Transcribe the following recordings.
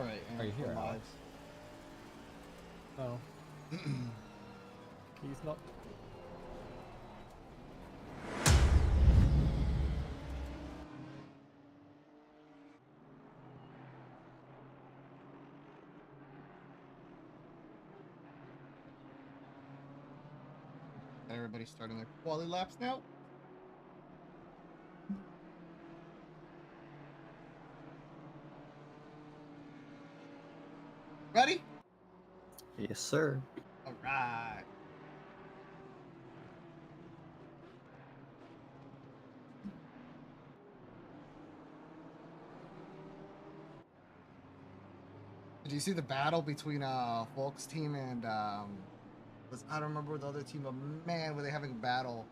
Alright, Are you and here, we're Alex? Oh. He's not. Everybody's starting their quali laps now. Ready? Yes, sir. All right. Did you see the battle between Folk's team and I don't remember the other team, but man, were they having a battle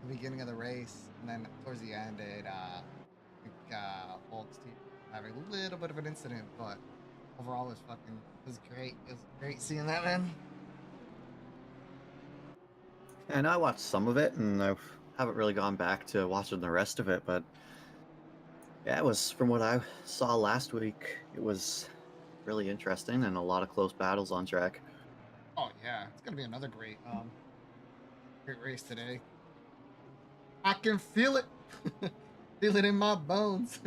at the beginning of the race, and then towards the end, I think Folk's team having a little bit of an incident, but overall it was great. It was great seeing that, man. And I watched some of it, and I haven't really gone back to watching the rest of it, but yeah, it was, from what I saw last week, it was really interesting and a lot of close battles on track. Oh yeah, it's gonna be another great race today. I can feel it, feel it in my bones.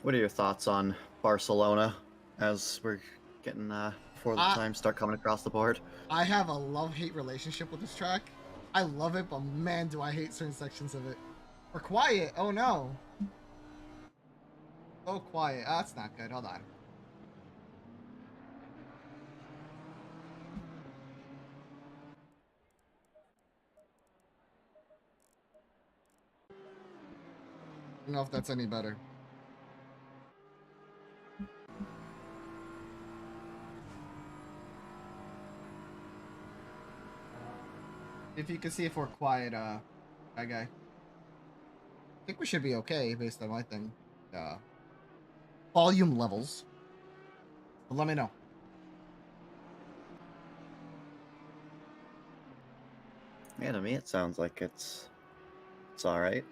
What are your thoughts on Barcelona as we're getting before the I times start coming across the board? I have a love-hate relationship with this track. I love it, but man, do I hate certain sections of it. We're quiet. Oh no. So quiet. Oh, that's not good. Hold on. I don't know if that's any better. If you can see if we're quiet, that guy. I think we should be okay based on my thing. Volume levels. But let me know. Yeah, to me it sounds like it's all right.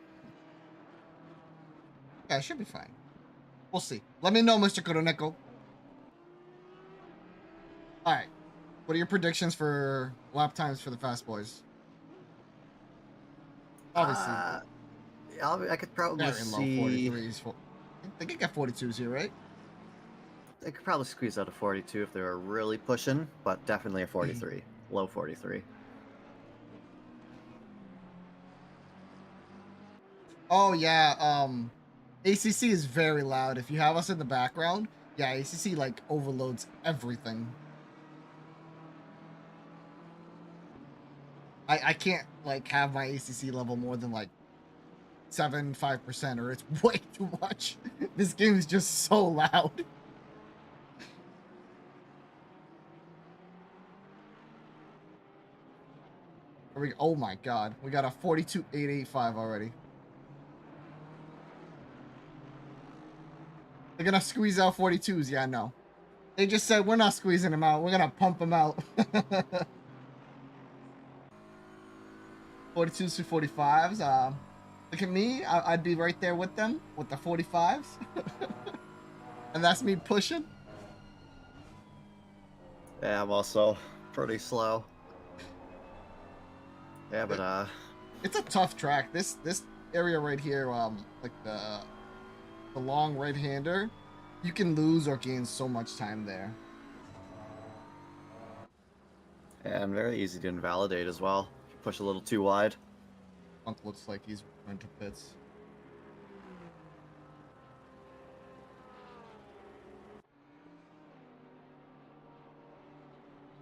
Yeah, it should be fine. We'll see. Let me know, Mr. Koroneko. Alright. What are your predictions for lap times for the Fast Boys? Obviously, Uh, I could probably very low see 43s. They could get 42s here, right? they could probably squeeze out a 42 if they were really pushing, but definitely a 43, low 43. Oh yeah, ACC is very loud. If you have us in the background, yeah, ACC like overloads everything. I can't like have my ACC level more than like 5% or it's way too much. This game is just so loud. Oh my god, we got a 42.885 already. They're gonna squeeze out 42s. Yeah, no. They just said we're not squeezing them out. We're gonna pump them out. 42s to 45s. Look at me. I'd be right there with them with the 45s. And that's me pushing. Yeah, I'm also pretty slow. Yeah, but It's a tough track. This area right here, like the long right-hander, you can lose or gain so much time there. and very easy to invalidate as well. If you push a little too wide. Funk looks like he's running to pits.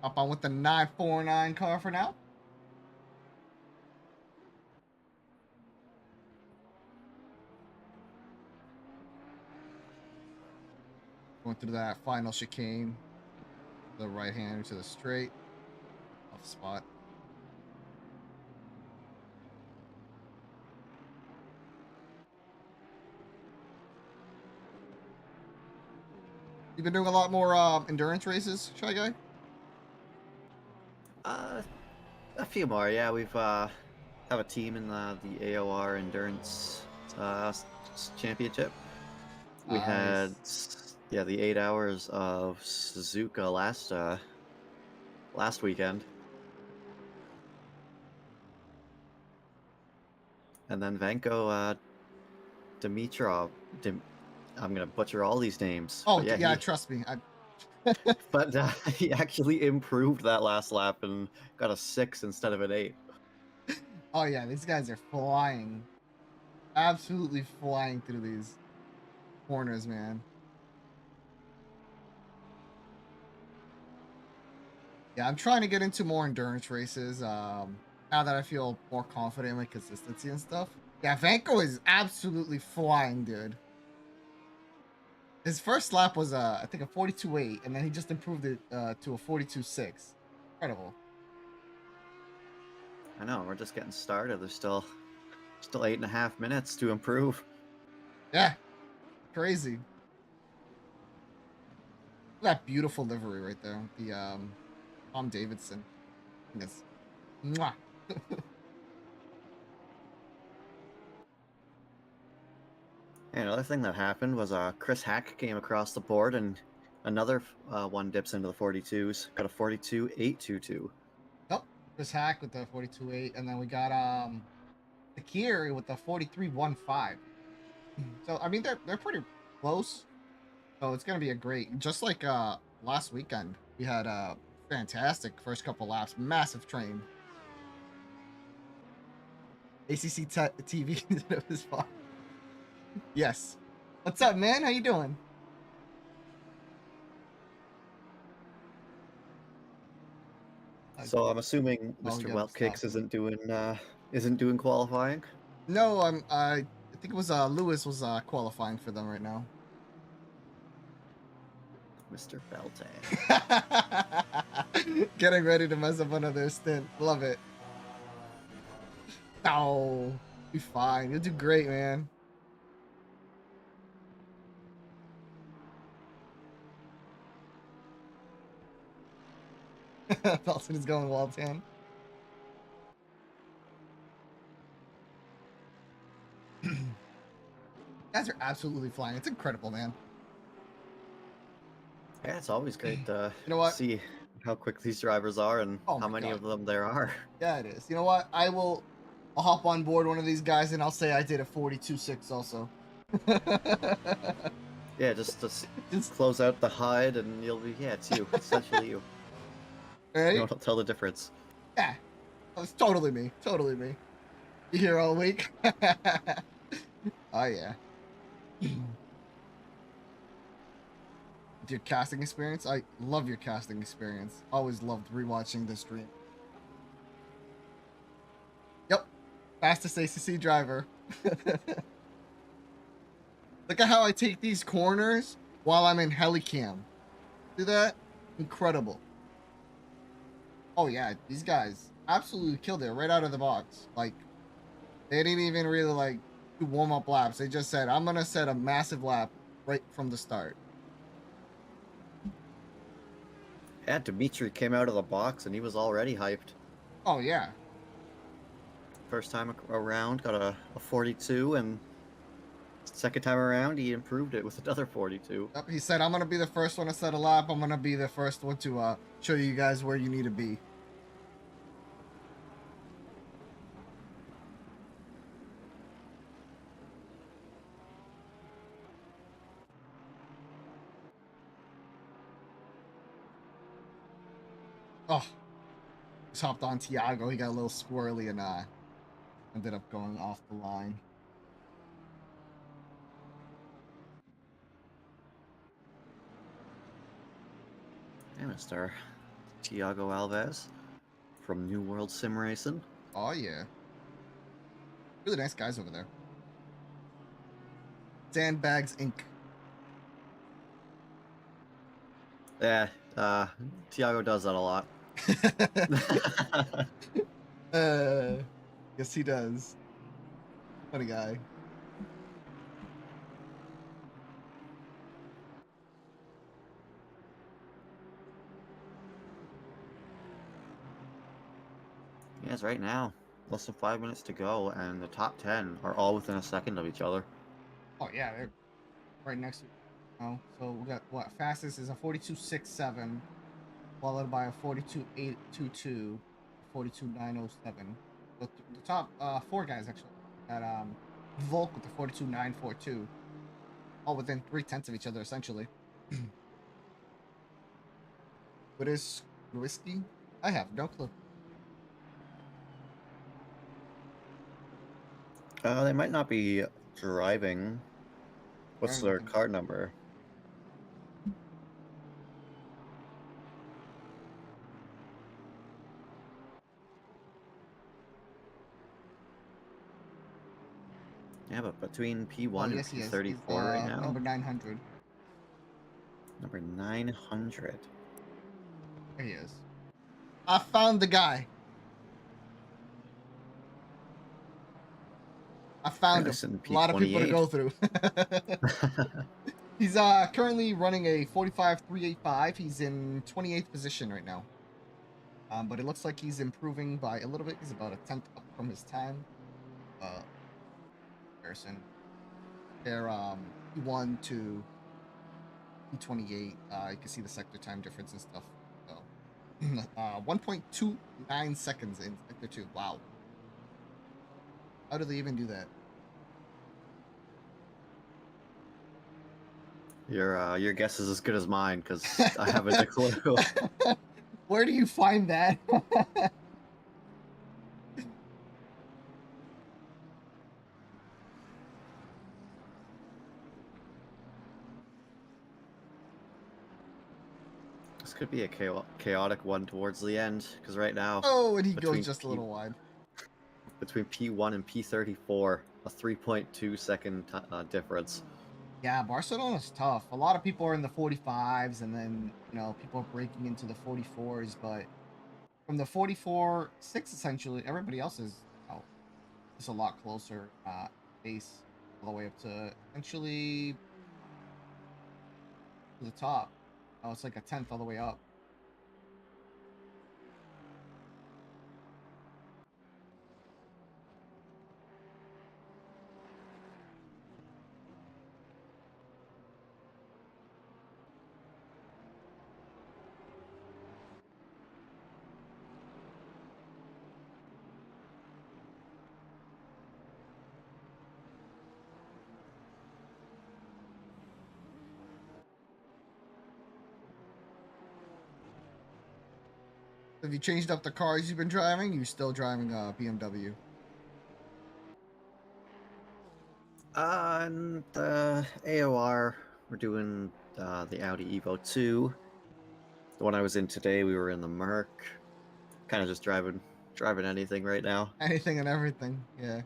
Up on with the 949 car for now. Going through that final chicane. The right hander to the straight. Off spot. You've been doing a lot more endurance races, Shy Guy? A few more, yeah. We've have a team in the AOR Endurance championship. We had Nice. the 8 hours of Suzuka last weekend, and then Vanko Dimitrov. I'm gonna butcher all these names, Oh but yeah, yeah, trust me. he actually improved that last lap and got a 6 instead of an 8. Oh yeah, these guys are flying, absolutely flying through these corners, man. Yeah, I'm trying to get into more endurance races. Now that I feel more confident in my consistency and stuff. Yeah, Vanko is absolutely flying, dude. His first lap was I think a 42.8, and then he just improved it to a 42.6. Incredible. I know, we're just getting started. There's still 8.5 minutes to improve. Yeah, crazy. That beautiful livery right there. The Tom Davidson. Yes. Mwah. And another thing that happened was Chris Hack came across the board and another one dips into the 42s. Got a 42.822. Nope. Chris Hack with the 42.8, and then we got Akiri with the 43.15. So I mean they're pretty close. So it's gonna be a great, just like last weekend. We had a fantastic first couple laps, massive train. ACC TV it was fun. Yes. What's up, man? How you doing? So I'm assuming Oh, we Mr. got him Weltkicks stopped. isn't doing qualifying. No, I think it was Lewis was qualifying for them right now. Mr. Beltang. Getting ready to mess up another stint. Love it. Oh, be fine. You'll do great, man. Felton is going Walton. Guys are absolutely flying. It's incredible, man. Yeah, it's always great to You know what? see how quick these drivers are and Oh how my many god. of them there are. Yeah, it is. You know what? I'll hop on board one of these guys and I'll say I did a 42.6 also. Yeah, just Just close out the HUD and you'll be, yeah, it's you. It's essentially you. No right? one will tell the difference. Yeah. That's totally me. Totally me. You here all week? Oh yeah. Your casting experience? I love your casting experience. Always loved rewatching the stream. Yep. Fastest ACC driver. Look at how I take these corners while I'm in helicam. See that? Incredible. Oh yeah, these guys absolutely killed it right out of the box. Like they didn't even really like do warm up laps. They just said, "I'm gonna set a massive lap right from the start." Yeah, Dimitri came out of the box and he was already hyped. Oh yeah. First time around, got a 42, and second time around, he improved it with another 42. Yep, he said, "I'm gonna be the first one to set a lap. I'm gonna be the first one to show you guys where you need to be." Oh, just hopped on Tiago. He got a little squirrely and ended up going off the line. And Mr. Tiago Alves from New World Sim Racing. Oh yeah, really nice guys over there. Sandbags Inc. Yeah, Tiago does that a lot. uh, yes, he does. Funny guy. Yes, right now, less than 5 minutes to go, and the top 10 are all within a second of each other. Oh yeah, they're right next to you. Oh, so we got what fastest is a 42.67, followed by a 42.822, 42.907. The top four guys actually got Volk with the 42.942, all within 3/10 of each other essentially. What is whiskey? I have no clue. They might not be driving. I What's don't even their think. car number? Yeah, but between Oh P1 and yes, he is. He's P34 right now, number 900. number 900. There he is. I found the guy. I found him. Sitting A lot of people to P28. go through. He's currently running a 45.385. He's in 28th position right now. But it looks like he's improving by a little bit. He's about a tenth up from his time. Comparison. There, P1 to P28. You can see the sector time difference and stuff. So, 1.29 seconds in sector 2. Wow. How do they even do that? Your guess is as good as mine because I haven't a clue. Where do you find that? This could be a chaotic one towards the end because right now, Oh, and he goes between just a P little wide. between P1 and P34, a 3.2 second difference. Yeah, Barcelona's tough. A lot of people are in the 45s, and then people are breaking into the 44s. But from the 44.6, essentially, everybody else is just a lot closer pace all the way up to essentially to the top. Oh, it's like a tenth all the way up. Have you changed up the cars you've been driving? You still driving a BMW? And the AOR, we're doing the Audi Evo 2. The one I was in today, we were in the Merc. Kind of just driving anything right now. Anything and everything. Yeah.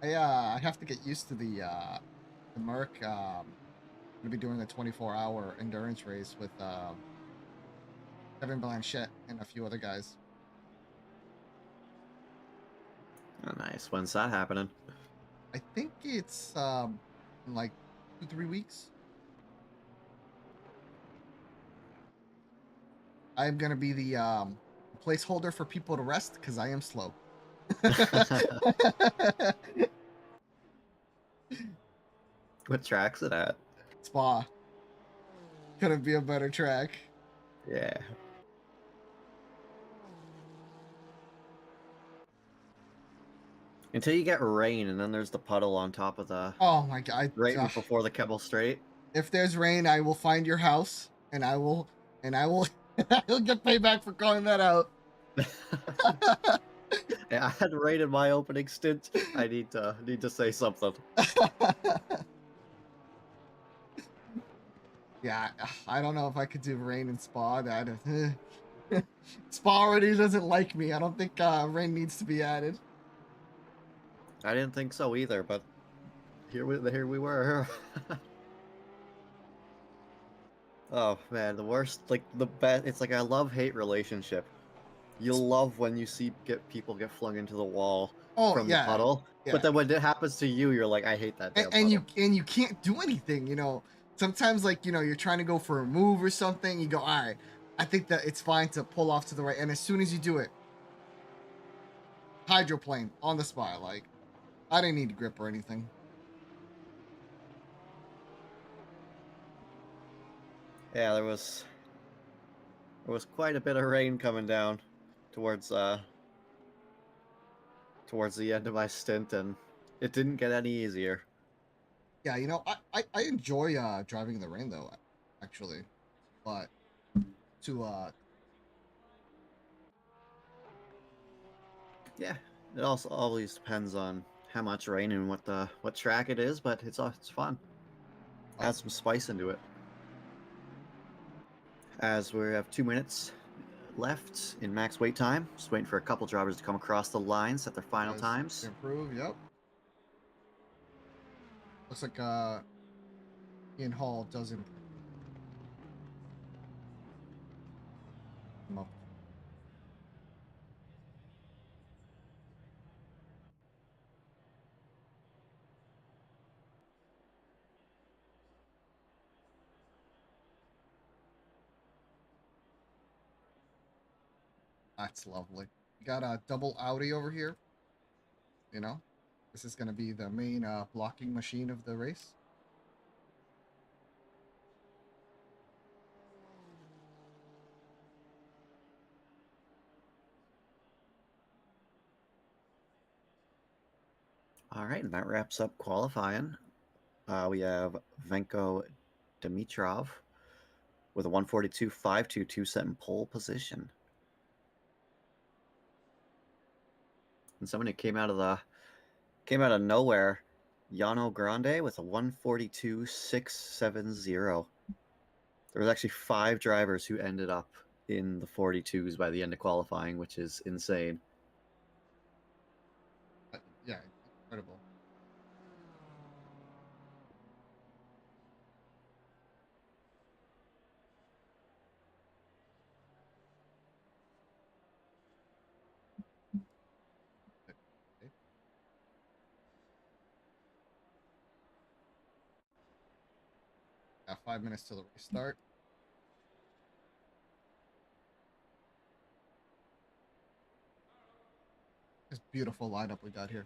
I have to get used to the Merc. I'm gonna be doing a 24-hour endurance race with Kevin Blanchett and a few other guys. Oh, nice. When's that happening? I think it's in like 2-3 weeks. I'm gonna be the placeholder for people to rest because I am slow. What track's it at? Spa. Couldn't be a better track. Yeah. Until you get rain, and then there's the puddle on top of the Oh my god. right before the Keppel Straight. If there's rain, I will find your house and I will I'll get payback for calling that out. Yeah, I had rain in my opening stint. I need to say something. Yeah, I don't know if I could do rain and spa. That spa already doesn't like me. I don't think rain needs to be added. I didn't think so either, but here we were. Oh man, the worst, like the best. It's like a love-hate relationship. You love when you see people get flung into the wall Oh from the yeah, puddle, but yeah. then when it happens to you, you're like, I hate that damn puddle. You can't do anything. Sometimes like you're trying to go for a move or something. You go, all right. I think that it's fine to pull off to the right, and as soon as you do it, hydroplane on the spot. Like, I didn't need grip or anything. Yeah, there was quite a bit of rain coming down towards towards the end of my stint, and it didn't get any easier. Yeah, you know, I enjoy driving in the rain though, actually. But to Yeah, it also always depends on how much rain and what track it is, but it's fun. oh, Add some spice into it. As we have 2 minutes left in max wait time, just waiting for a couple drivers to come across the line, set their final guys times. improve. Yep. Looks like Ian Hall does improve. Him up. That's lovely. We got a double Audi over here. You know, this is gonna be the main blocking machine of the race. All right, and that wraps up qualifying. We have Venko Dimitrov with a 142.522 set in pole position. And someone who came out of nowhere, Yano Grande with a 142.670. There was actually 5 drivers who ended up in the 42s by the end of qualifying, which is insane. Yeah, incredible. Okay. Got 5 minutes till the restart. This beautiful lineup we got here.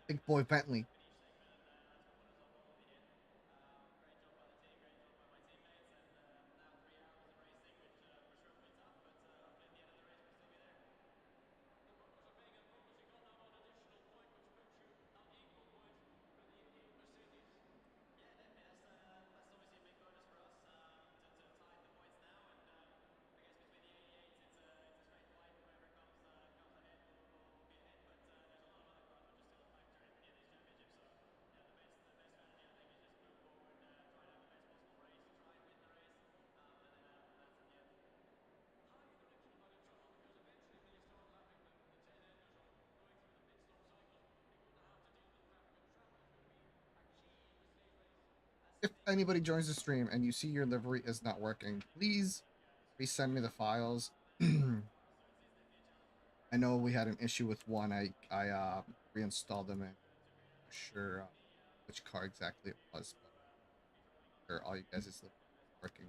Big boy Bentley. If anybody joins the stream and you see your livery is not working, please resend me the files. I know we had an issue with one. I reinstalled them and for sure which car exactly it was, but sure all you guys is working.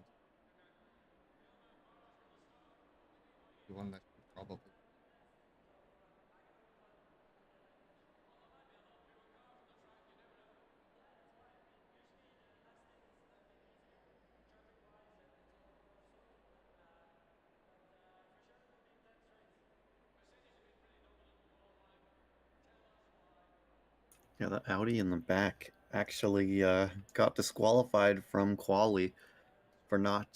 The one that you probably Yeah, the Audi in the back actually got disqualified from quali for not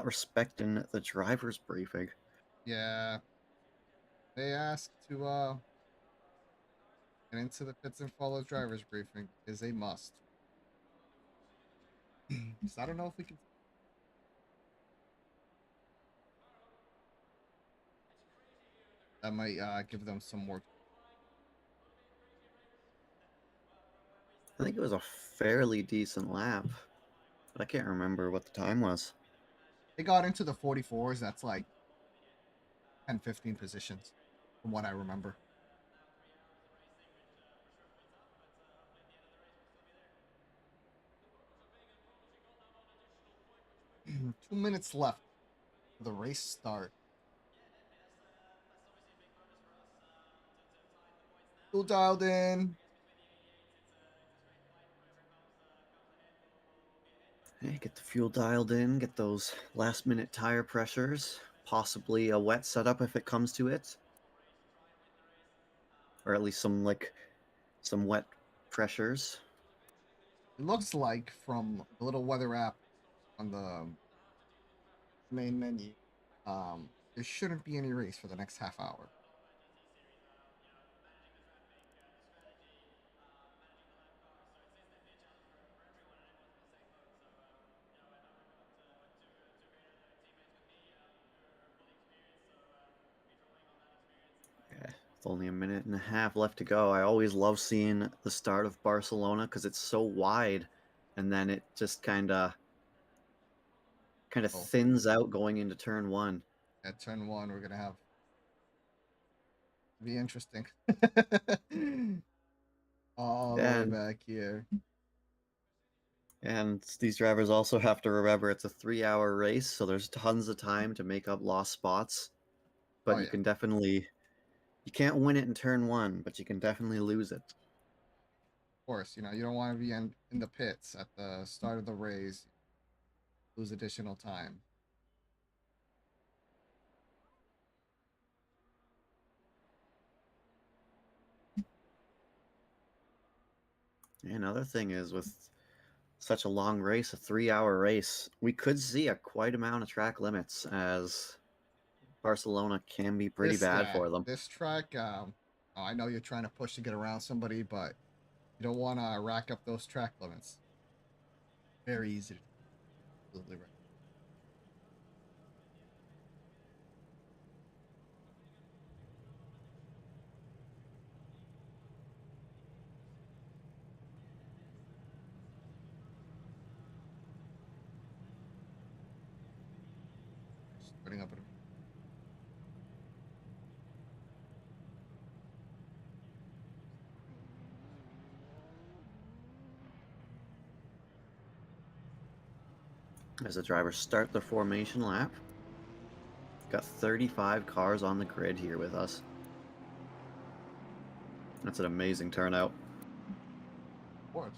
respecting the driver's briefing. yeah. They asked to get into the pits and follow driver's briefing is a must. So I don't know if we can. That might give them some work. I think it was a fairly decent lap, but I can't remember what the time was. They got into the 44s. That's like 10, 15 positions, from what I remember. 2 minutes left for the race start. Still dialed in. Hey, get the fuel dialed in, get those last minute tire pressures, possibly a wet setup if it comes to it. Or at least some wet pressures. It looks like from the little weather app on the main menu, there shouldn't be any race for the next half hour. Yeah, with only a minute and a half left to go. I always love seeing the start of Barcelona because it's so wide, and then it just kind of Oh, thins out going into turn one. at turn one, we're gonna have be interesting. All the way And back here. and these drivers also have to remember it's a 3 hour race, so there's tons of time to make up lost spots. Oh But yeah, of you can't win it in turn one, but you can definitely lose it. course. You don't want to be in the pits at the start of the race. Lose additional time. Another thing is with such a long race, a 3 hour race, we could see a quite amount of track limits as Barcelona can be pretty This bad yeah, for them. this track. I know you're trying to push to get around somebody, but you don't want to rack up those track limits. Very easy to absolutely right. Starting up. As the drivers start their formation lap, got 35 cars on the grid here with us. That's an amazing turnout. Of course.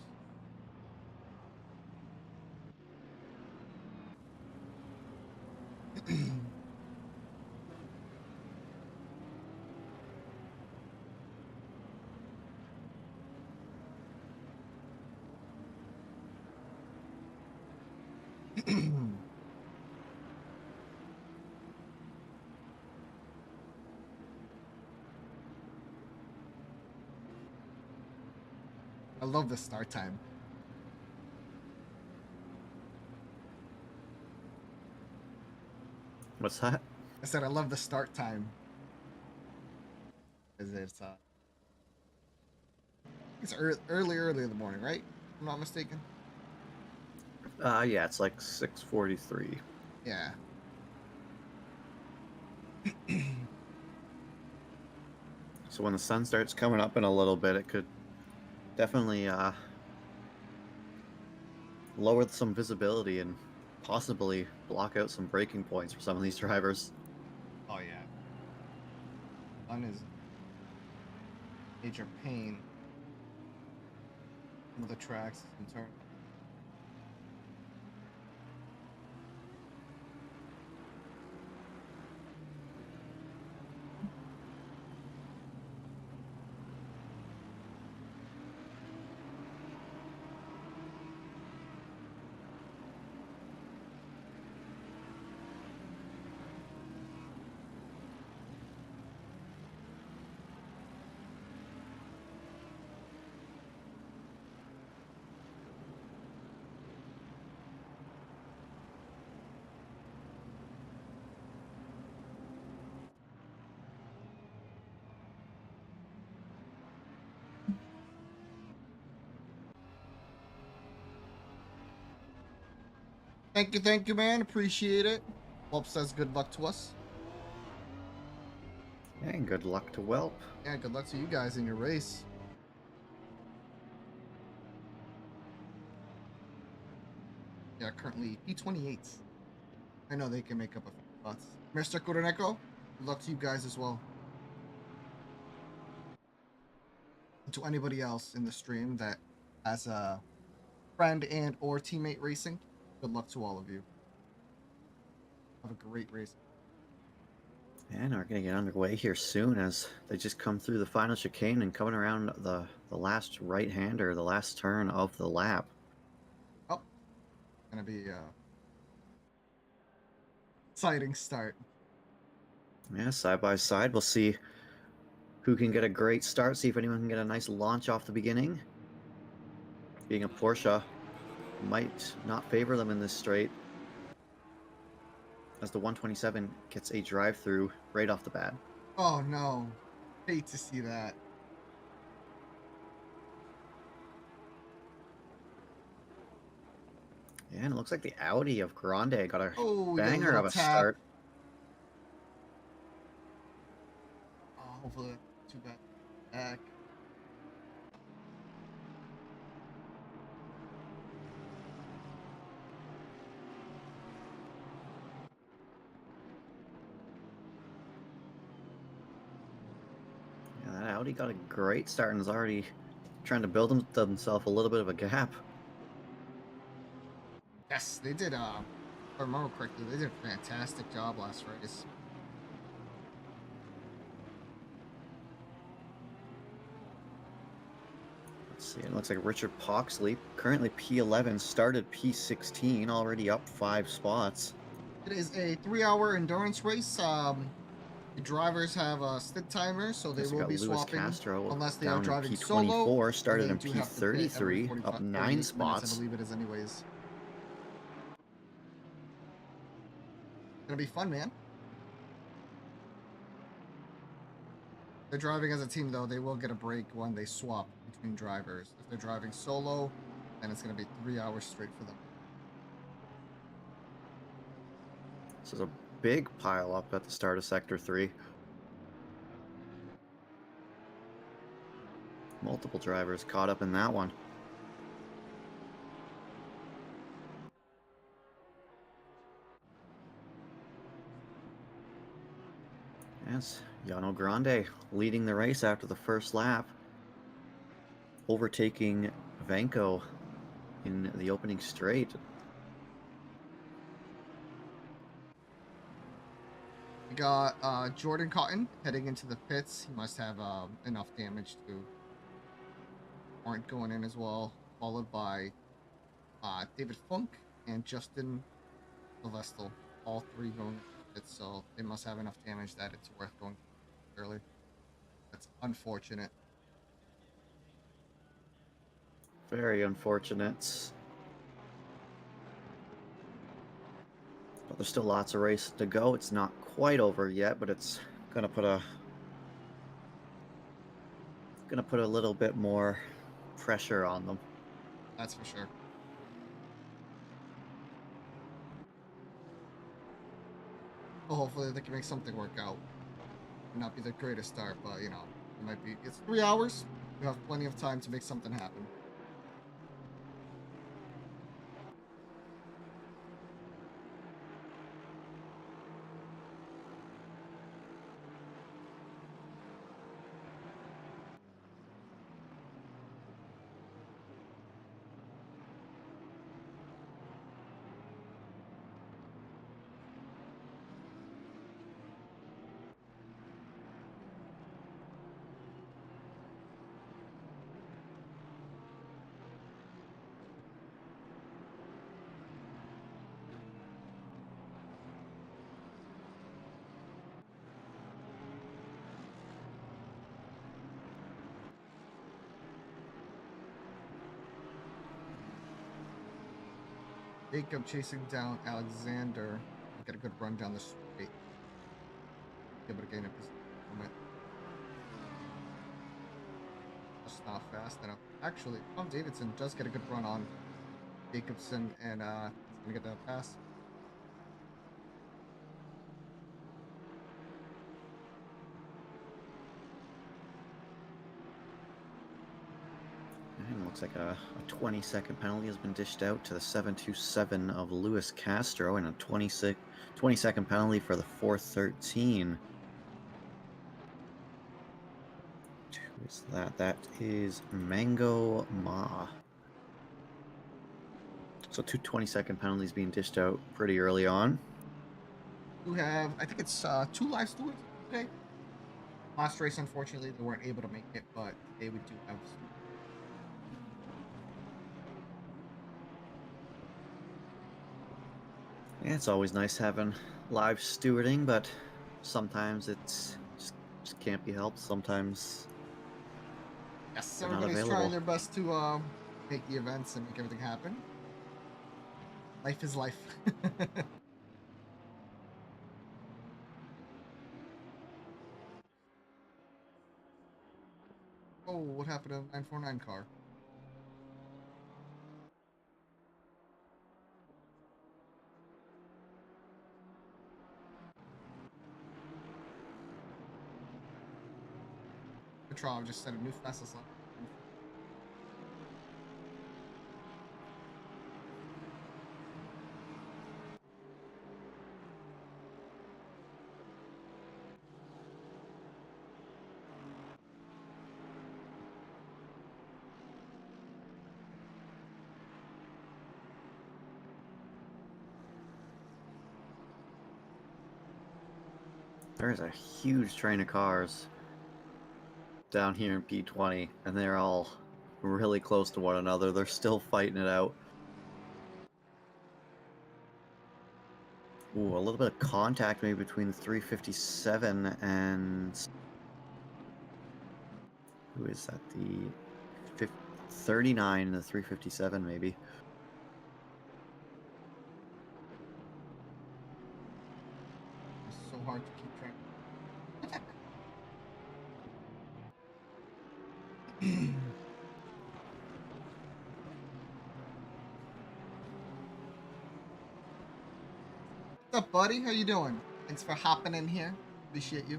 I love the start time. What's that? I said I love the start time. Because it's early in the morning, right? If I'm not mistaken. Yeah, it's like 6:43. Yeah. So when the sun starts coming up in a little bit, it could definitely lower some visibility and possibly block out some braking points for some of these drivers. Oh yeah. Sun is major pain. Some of the tracks in turn. Thank you, man. Appreciate it. Whelp says good luck to us. And good luck to Welp. Yeah, good luck to you guys in your race. Yeah, currently P28. I know they can make up a few spots. Mr. Kuroneko, good luck to you guys as well. And to anybody else in the stream that has a friend and or teammate racing, good luck to all of you. Have a great race. And we're going to get underway here soon as they just come through the final chicane and coming around the last right-hander, the last turn of the lap. Oh, gonna be a exciting start. Yeah, side by side. We'll see who can get a great start, see if anyone can get a nice launch off the beginning. Being a Porsche might not favor them in this straight, as the 127 gets a drive-through right off the bat. Oh no, hate to see that. Yeah, and it looks like the Audi of Grande got a Oh, we got a banger little of a tap. start. Oh, hopefully that's not too bad. Back. Yeah, that Audi got a great start and is already trying to build themselves a little bit of a gap. Yes, they did. If I remember correctly, they did a fantastic job last race. Let's see, it looks like Richard Poxley, currently P11, started P16, already up 5 spots. It is a 3-hour endurance race. The drivers have a stint timer, so they Guess we will got be Luis swapping Castro unless they are down in driving solo. P24, started They in do have to pit every P33, 45, up 9 48 minutes, I spots. believe it is anyways. Gonna be fun, man. They're driving as a team, though. They will get a break when they swap between drivers. If they're driving solo, then it's gonna be 3 hours straight for them. This is a big pile up at the start of Sector 3. Multiple drivers caught up in that one. Yes, Yano Grande leading the race after the first lap, overtaking Vanko in the opening straight. We got Jordan Cotton heading into the pits. He must have enough damage to warrant going in as well, followed by David Funk and Justin Sylvestre. All three going into the pits, so they must have enough damage that it's worth going early. That's unfortunate. Very unfortunate. But there's still lots of race to go. It's not quite over yet, but it's gonna put a little bit more pressure on them. That's for sure. Well, hopefully they can make something work out. Might not be the greatest start, but you know, it might be. It's 3 hours. You have plenty of time to make something happen. Jacob chasing down Alexander. Get a good run down the straight. Able to gain a position moment. Just not fast enough. Actually, Tom Davidson does get a good run on Jacobson, and he's gonna get that pass. And looks like a 20-second penalty has been dished out to the 727 of Luis Castro, and a 20-second penalty for the 413. Who is that? That is Mango Ma. So two 20-second penalties being dished out pretty early on. You have, I think it's 2 live stewards today. Last race, unfortunately, they weren't able to make it, but today we do have. Yeah, it's always nice having live stewarding, but sometimes it's just can't be helped. Sometimes Yes, they're not everybody's trying available. their best to make the events and make everything happen. Life is life. Oh, what happened to the 949 car? Petrov just set a new fastest lap. There's a huge train of cars down here in P20, and they're all really close to one another. They're still fighting it out. Ooh, a little bit of contact maybe between the 357 and... Who is that? The 39 and the 357 maybe. It's so hard to keep track. What's up, buddy? How you doing? Thanks for hopping in here. Appreciate you.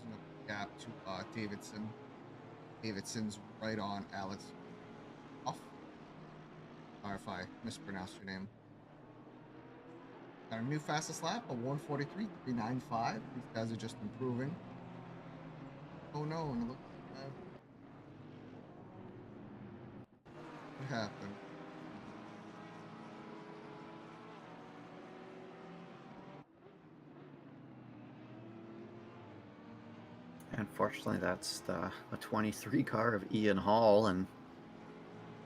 There's another gap to Davidson. Davidson's right on Alex. Off. Sorry if I mispronounced your name. Got a new fastest lap, a 1:43.395. These guys are just improving. Oh no, and it looks like what happened? Unfortunately, that's the 23 car of Ian Hall, and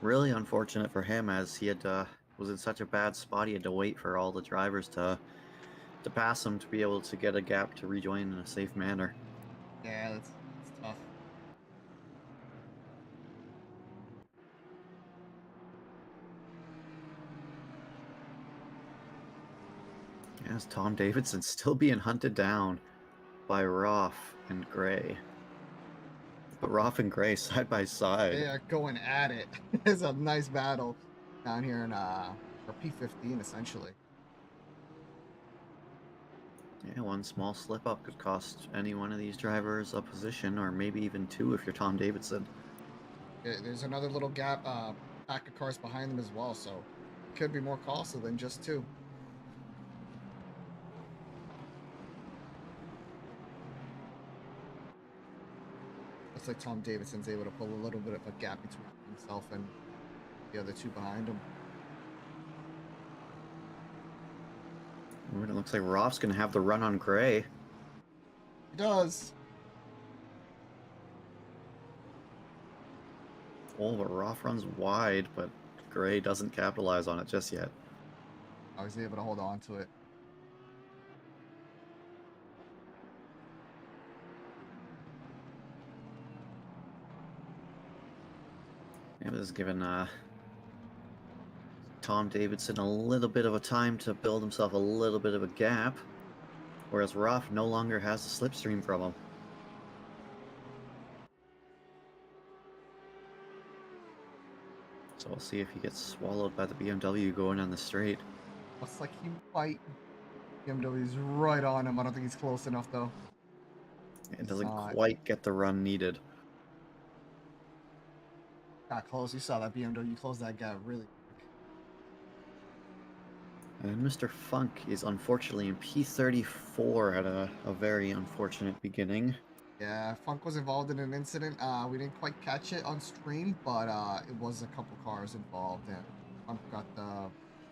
really unfortunate for him as he had was in such a bad spot. He had to wait for all the drivers to pass him to be able to get a gap to rejoin in a safe manner. Yeah, that's tough. Yes, Tom Davidson still being hunted down by Roth and Gray. But Roth and Gray side by side. They are going at it. It's a nice battle down here in for P15 essentially. Yeah, one small slip up could cost any one of these drivers a position, or maybe even two if you're Tom Davidson. There's another little gap, pack of cars behind them as well, so it could be more costly than just two. Looks like Tom Davidson's able to pull a little bit of a gap between himself and the other two behind him. It looks like Roth's going to have the run on Gray. He does. Oh, but Roth runs wide, but Gray doesn't capitalize on it just yet. I was able to hold on to it. It was given Tom Davidson a little bit of a time to build himself a little bit of a gap, whereas Roth no longer has the slipstream from him. So we'll see if he gets swallowed by the BMW going on the straight. Looks like he might. BMW's right on him. I don't think he's close enough though. It He's doesn't not. quite get the run needed. Got close. You saw that BMW close that gap really quick. And Mr. Funk is unfortunately in P34 at a very unfortunate beginning. Yeah, Funk was involved in an incident. We didn't quite catch it on stream, but it was a couple cars involved, and Funk got the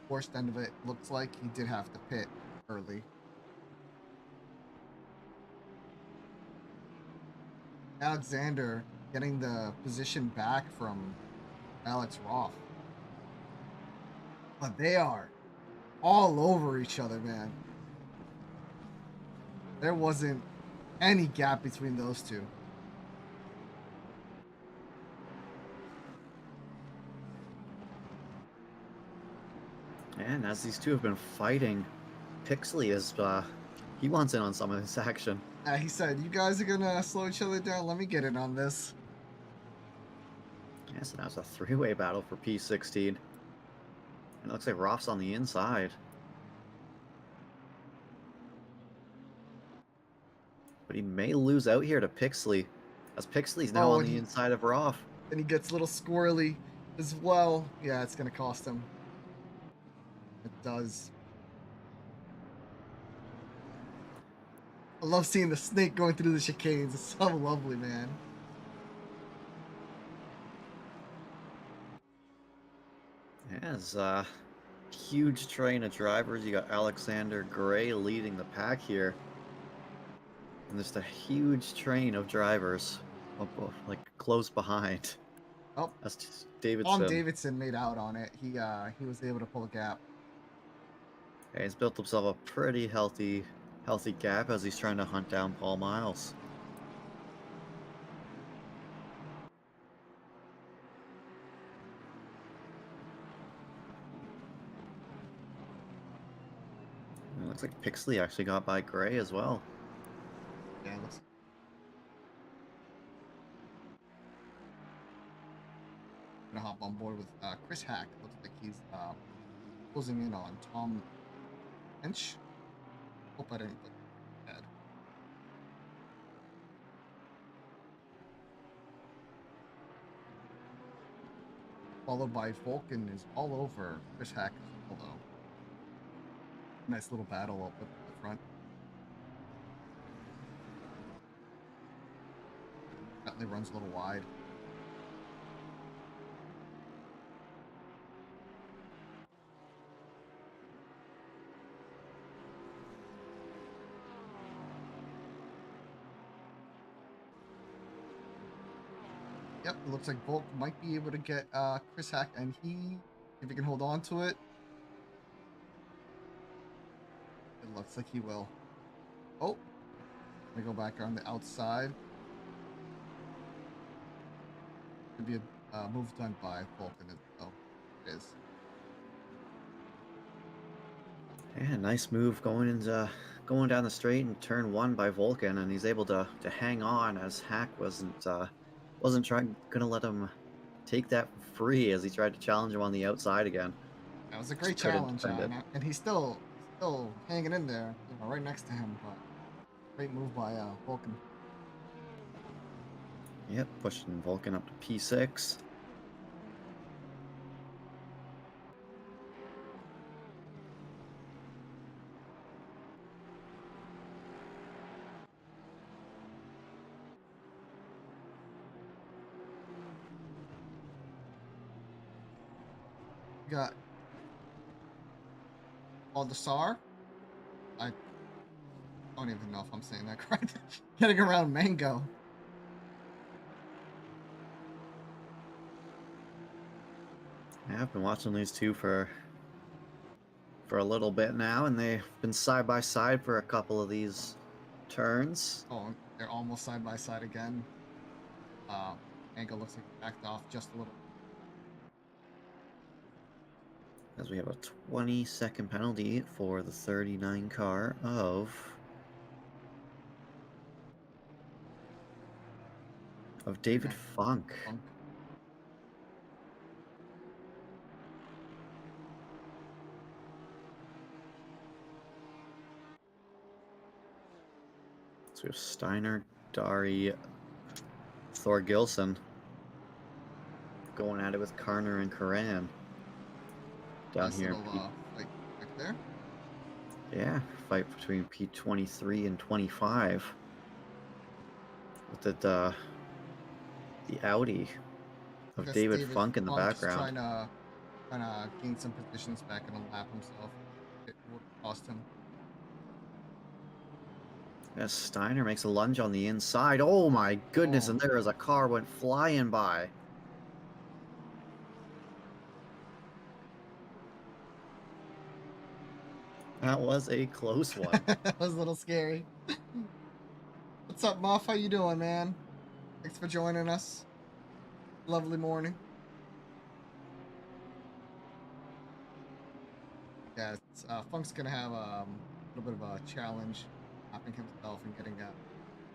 worst end of it. Looks like he did have to pit early. Alexander getting the position back from Alex Roth. But they are all over each other, man. There wasn't any gap between those two. And as these two have been fighting, Pixley is, he wants in on some of this action. He said, "You guys are gonna slow each other down. Let me get in on this." Yeah, so now it's a three-way battle for P16. And it looks like Roth's on the inside. But he may lose out here to Pixley, as Pixley's now Oh, on the inside of Roth. and he gets a little squirrely as well. Yeah, it's gonna cost him. It does. I love seeing the snake going through the chicanes. It's so lovely, man. As huge train of drivers. You got Alexander Gray leading the pack here. And just a huge train of drivers, like close behind. Oh, That's just Davidson. Tom Davidson made out on it. He was able to pull a gap. Yeah, he's built himself a pretty healthy gap as he's trying to hunt down Paul Miles. It looks like Pixley actually got by Gray as well. Yeah, looks. Gonna hop on board with Chris Hack. Looks like he's closing in on Tom Hench. Hope I didn't put bad. Followed by Vulcan is all over Chris Hack. Although nice little battle up at the front. Bentley runs a little wide. Yep, it looks like Volk might be able to get Chris Hack, and if he can hold on to it, it looks like he will. Oh, let me go back around the outside. Could be a move done by Vulcan as well. It is. Yeah, nice move going down the straight in turn one by Vulcan, and he's able to hang on as Hack wasn't gonna let him take that free as he tried to challenge him on the outside again. That was a great Couldn't challenge, defend it. and he's still hanging in there, right next to him. But great move by Vulcan. Yep, pushing Vulcan up to P6. We got Aldasar. I don't even know if I'm saying that correct. Getting around Mango. Yeah, I've been watching these two for a little bit now, and they've been side by side for a couple of these turns. Oh, they're almost side by side again. Mango looks like he backed off just a little. As we have a 20-second penalty for the 39 car of David Funk. So we have Steiner, Dari, Thorgilson going at it with Karner and Karan down Nice here in little fight back there. Yeah, fight between P23 and 25 with the Audi I of guess David David Funk in the Funk just background. trying to gain some positions back and lap himself. It would cost him. As Steiner makes a lunge on the inside. Oh my goodness, Oh, and there is a car went flying by. That was a close one. that was a little scary. What's up, Muff? How you doing, man? Thanks for joining us. Lovely morning. Yeah, Funk's gonna have a little bit of a challenge, lapping himself and getting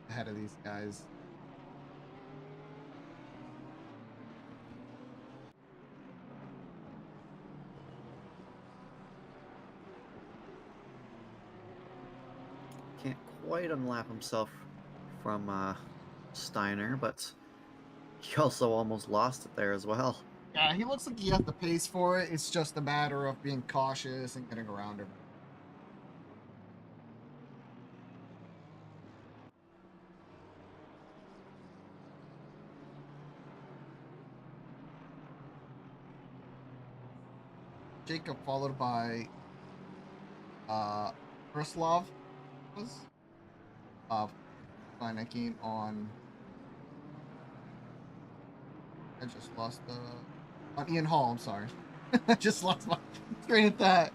ahead of these guys. Can't quite unlap himself from Steiner, but he also almost lost it there as well. Yeah, he looks like he has the pace for it. It's just a matter of being cautious and getting around him. Jacob followed by Krislov was uh Feinecking on. I just lost the on Ian Hall. I'm sorry, I just lost my train of thought.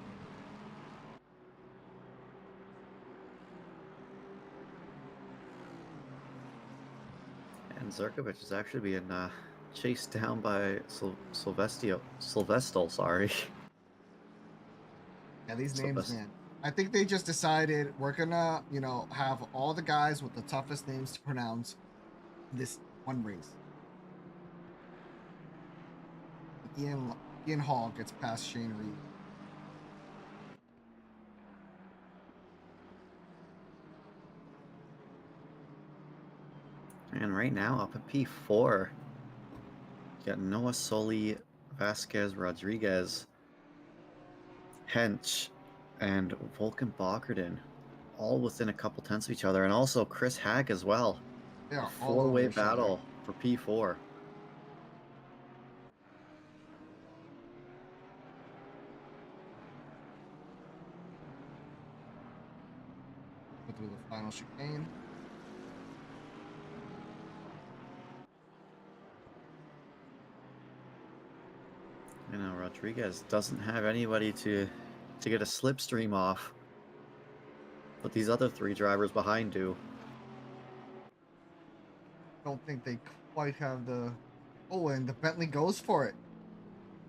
And Zerkovich is actually being chased down by Sylvestal, sorry. Yeah, these names, Sylvest man. I think they just decided we're gonna, have all the guys with the toughest names to pronounce in this one race. Ian Hall gets past Shane Reed. And right now, up at P4, you got Noah Soli, Vasquez, Rodriguez, Hench, and Vulcan Bockerden, all within a couple tenths of each other, and also Chris Hack as well. They A are all over four-way each other. battle for P4. Go through the final chicane. You know, Rodriguez doesn't have anybody to get a slipstream off, but these other three drivers behind do. Don't think they quite have the. Oh, and the Bentley goes for it.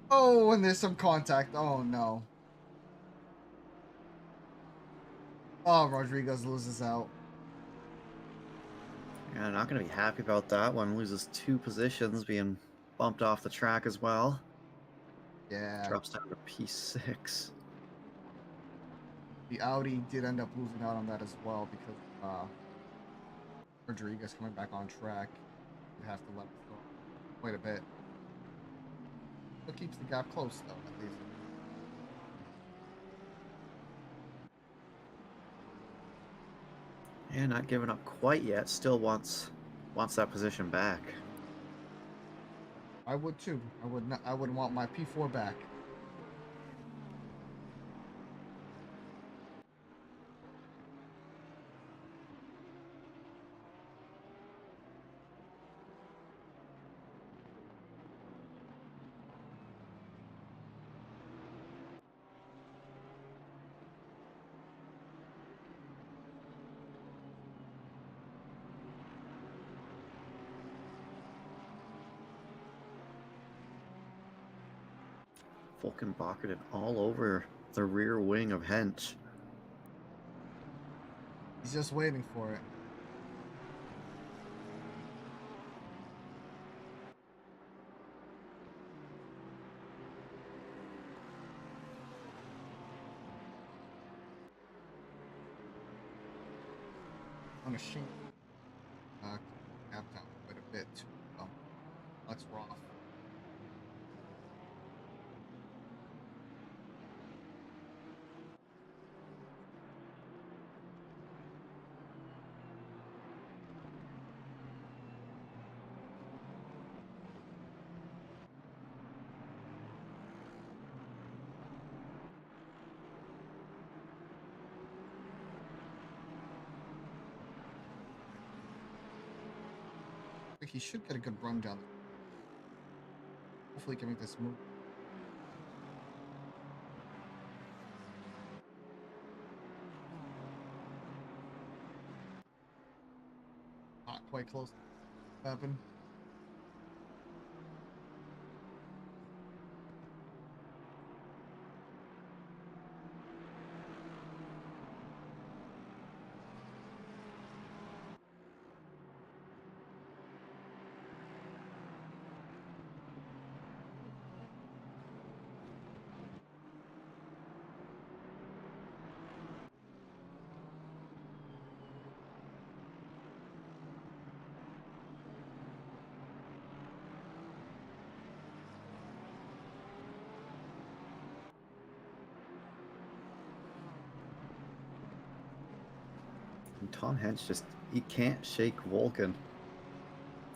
Oh, and there's some contact. Oh no. Oh, Rodriguez loses out. Yeah, not going to be happy about that one. Loses 2 positions, being bumped off the track as well. Yeah. Drops down to P6. The Audi did end up losing out on that as well because Rodriguez coming back on track. You have to let it go quite a bit. Still keeps the gap close though, at least. Yeah, not giving up quite yet. Still wants that position back. I would too. I would not. I would want my P4 back. Vulcan Bockerton all over the rear wing of Hench. He's just waiting for it. on a shame. Gap down quite a bit to Alex Roth. He should get a good run down there. Hopefully he can make this move. Not quite close to happen. And Tom Hench he can't shake Vulcan.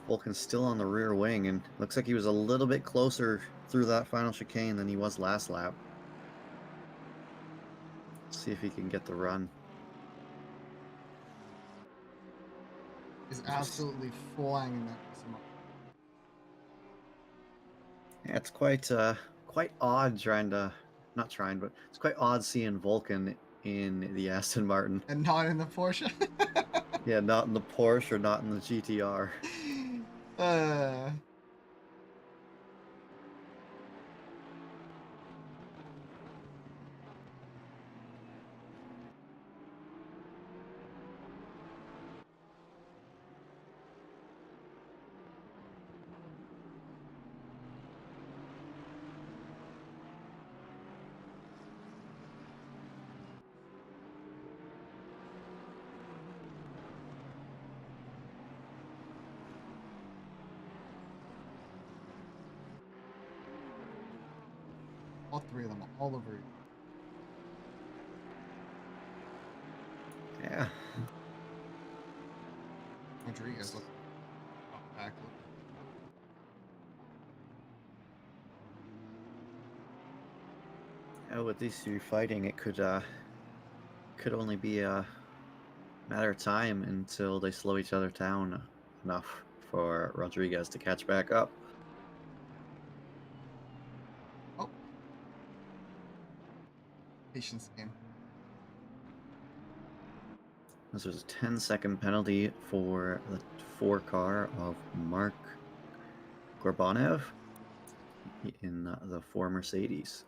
Vulcan's still on the rear wing, and looks like he was a little bit closer through that final chicane than he was last lap. Let's see if he can get the run. He's absolutely flying in that. Yeah, it's quite odd but it's quite odd seeing Vulcan in the Aston Martin. And not in the Porsche. Yeah, not in the Porsche or not in the GTR. All three of them, all over you. Yeah. Rodriguez, look back. Yeah, with these two fighting, it could only be a matter of time until they slow each other down enough for Rodriguez to catch back up. Oh. Patience game. This was a 10-second penalty for the 4 car of Mark Gorbanev in the 4 Mercedes.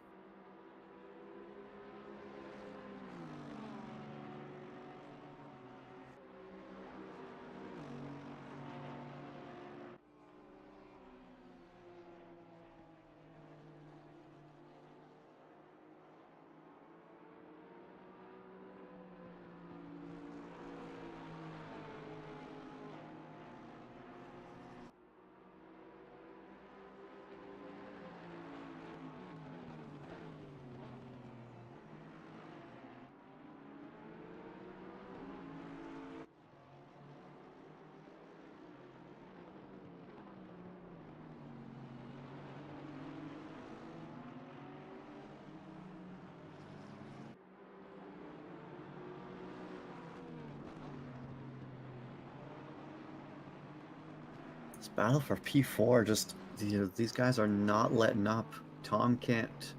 This battle for P4, these guys are not letting up. Tom can't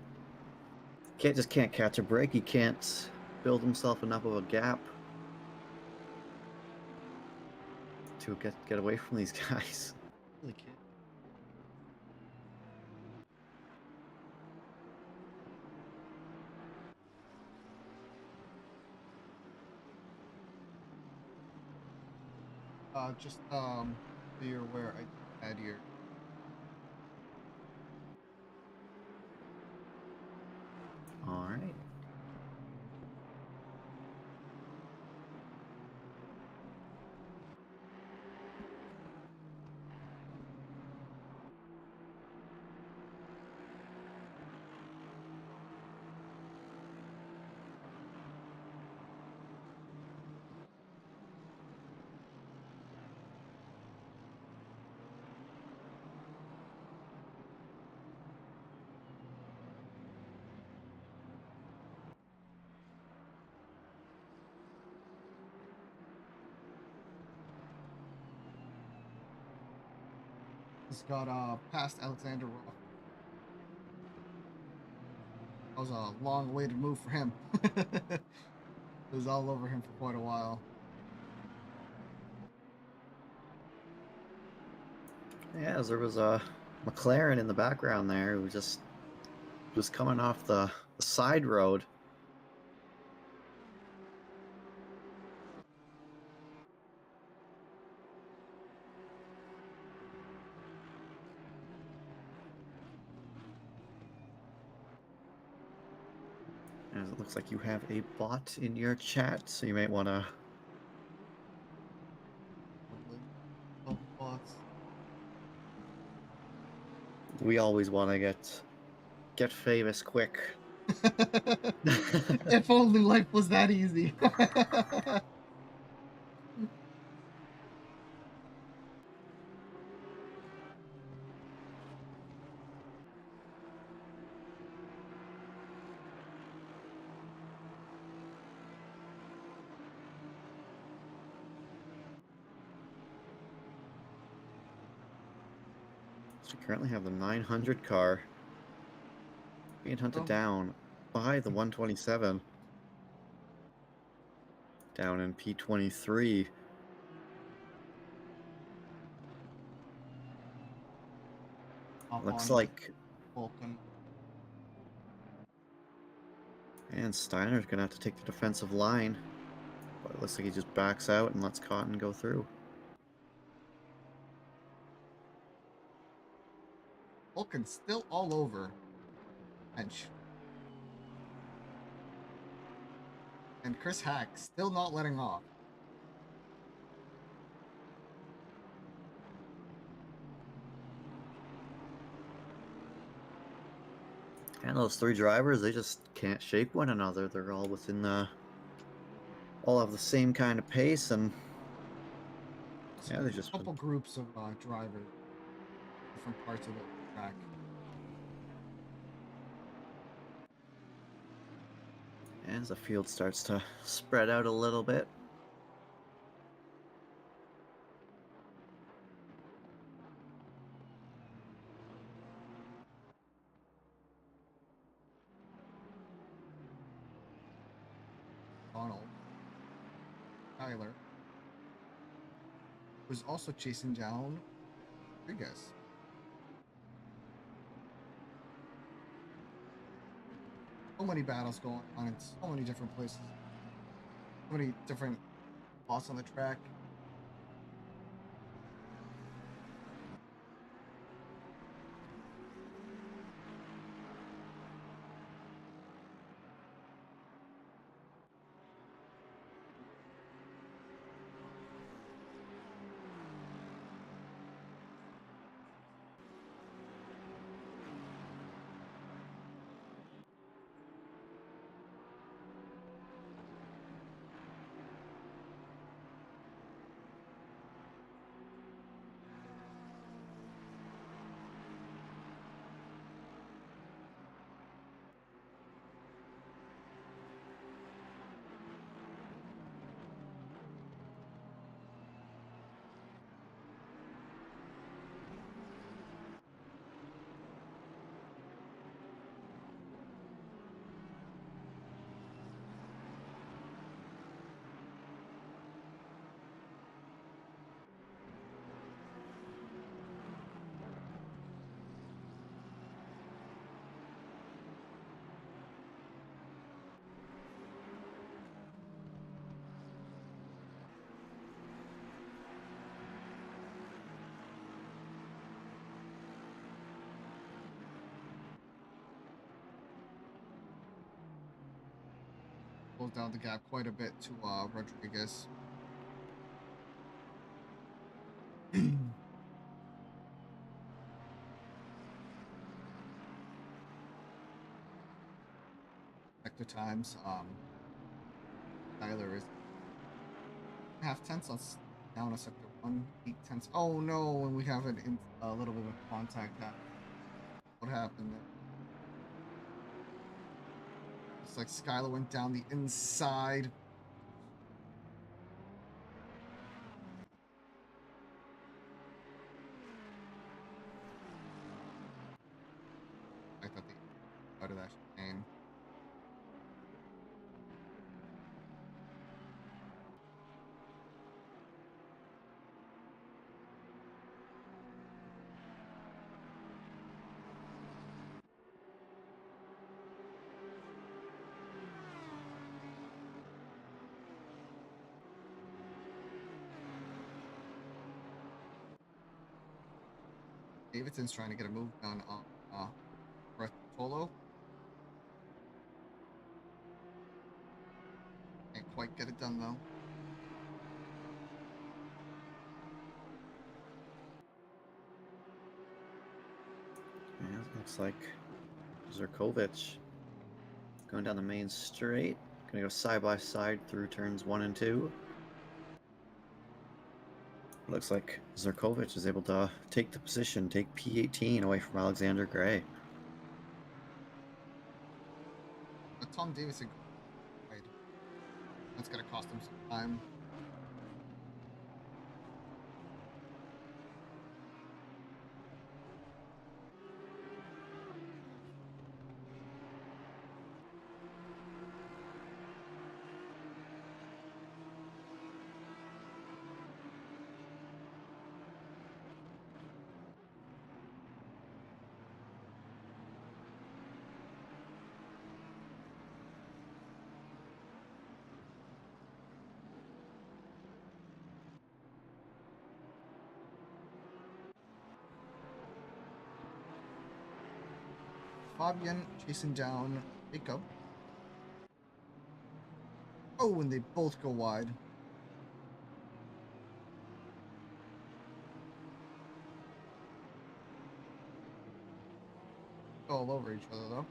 catch a break. He can't build himself enough of a gap to get away from these guys. Really can't. Just so you're aware, I had your All right. Just got past Alexander Ruff. That was a long-awaited move for him. It was all over him for quite a while. Yeah, there was a McLaren in the background there who just was coming off the side road. And it looks like you have a bot in your chat, so you might want to. Probably. Oh, bots. We always want to get famous quick. If only life was that easy. So we currently have the 900 car being hunted down by the 127 down in P23. Looks like Vulcan. And Steiner's gonna have to take the defensive line, but it looks like he just backs out and lets Cotton go through. Vulcan's still all over bench. And Chris Hack still not letting off. And those three drivers, they just can't shake one another. They're all within all have the same kind of pace, and yeah, they just a couple groups of drivers, different parts of the track. as the field starts to spread out a little bit. Donald, Tyler, was also chasing down Rodriguez. So many battles going on in so many different places. So many different spots on the track. Pulls down the gap quite a bit to Rodriguez. Sector times. Tyler is half tenths on down a sector 1, 8/10. Oh no! And we have a little bit of contact. What happened there? It's like Skylar went down the inside. Davidson's trying to get a move done on Solo. Can't quite get it done though. Yeah, looks like Zurkovic going down the main straight. Gonna go side by side through turns 1 and 2. Looks like Zurkovic is able to take the position, take P18 away from Alexander Gray. But Tom Davidson, that's gonna cost him some time. Fabian chasing down Jacob. Oh, and they both go wide. Go all over each other though.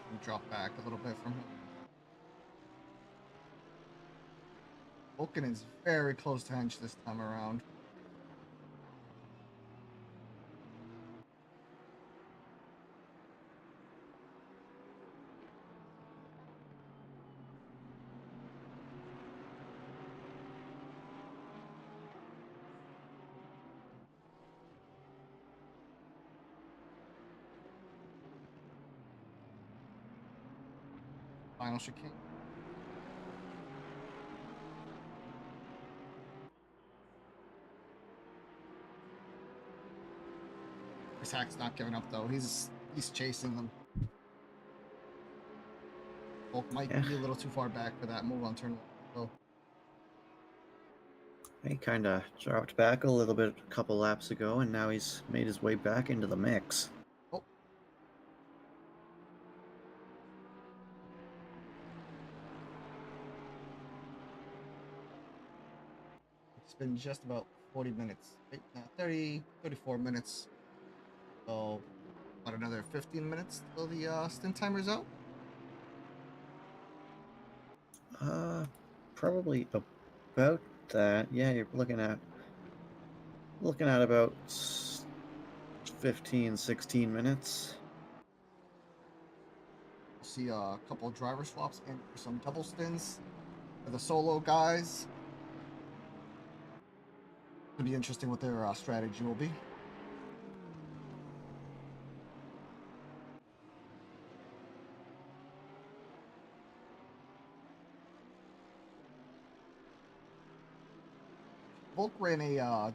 And drop back a little bit from him. Vulcan is very close to Hench this time around. Final chicane. Chris Hack's not giving up though. He's chasing them. Volk might be a little too far back for that move on turn 1. So He kind of dropped back a little bit a couple laps ago, and now he's made his way back into the mix. oh. It's been just about 40 minutes. 34 minutes. So about another 15 minutes till the stint timer's out. Probably about that. Yeah, you're looking at about 15, 16 minutes. We'll see a couple of driver swaps and some double stints for the solo guys. It'll be interesting what their strategy will be. Volk ran I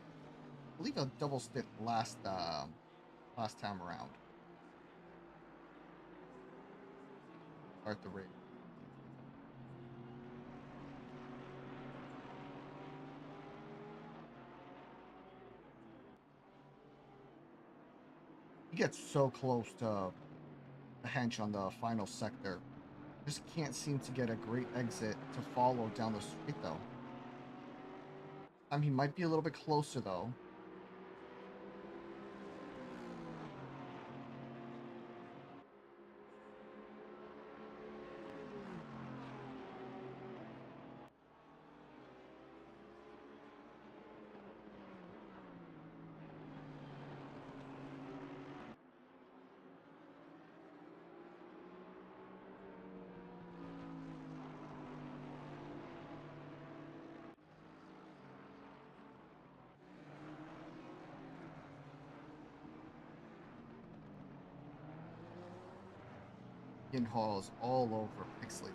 believe a double stint last time around. Start the race. He gets so close to the hench on the final sector. Just can't seem to get a great exit to follow down the street though. He might be a little bit closer though. Ian Hall's all over Pixley.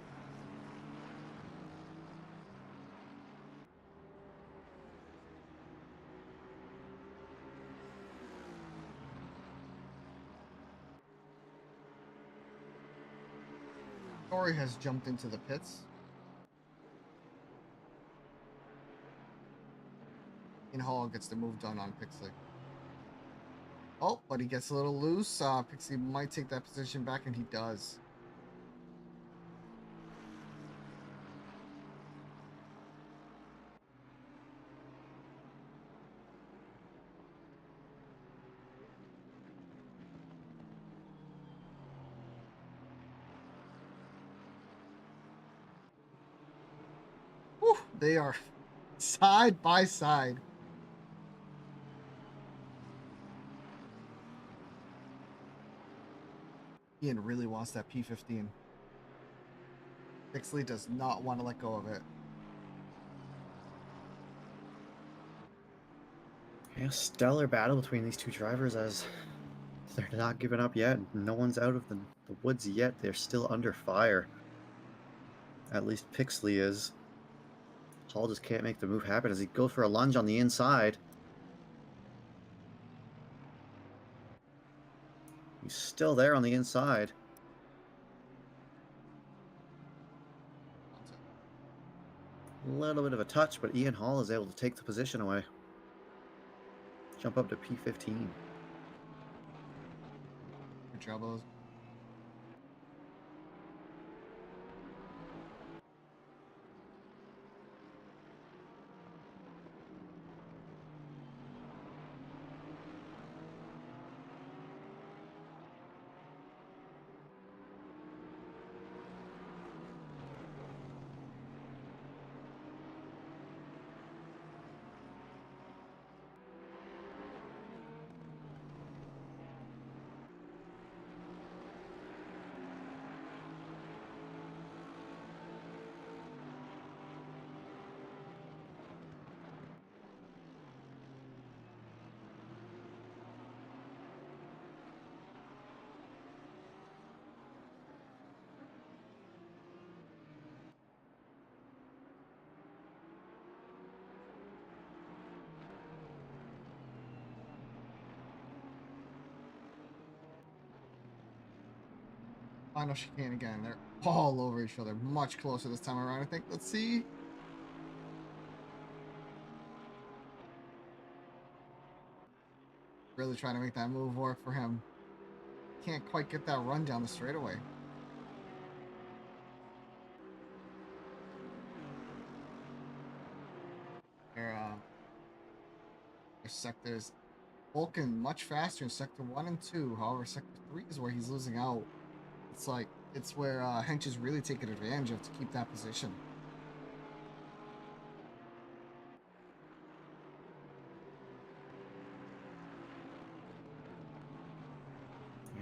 Corey has jumped into the pits. Ian Hall gets the move done on Pixley. Oh, but he gets a little loose. Pixley might take that position back, and he does. Whew, they are side by side. Ian really wants that P15. Pixley does not want to let go of it. Yeah, stellar battle between these two drivers as they're not giving up yet. No one's out of the woods yet. They're still under fire. At least Pixley is. Hall just can't make the move happen as he goes for a lunge on the inside. He's still there on the inside. A little bit of a touch, but Ian Hall is able to take the position away. Jump up to P15. Good job, Oz. Final chicane again. They're all over each other. Much closer this time around, I think. Let's see. Really trying to make that move work for him. Can't quite get that run down the straightaway. Their sectors. Vulcan much faster in sector 1 and 2. However, sector 3 is where he's losing out. It's where Hench is really taking advantage of to keep that position.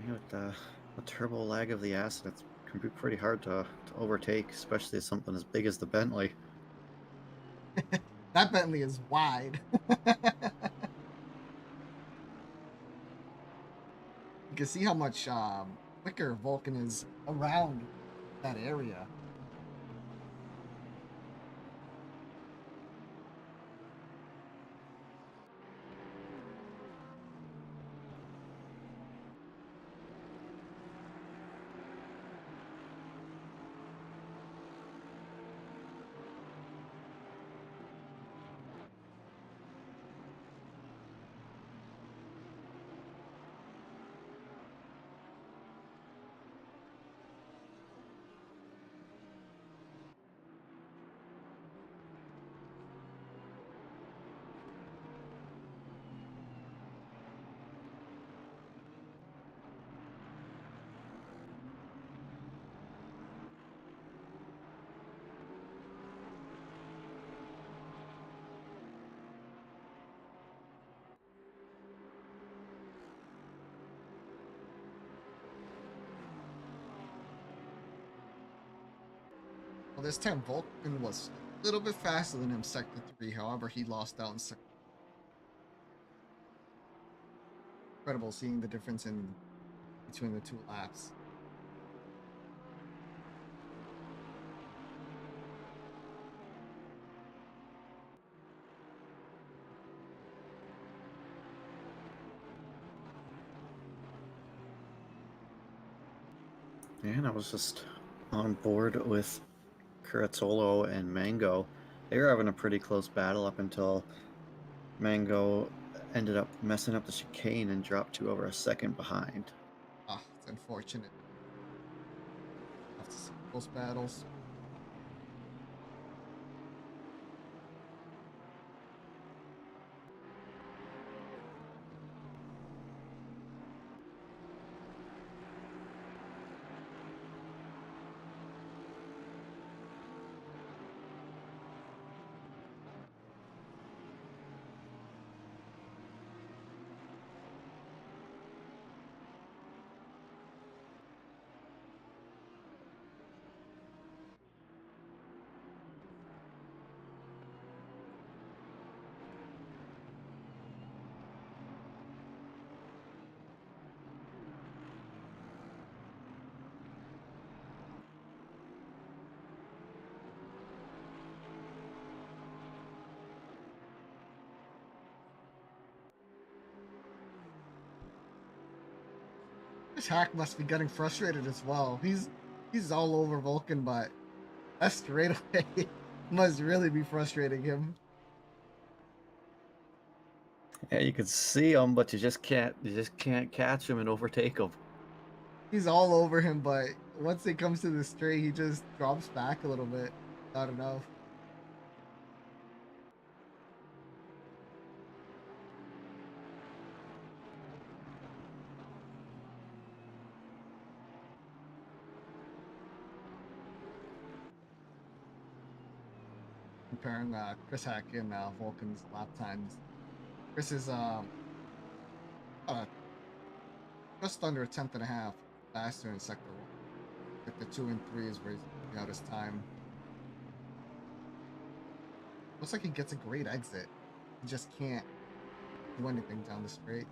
Yeah, with the turbo lag of the acid, it can be pretty hard to overtake, especially something as big as the Bentley. That Bentley is wide. You can see how much quicker Vulcan is around that area. Well, this time Vulcan was a little bit faster than him sector 3. However, he lost out in sector. Incredible seeing the difference in between the two laps. And I was just on board with Curatolo and Mango. They were having a pretty close battle up until Mango ended up messing up the chicane and dropped to over a second behind. Ah, it's unfortunate. Have to see close battles. This hack must be getting frustrated as well. He's all over Vulcan, but that straightaway must really be frustrating him. Yeah, you could see him, but you just can't catch him and overtake him. He's all over him, but once it comes to the straight, he just drops back a little bit. Not enough. Comparing Chris Hack and Vulcan's lap times. Chris is uh, just under a tenth and a half faster in sector one. Sector 2 and 3 is where he's out his time. Looks like he gets a great exit. He just can't do anything down the straight.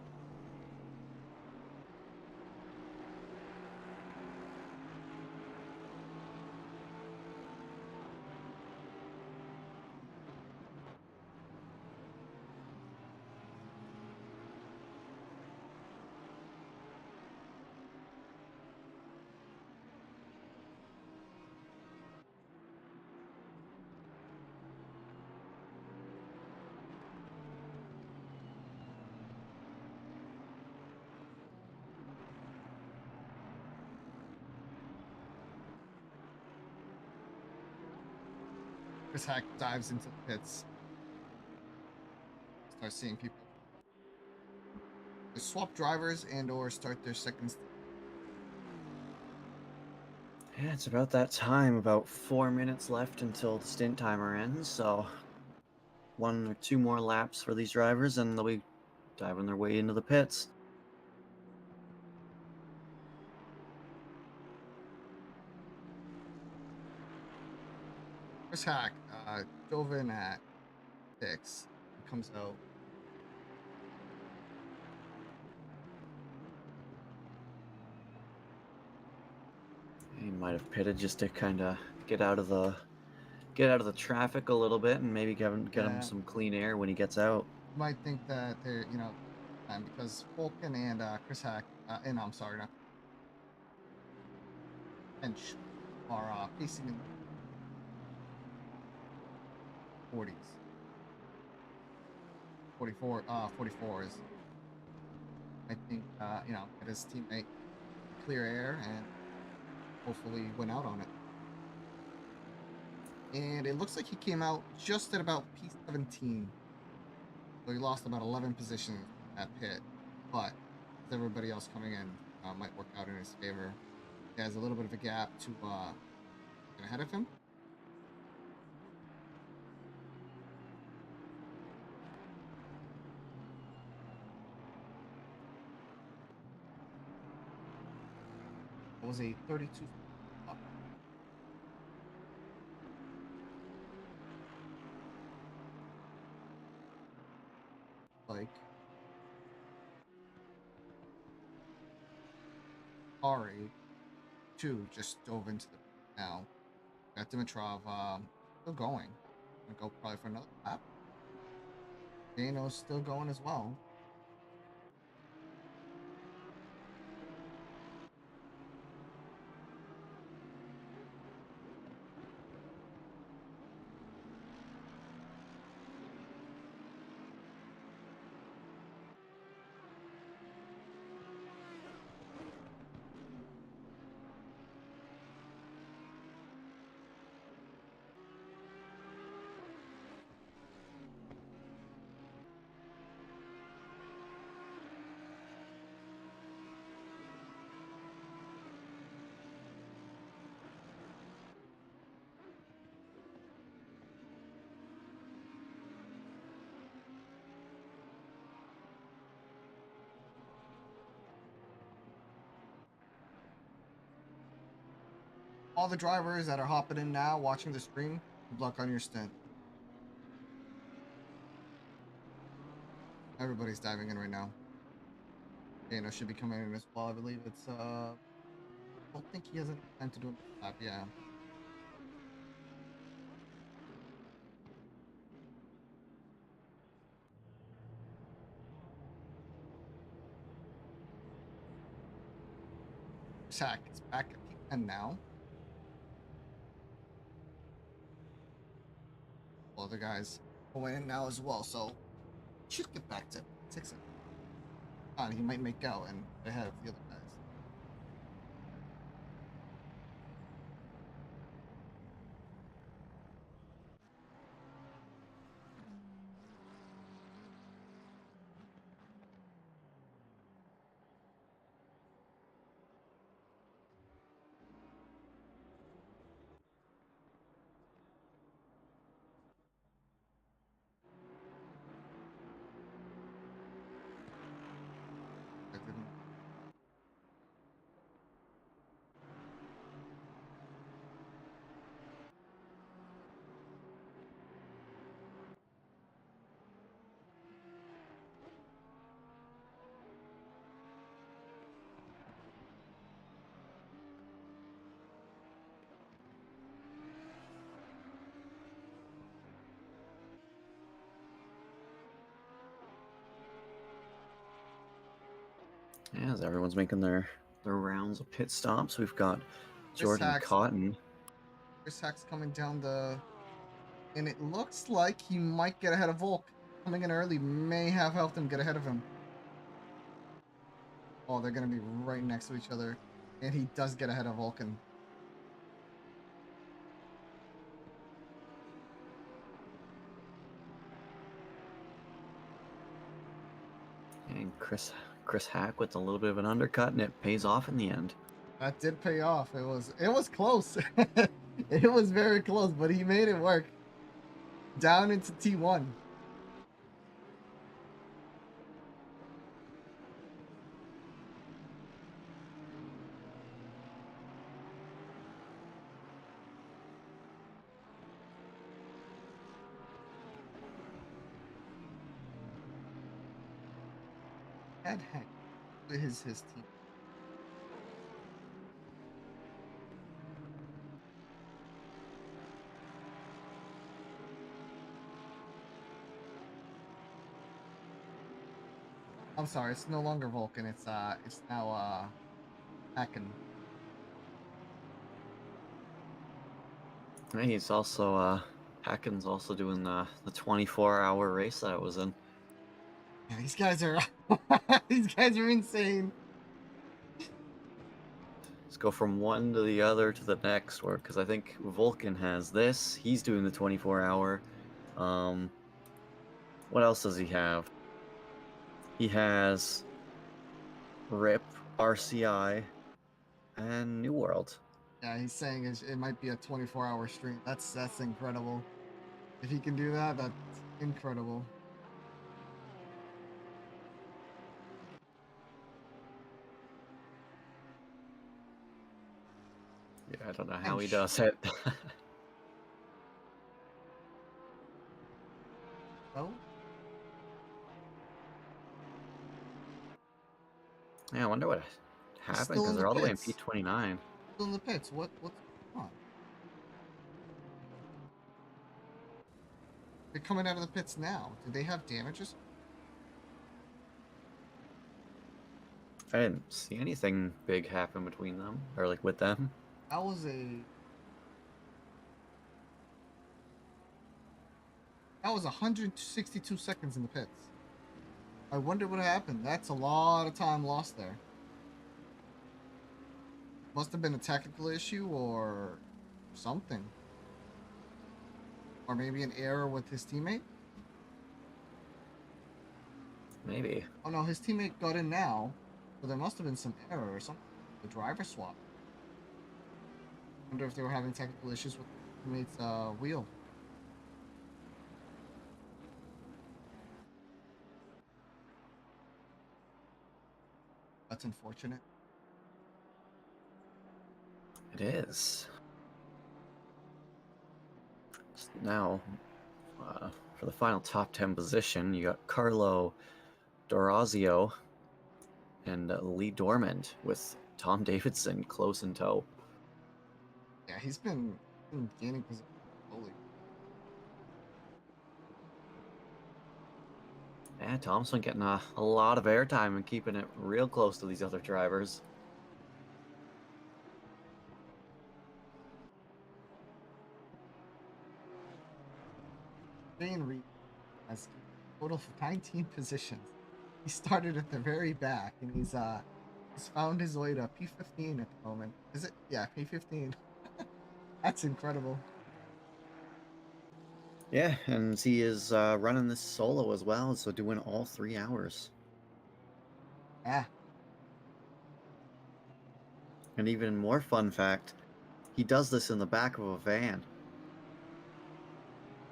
Chris Hack dives into the pits. Start seeing people swap drivers and or start their second. Yeah, it's about that time. About 4 minutes left until the stint timer ends. So 1 or 2 more laps for these drivers, and they'll be diving their way into the pits. Chris Hack dove in at 6. He comes out. He might have pitted just to kind of get out of the traffic a little bit, and maybe get him Yeah, some clean air when he gets out. you might think that they're, because Vulcan and Chris Hack, and I'm sorry, not Finch, are pacing in the 40s. 44 is, I think, get his teammate clear air and hopefully win out on it. And it looks like he came out just at about P17. So he lost about 11 positions at pit. But with everybody else coming in, might work out in his favor. He has a little bit of a gap to get ahead of him. It was a 32. Like Ari, too, just dove into the now. Got Dimitrov still going. Gonna go probably for another lap. Dano's still going as well. all the drivers that are hopping in now, watching the stream, good luck on your stint. Everybody's diving in right now. Dano should be coming in as well. I believe it's I don't think he has enough time to do a lap. Yeah. Sack is back at the end now. Well, the guys going in now as well, so should get back to 6. He might make out and ahead of the other guys. I didn't. Yeah, as everyone's making their rounds of pit stops, we've got Jordan Hack's, Cotton. Chris Hack's coming down the, and it looks like he might get ahead of Volk. Coming in early may have helped him get ahead of him. Oh, they're gonna be right next to each other, and he does get ahead of Vulcan. And Chris Hack with a little bit of an undercut, and it pays off in the end. That did pay off. It was close. It was very close, but he made it work. Down into T1. Ed Hank, his team. I'm sorry, it's no longer Vulcan. It's now Hacken. And he's also Hacken's also doing the 24-hour race that I was in. Yeah, these guys are these guys are insane. Let's go from one to the other to the next, because I think Vulcan has this. He's doing the 24-hour. What else does he have? He has RIP, RCI, and New World. Yeah, he's saying it might be a 24-hour stream. That's incredible. If he can do that, that's incredible. Yeah, I don't know how he does it. Oh? Yeah, I wonder what happened, because they're all the way in P29. Still in the pits. What's going on? They're coming out of the pits now. Do they have damages? I didn't see anything big happen between them, or like with them. That was 162 seconds in the pits. I wonder what happened. That's a lot of time lost there. Must have been a technical issue or something. Or maybe an error with his teammate? Maybe. Oh no, his teammate got in now. So there must have been some error or something. The driver swap. Wonder if they were having technical issues with the teammate's wheel. That's unfortunate. It is. Now, for the final top 10 position, you got Carlo Dorazio and Lee Dormand with Tom Davidson close in tow. Yeah, he's been gaining position. Holy. Yeah, Tom's been getting a lot of airtime and keeping it real close to these other drivers. Shane Reed has a total of 19 positions. He started at the very back, and he's found his way to P15 at the moment. Is it? Yeah, P15. That's incredible. Yeah, and he is running this solo as well, so doing all 3 hours. Yeah. And even more fun fact, he does this in the back of a van.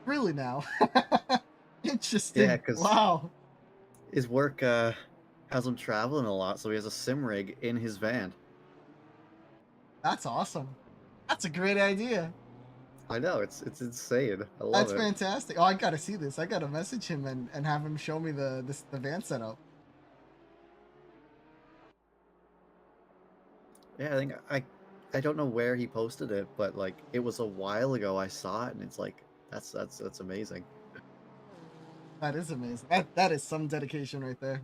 Really now? Yeah, Interesting. because Wow. his work has him traveling a lot, so he has a sim rig in his van. That's awesome. That's a great idea. I know, it's insane. I love That's it. fantastic. Oh, I gotta see this. I gotta message him and have him show me the van setup. Yeah, I don't know where he posted it, but like it was a while ago I saw it, and it's like that's amazing. That is amazing. That is some dedication right there.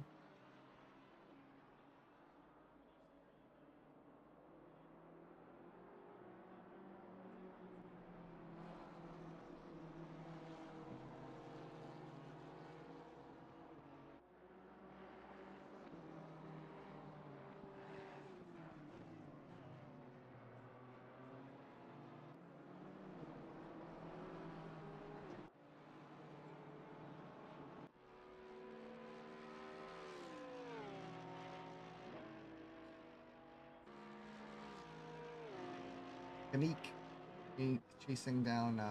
Kanik chasing down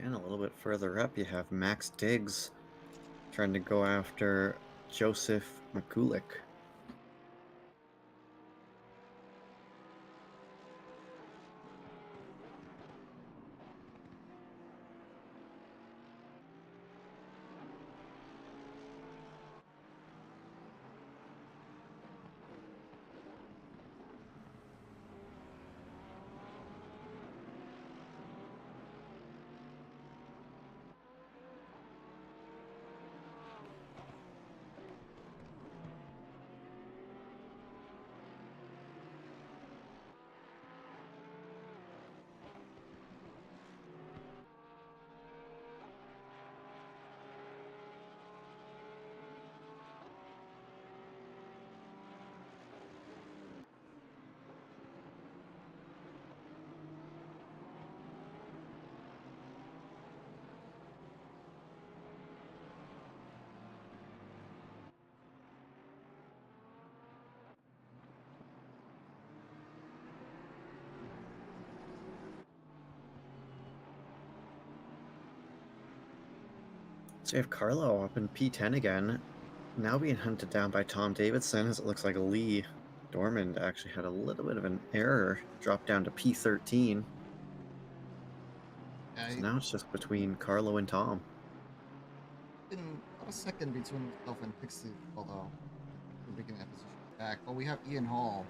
And a little bit further up, you have Max Diggs trying to go after Joseph McCulick. So you have Carlo up in P10 again, now being hunted down by Tom Davidson, as it looks like Lee Dormand actually had a little bit of an error, dropped down to P13. So now it's just between Carlo and Tom. in about a second between himself and Pixie, although we're making that position back. But we have Ian Hall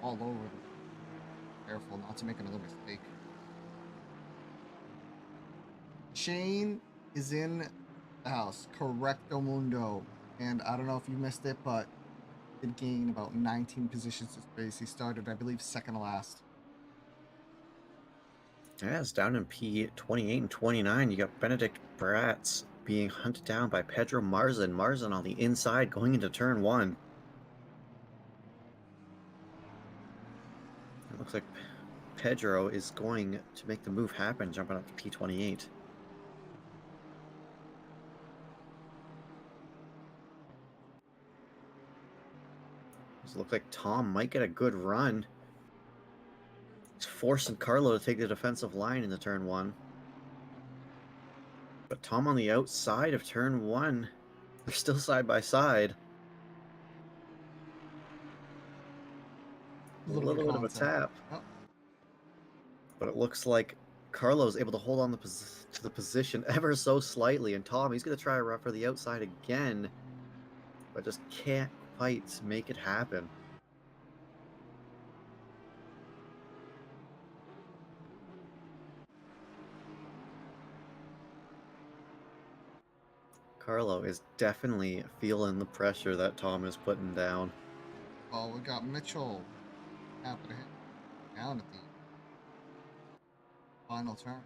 all over the careful not to make another mistake. Shane is in the house, correcto mundo. And I don't know if you missed it, but did gain about 19 positions to space. He started, I believe, second to last. Yeah, it's down in P28 and 29. You got Benedict Bratz being hunted down by Pedro Marzin. Marzin on the inside going into turn 1. It looks like Pedro is going to make the move happen, jumping up to P28. It looks like Tom might get a good run. He's forcing Carlo to take the defensive line in the turn 1. But Tom on the outside of turn 1. They're still side by side. A little bit of little bit of a contact. tap, Oh, but it looks like Carlo's able to hold on to the position ever so slightly, and Tom, he's going to try for the outside again, but just can't quite make it happen. Carlo is definitely feeling the pressure that Tom is putting down. well, we got Mitchell happen to hit down at the final turn.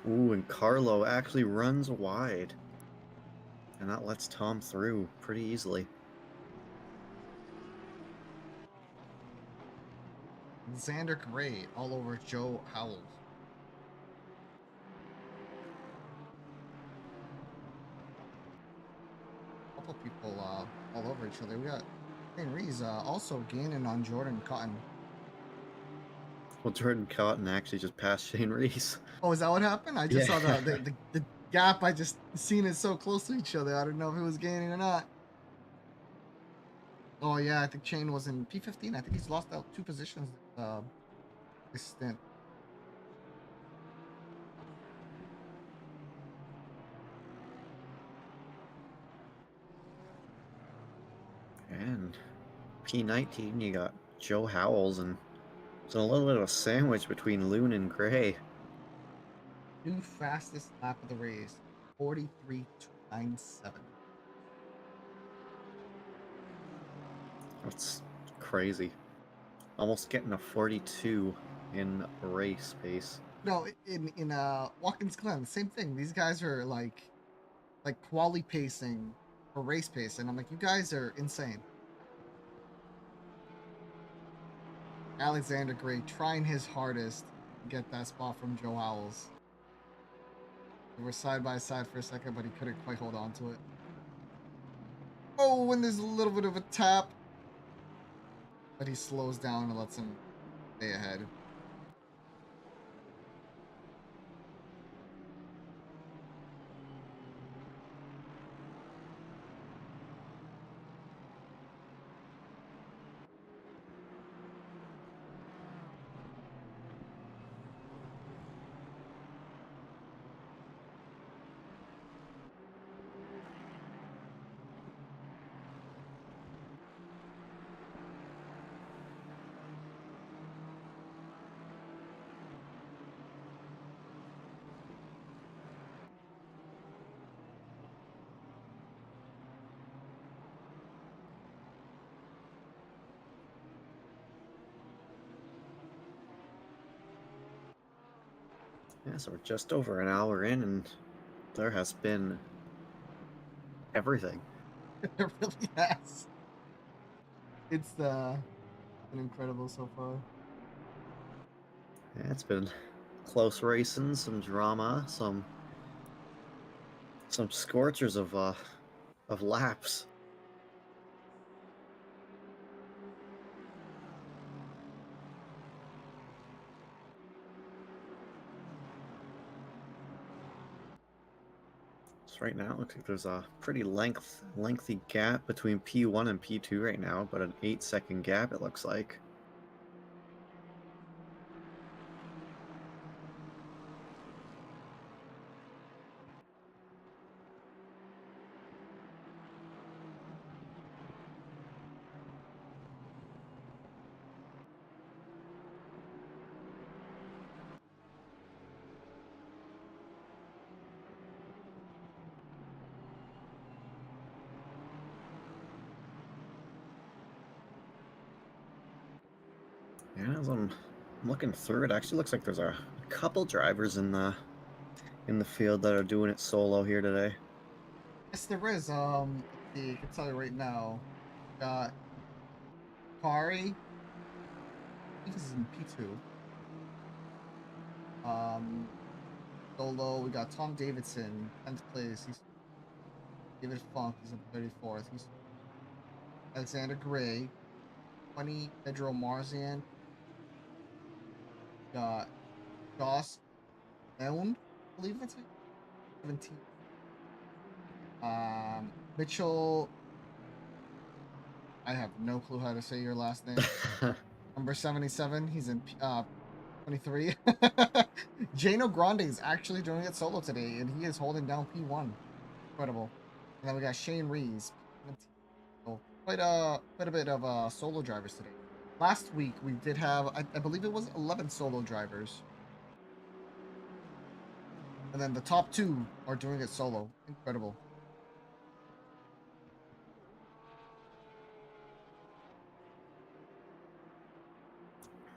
Ooh, and Carlo actually runs wide, and that lets Tom through pretty easily. Xander Gray all over Joe Howells. A couple people all over each other. We got Shane Rees also gaining on Jordan Cotton. Well, Jordan Cotton actually just passed Shane Rees. Oh, is that what happened? I just Yeah. saw the gap. I just seen it so close to each other. I don't know if it was gaining or not. Oh yeah, I think Shane was in P15. I think he's lost out 2 positions this stint. And P19, you got Joe Howells, and it's a little bit of a sandwich between Loon and Gray. New fastest lap of the race, 43.297. That's crazy. Almost getting a 42 in race pace. No, in Watkins Glen, same thing. These guys are like quali pacing or race pacing. I'm like, you guys are insane. Alexander Gray trying his hardest to get that spot from Joe Howells. They were side by side for a second, but he couldn't quite hold on to it. Oh, and there's a little bit of a tap, but he slows down and lets him stay ahead. Yeah, so we're just over an hour in, and there has been everything. It really has. It's been incredible so far. Yeah, it's been close racing, some drama, some scorchers of laps. So right now, it looks like there's a pretty lengthy gap between P1 and P2 right now, but an 8-second gap it looks like. Yeah, as I'm looking through, it actually looks like there's a couple drivers in the field that are doing it solo here today. Yes, there is. Let's see, I can tell you right now. Got Kari. I think this is in P2. Um, Solo. We got Tom Davidson, 10th place. He's David Funk. He's in 34th. He's Alexander Gray, 20, Pedro Marzian, got Joss Leon, I believe that's it, 17. Mitchell, I have no clue how to say your last name. Number 77, he's in 23. Jano Grande is actually doing it solo today, and he is holding down P1. Incredible. And then we got Shane Rees, P17. So quite a bit of solo drivers today. Last week we did have, I believe it was 11 solo drivers, and then the top two are doing it solo. Incredible.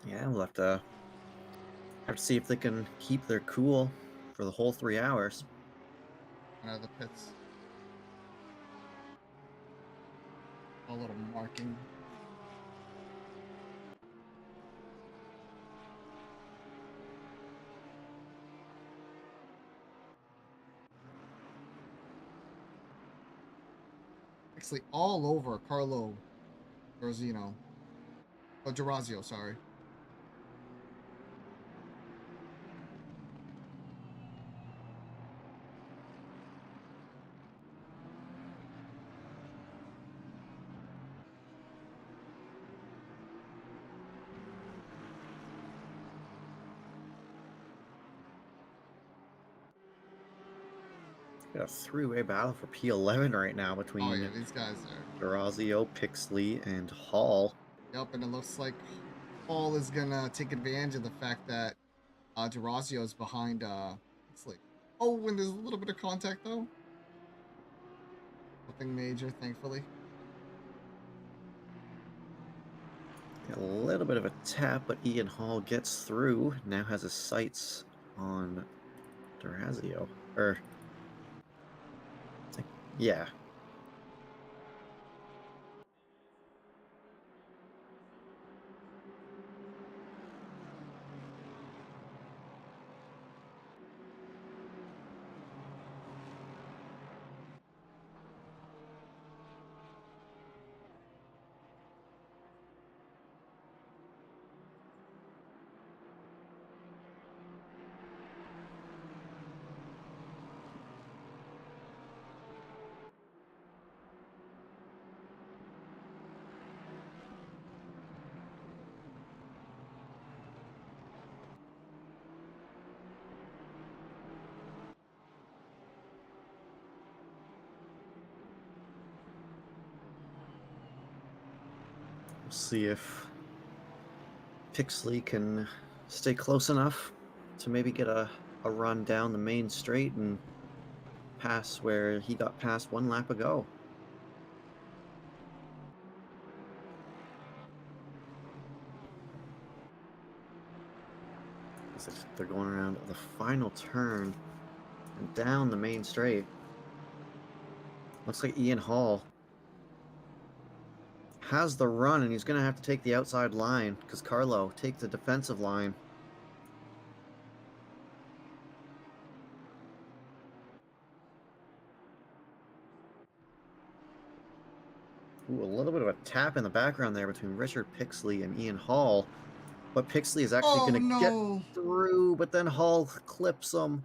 Yeah, we'll have to see if they can keep their cool for the whole 3 hours. Out of the pits. A little marking. Actually, all over Carlo Rosino. Oh, Gerazio, sorry. Got a three-way battle for P11 right now Oh between yeah, these guys are. Gerazio, Pixley, and Hall. Yep, and it looks like Hall is gonna take advantage of the fact that Gerazio is behind Pixley. Oh, and there's a little bit of contact though. Nothing major, thankfully. A little bit of a tap, but Ian Hall gets through. Now has his sights on Gerazio. Yeah. We'll see if Pixley can stay close enough to maybe get a run down the main straight and pass where he got past one lap ago. They're going around the final turn and down the main straight. Looks like Ian Hall has the run, and he's going to have to take the outside line because Carlo takes the defensive line. Ooh, a little bit of a tap in the background there between Richard Pixley and Ian Hall. But Pixley is actually Oh going to get no! through, but then Hall clips him.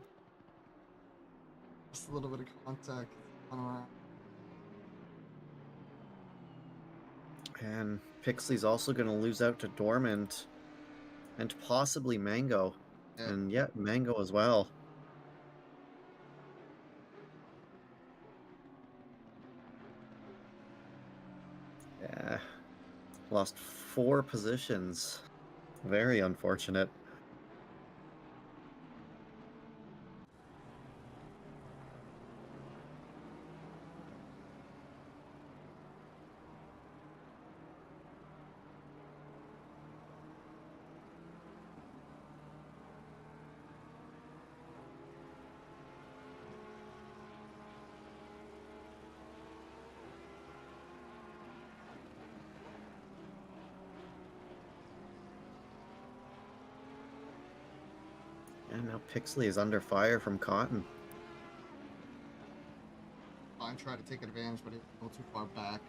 Just a little bit of contact on around. And Pixley's also going to lose out to Dormant and possibly Mango. Yeah. And yet, Mango as well. Yeah. Lost 4 positions. Very unfortunate. And now Pixley is under fire from Cotton. I tried to take advantage, but it was a little too far back.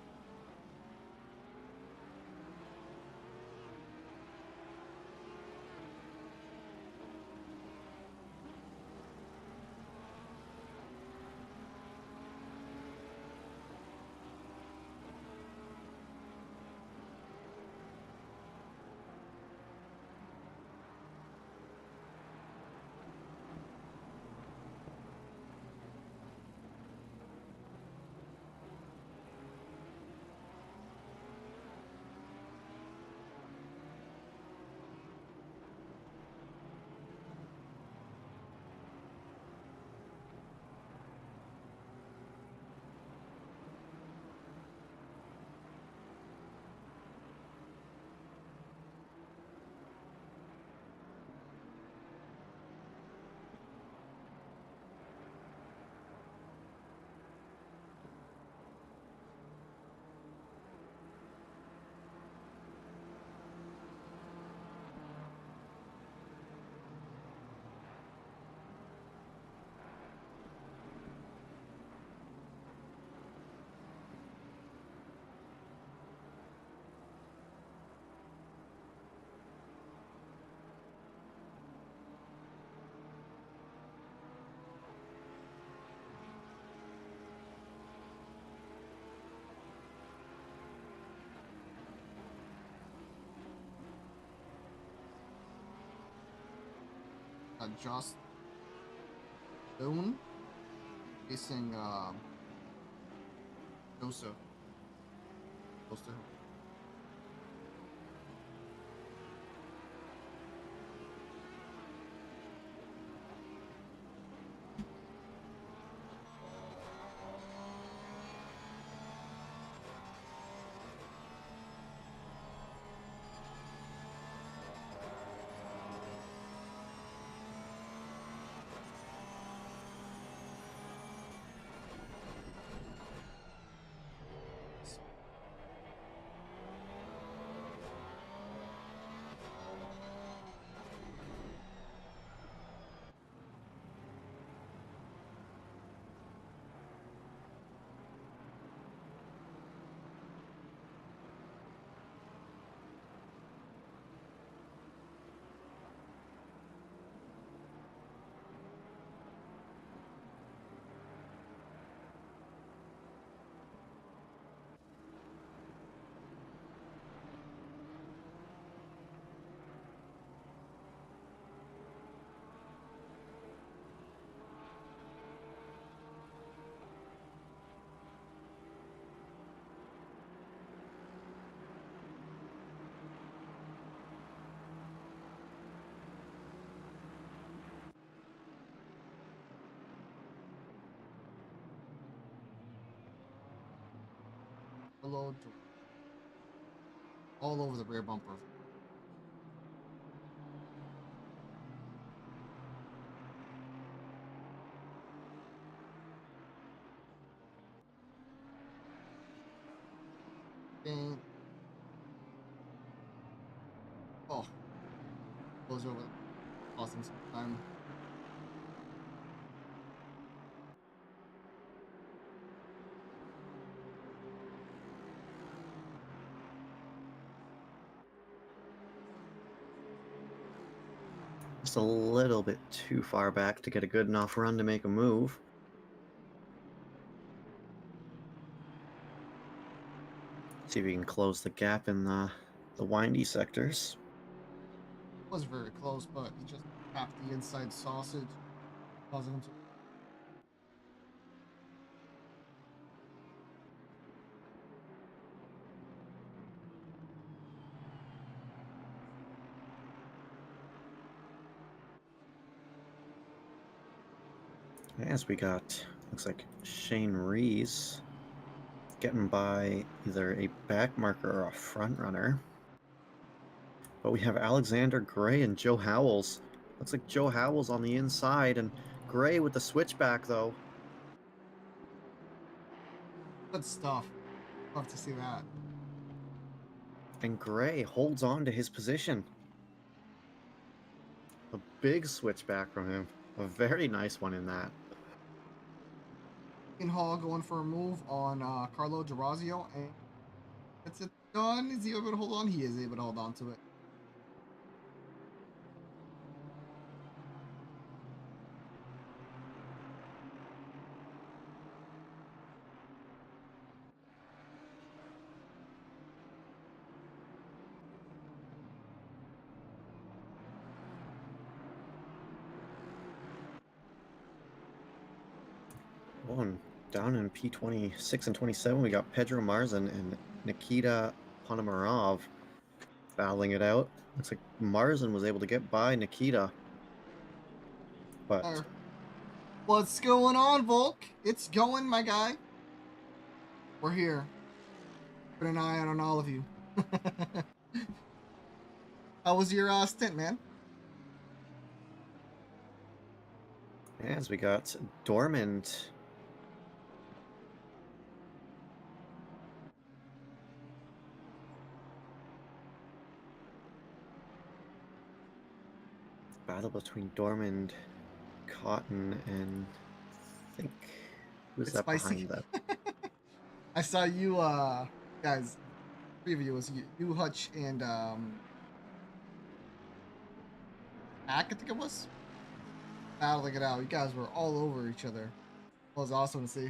Just Boone facing Joseph. Joseph. Hello, all over the rear bumper. And oh, goes over, costing some time. Just a little bit too far back to get a good enough run to make a move. See if we can close the gap in the windy sectors. Was very close, but he just tapped the inside sausage, causing him to. As we got, looks like Shane Rees getting by either a back marker or a front runner. But we have Alexander Gray and Joe Howells. Looks like Joe Howells on the inside and Gray with the switchback though. Good stuff. Love to see that. And Gray holds on to his position. A big switchback from him. A very nice one in that. In Hall going for a move on Carlo Gerazio, and that's it done. Is he able to hold on? He is able to hold on to it. One down in P26 and 27, we got Pedro Marzan and Nikita Ponomarov battling it out. Looks like Marzan was able to get by Nikita. But What's going on, Volk? It's going, my guy. We're here. Put an eye out on all of you. How was your stint, man? as we got Dormand battle between Dormand, Cotton, and I think who's It's that spicy. behind that? I saw you, guys. Preview was you, Hutch, and Hack, I think it was, battling it out. You guys were all over each other. It was awesome to see.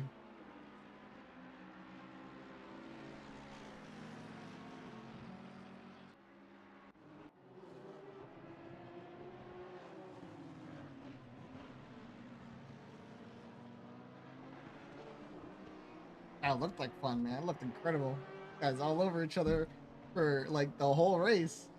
That looked like fun, man. It looked incredible. Guys all over each other for like the whole race.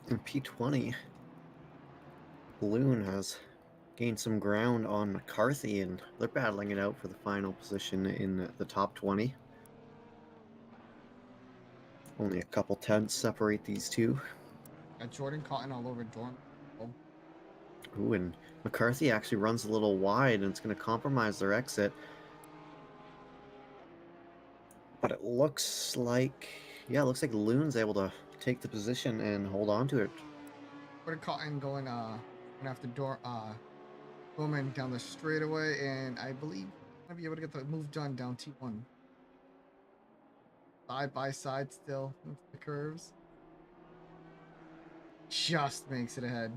In P20, Loon has gained some ground on McCarthy, and they're battling it out for the final position in the top 20. Only a couple tenths separate these two. Got Jordan Cotton all over Jordan. Ooh, and McCarthy actually runs a little wide, and it's going to compromise their exit. But it looks like, yeah, it looks like Loon's able to take the position and hold on to it. Jordan Cotton going after Bowman down the straightaway, and I believe gonna be able to get the move done down T1. Side by side still into the curves. Just makes it ahead.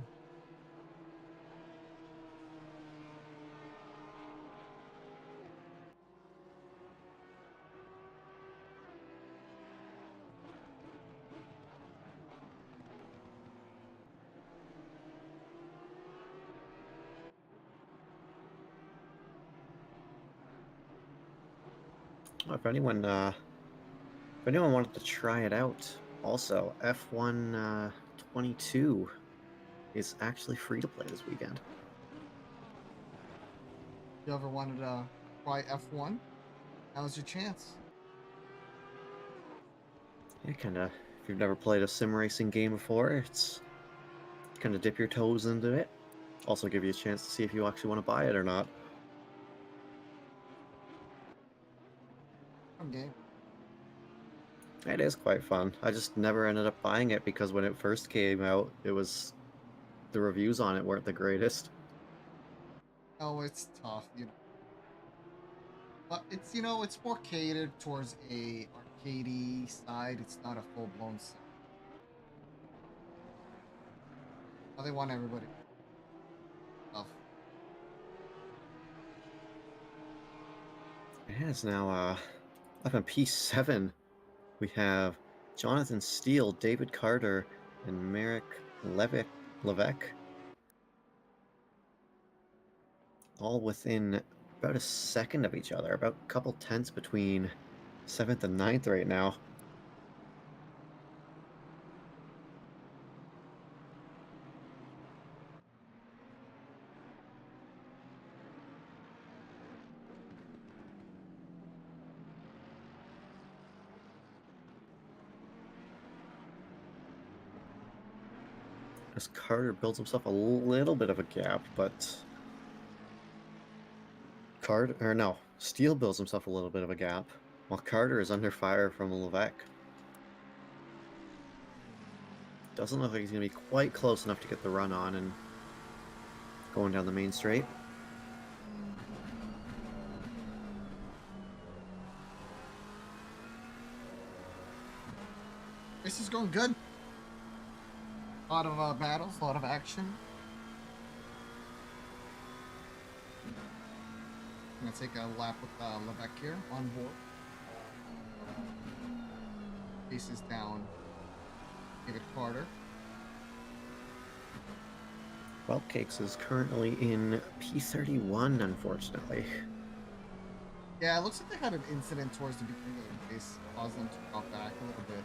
If anyone wanted to try it out, also F1 22 is actually free to play this weekend. If you ever wanted to try F1, now's your chance. Yeah, kind of. If you've never played a sim racing game before, it's kind of dip your toes into it. Also give you a chance to see if you actually want to buy it or not. Fun game. It is quite fun. I just never ended up buying it because when it first came out, the reviews on it weren't the greatest. Oh, it's tough, you know. But it's it's more catered towards a arcadey side. It's not a full blown. They want everybody. Tough. Yeah, it's now up in P7. We have Jonathan Steele, David Carter, and Merrick Levesque, all within about a second of each other, about a couple tenths between 7th and 9th right now. As Carter builds himself a little bit of a gap, but Steele builds himself a little bit of a gap, while Carter is under fire from Levesque. Doesn't look like he's going to be quite close enough to get the run on and going down the main straight. This is going good. A lot of battles, a lot of action. I'm gonna take a lap with Levesque here on board. Faces down. David Carter. Well, Cakes is currently in P31, unfortunately. Yeah, it looks like they had an incident towards the beginning of the race, caused them to drop back a little bit.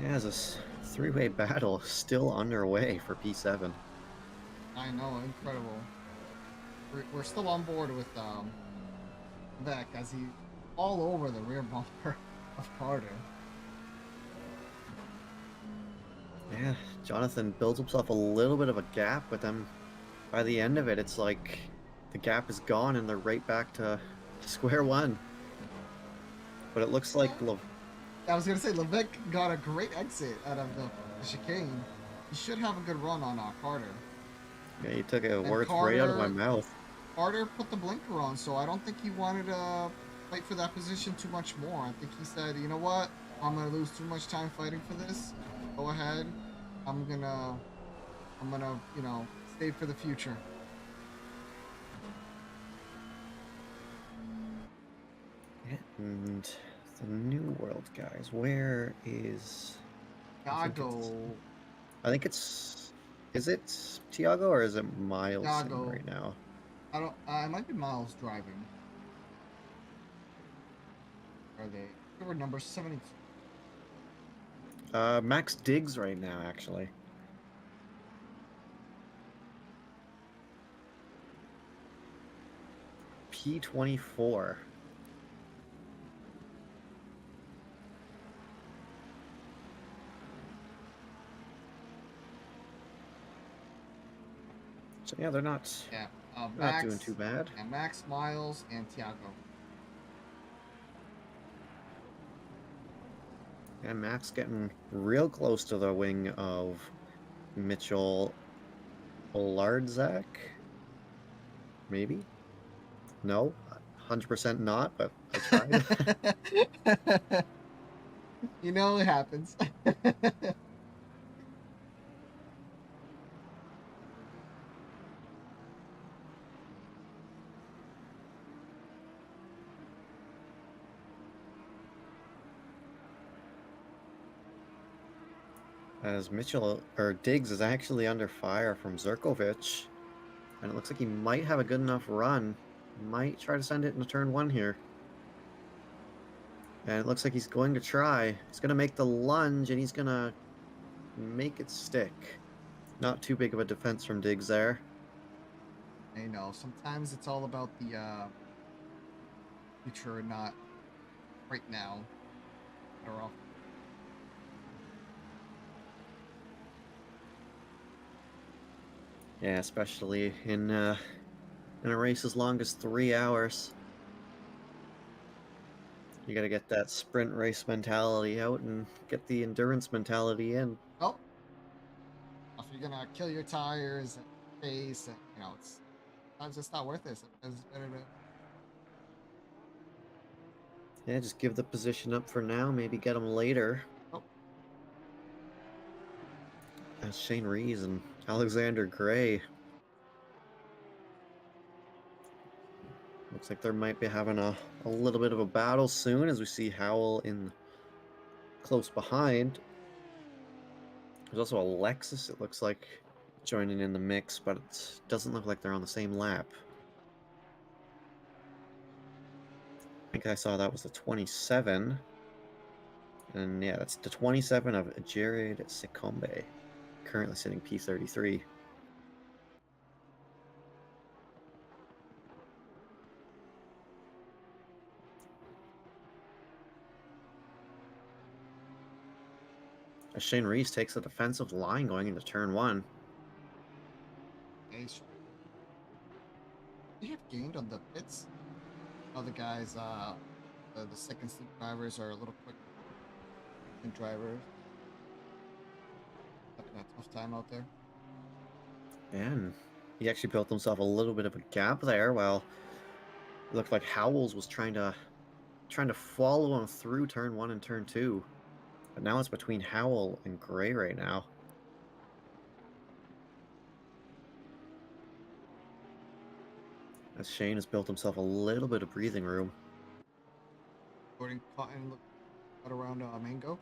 Yeah, this three-way battle still underway for P7. I know, incredible. We're still on board with Beck as he all over the rear bumper of Carter. Yeah, Jonathan builds himself a little bit of a gap, but then by the end of it, it's like the gap is gone and they're right back to square one. But it looks like I was gonna say Levesque got a great exit out of the chicane. He should have a good run on Carter. Yeah, you took And words right out of my mouth. Carter put the blinker on, so I don't think he wanted to fight for that position too much more. I think he said, you know what, I'm gonna lose too much time fighting for this. Go ahead. I'm gonna save for the future. Yeah, and the New World guys, where is? I think it's. Tiago, I think it's. Is it Tiago or is it Miles in Tiago. right now? I don't. It might be Miles driving. Are they? They were number 72. Max Diggs right now, actually. P24. So yeah, they're Yeah. not doing too Max. bad. And Max, Miles, and Tiago. And Max getting real close to the wing of Mitchell Lardzak. Maybe? No, 100% not, but I tried. You know it happens. As Mitchell or Diggs is actually under fire from Zerkovic, and it looks like he might have a good enough run. Might try to send it into turn one here. And it looks like he's going to try. He's going to make the lunge, and he's going to make it stick. Not too big of a defense from Diggs there. I know. Sometimes it's all about the future, not right now. Better off. Yeah, especially in a race as long as 3 hours. You got to get that sprint race mentality out and get the endurance mentality in. Oh, if you're gonna kill your tires and face, and it's sometimes it's not worth it. Sometimes it's better to. Yeah, just give the position up for now. Maybe get them later. Oh, That's Shane Rees and Alexander Gray. Looks like they might be having a little bit of a battle soon as we see Howell in close behind. There's also Alexis, it looks like, joining in the mix, but it doesn't look like they're on the same lap. I think I saw that was the 27. And yeah, that's the 27 of Jared Sekombe, currently sitting P33. As Shane Rees takes the defensive line going into turn one. okay, so you have gained on the pits. Other guys, the second stint drivers are a little quicker than drivers. Having a tough time out there. And he actually built himself a little bit of a gap there while it looked like Howells was trying to follow him through turn one and turn two. But now it's between Howell and Gray right now. As Shane has built himself a little bit of breathing room. Gordon Cotton look out around Mango.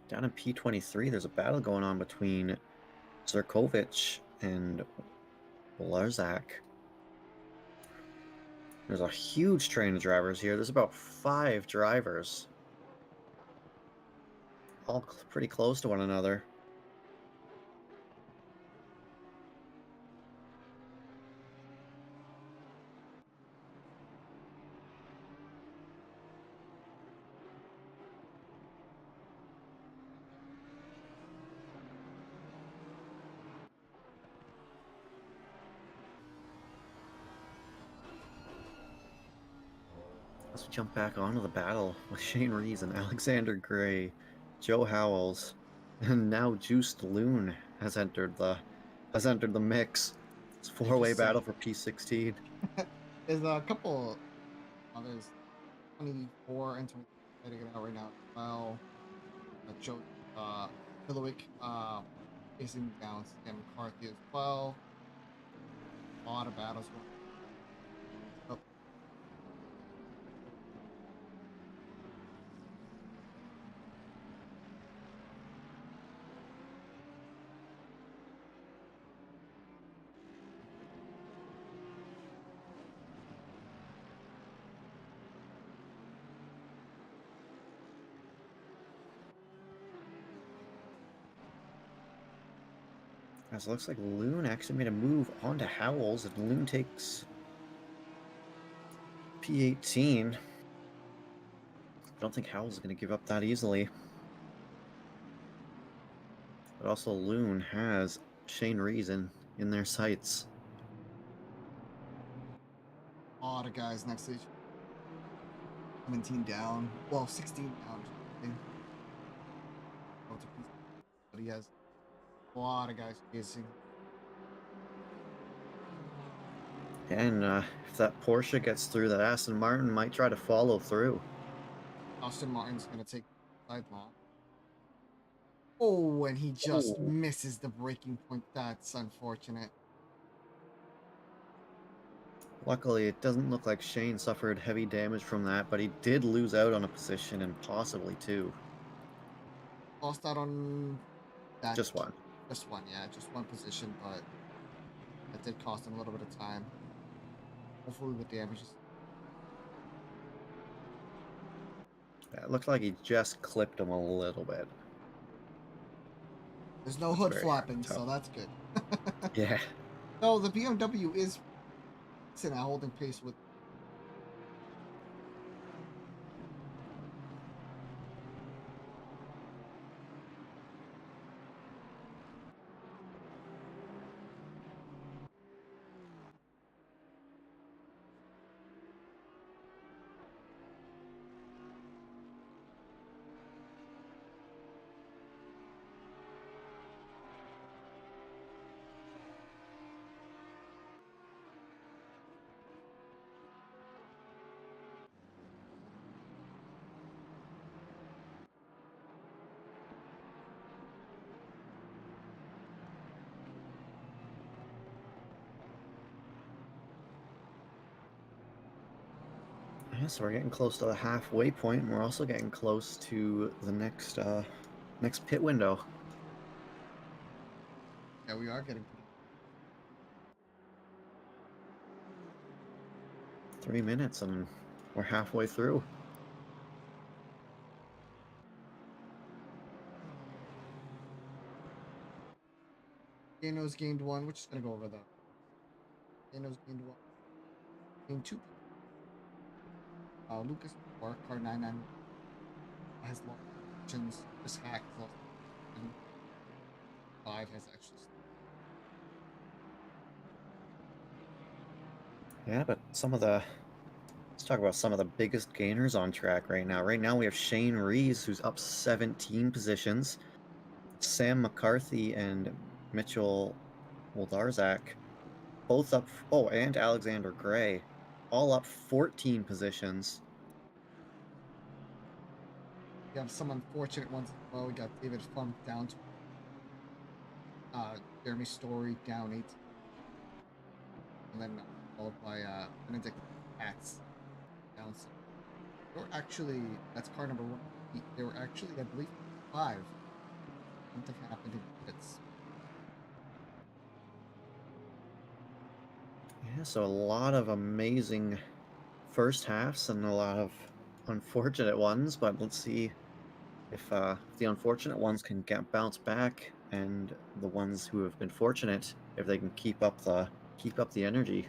Down in P23, there's a battle going on between Zerkovic and Larzak. There's a huge train of drivers here. There's about 5 drivers. All pretty close to one another. Let's jump back onto the battle with Shane Rees and Alexander Gray, Joe Howells, and now Juiced Loon has entered the mix. It's a 4-way battle for P16. There's a couple others, 24 and 20 fighting it out right now as well. Joe Milovic facing down Sam McCarthy as well. A lot of battles going. Oh. As it looks like Loon actually made a move onto Howells, and Loon takes P18. I don't think Howells is going to give up that easily. But also Loon has Shane Rees in their sights. A lot of guys next to each 17 down. Well, 16 down. But he has a lot of guys facing. And if that Porsche gets through, that Aston Martin might try to follow through. Aston Martin's going to take side long. Oh, and he just misses the braking point. That's unfortunate. Luckily, it doesn't look like Shane suffered heavy damage from that, but he did lose out on a position and possibly 2. Lost out on that. Just one. Just one, yeah. Just one position, but that did cost him a little bit of time. Hopefully the damage is... Yeah, it looked like he just clipped him a little bit. There's no hood flapping, so that's good. Yeah. No, the BMW is now holding pace with... Yeah, so we're getting close to the halfway point, and we're also getting close to the next pit window. Yeah, we are getting... 3 minutes, and we're halfway through. Gano's gained 1. We're just going to go over that. Gano's gained 1. Gained 2. Lucas or car 99 has lost options. This hack has lost 5 has actually... Yeah, but let's talk about some of the biggest gainers on track right now. Right now we have Shane Rees, who's up 17 positions. Sam McCarthy and Mitchell Woldarzak, both up. Oh, and Alexander Gray, all up 14 positions. We have some unfortunate ones as well. We got David Funk down to Jeremy Story down 8. And then followed by Benedict Katz down 7. They were actually, that's car number 1. They were actually, I believe, 5. Something happened in pits. Yeah, so a lot of amazing first halves and a lot of unfortunate ones, but let's see if the unfortunate ones can get bounce back, and the ones who have been fortunate, if they can keep up the energy.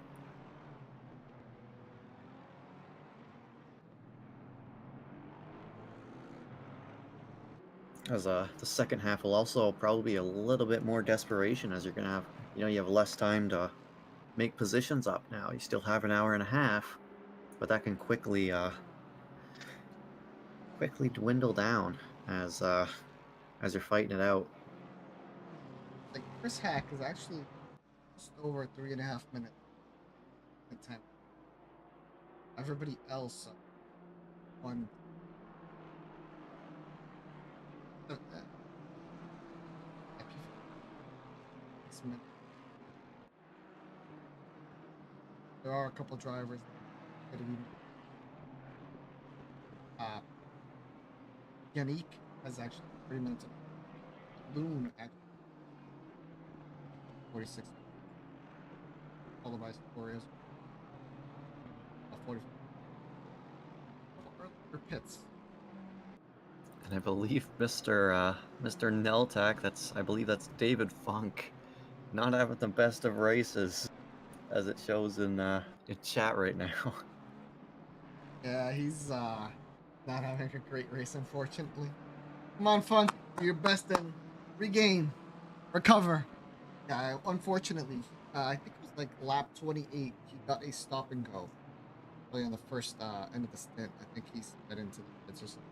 As the second half will also probably be a little bit more desperation, as you're gonna have, you have less time to make positions up now. You still have an hour and a half, but that can quickly dwindle down as you're fighting it out. Like Chris Hack is actually just over 3.5 minutes at time. Everybody else on there are a couple drivers that have even Yannick has actually 3 minutes. Loon at 46. Televised Warriors 40. Earlier pits. And I believe Mr. Neltak, I believe that's David Funk, not having the best of races, as it shows in chat right now. Yeah, he's not having a great race, unfortunately. Come on, Funk, do your best and regain, recover. Yeah, unfortunately, I think it was like lap 28. He got a stop and go. Probably on the first end of the stint. I think he sped into the pits or something.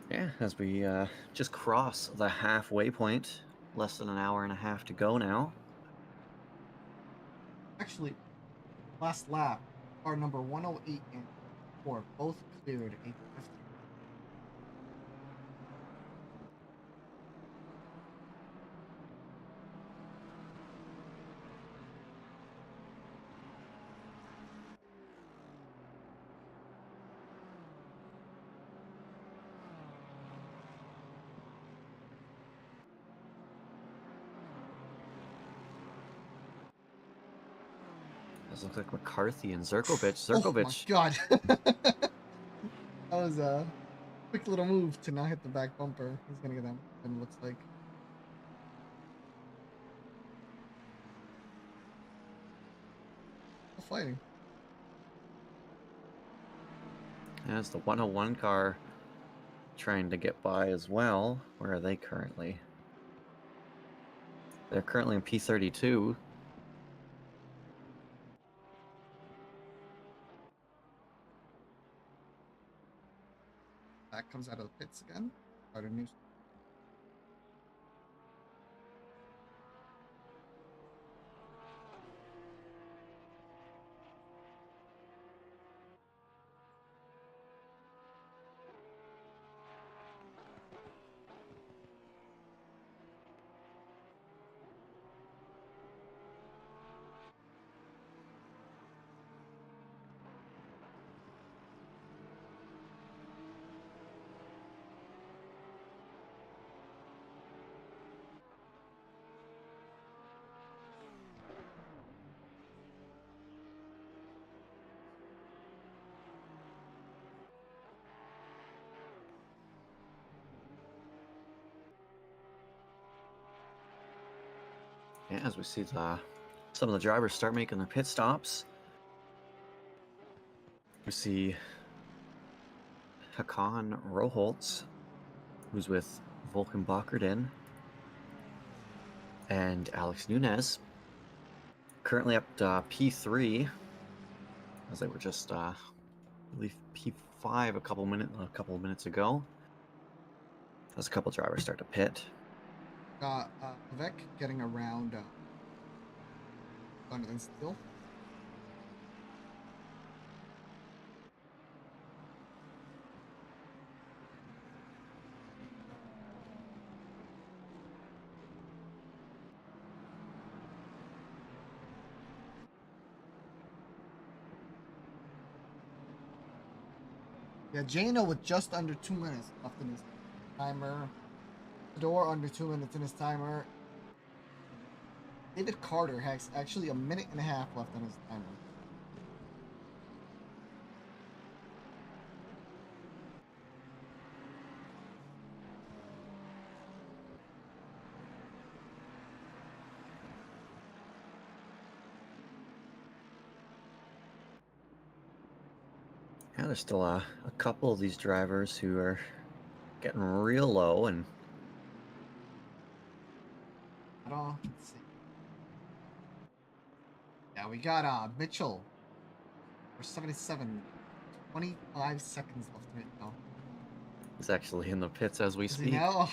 Yeah, as we just cross the halfway point, less than an hour and a half to go now. Actually, last lap, our number 108 and 4 both cleared a 50. This looks like McCarthy and Zerkovich. Oh my god. That was a quick little move to not hit the back bumper. He's gonna get that, and it looks like. Still fighting. As the 101 car trying to get by as well. Where are they currently? They're currently in P32. That comes out of the pits again. Out of news. Yeah, as we see some of the drivers start making their pit stops. We see Hakan Roholtz, who's with Volkan Bakardin, and Alex Nunez, currently up to P3, as they were just, I believe, P5 a couple of minutes ago. As a couple drivers start to pit. Vec getting around Gunn and Steel. Yeah, Jano with just under 2 minutes left in his timer. Door under 2 minutes in his timer. David Carter has actually a minute and a half left on his timer. Yeah, there's still a couple of these drivers who are getting real low, and Let's see. Yeah, we got Mitchell for 77, 25 seconds left right now. he's actually in the pits as we Is he speak. now?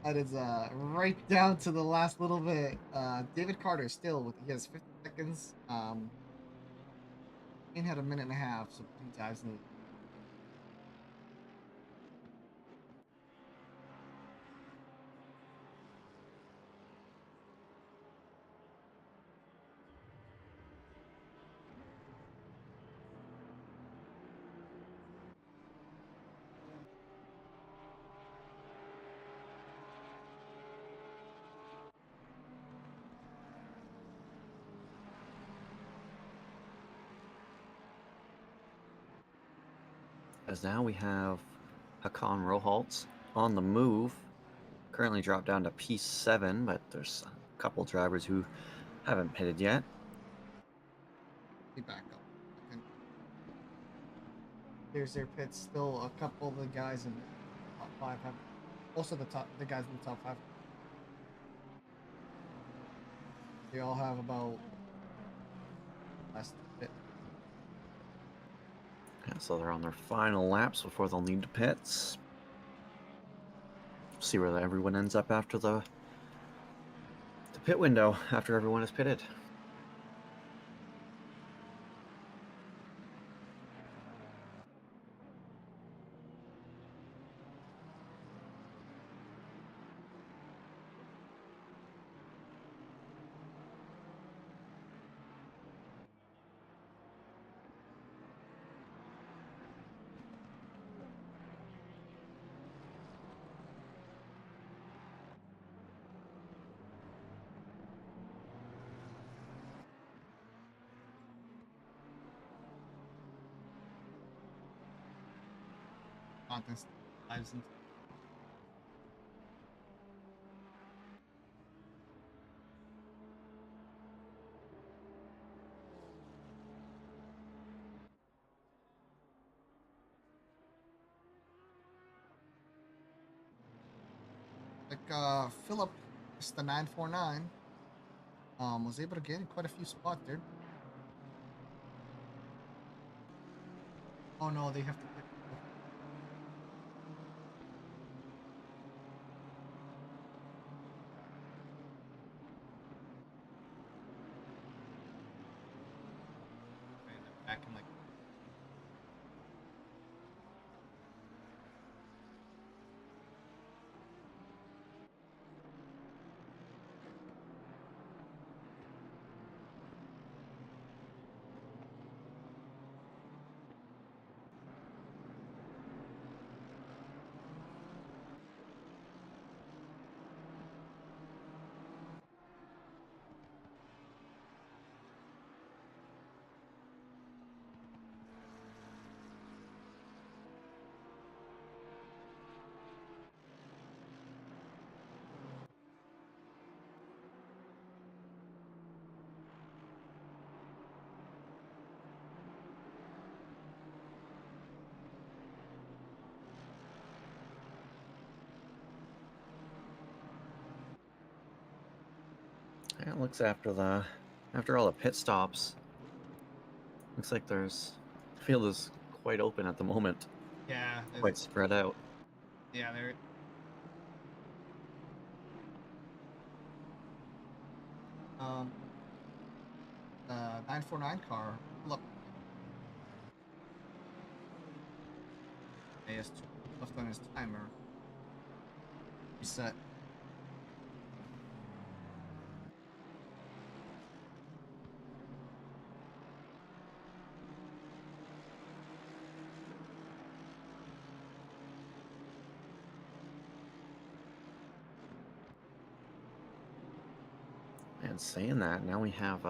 That is right down to the last little bit. David Carter still with he has 50 seconds. Kane had a minute and a half, so he dives in. As now we have Hakan Rohaltz on the move, currently dropped down to P7, but there's a couple drivers who haven't pitted yet. He back up. Okay. Here's their pits. Still a couple of the guys in the top five have most of the guys in the top five. They all have about last pit. Yeah, so they're on their final laps before they'll need to pits. See where everyone ends up after the pit window, after everyone is pitted. Contest dives into. Like Philip, it's the 949. Was able to get in quite a few spots there. Oh no, they have to pick. Back in like. Yeah, it looks after all the pit stops. Looks like the field is quite open at the moment. Yeah, Quite spread out. yeah, they're. Um, 949 car. Look, he has 2 left on his timer. Reset. saying that, now we have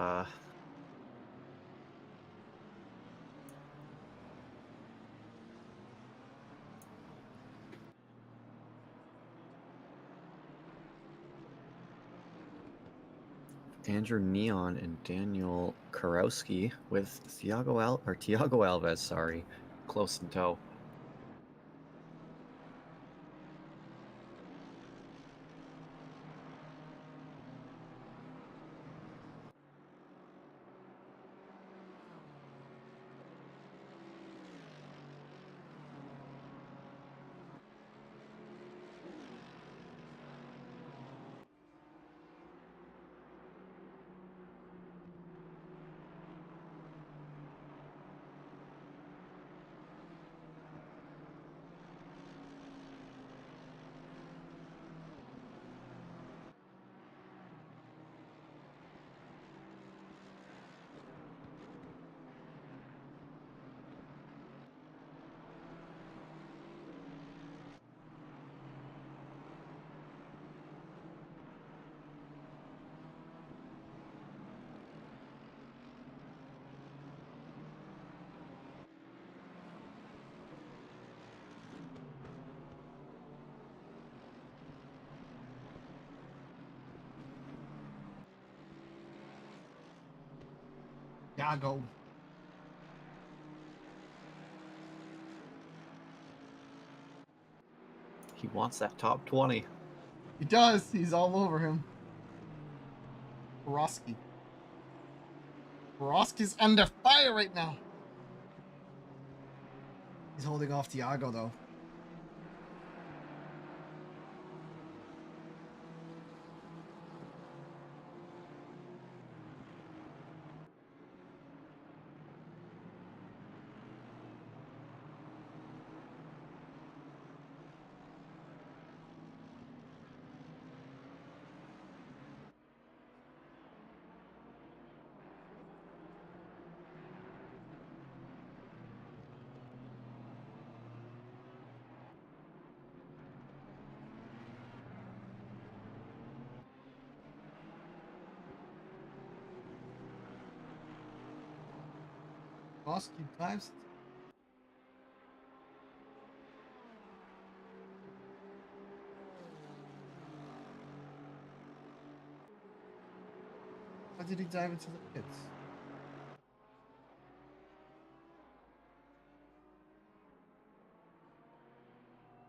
Andrew Neon and Daniel Karowski with Thiago Alves, sorry, close in tow. Thiago. He wants that top 20. He does. He's all over him. Borowski. Borowski's under fire right now. He's holding off Thiago, though. Borowski times. Why did he dive into the pits?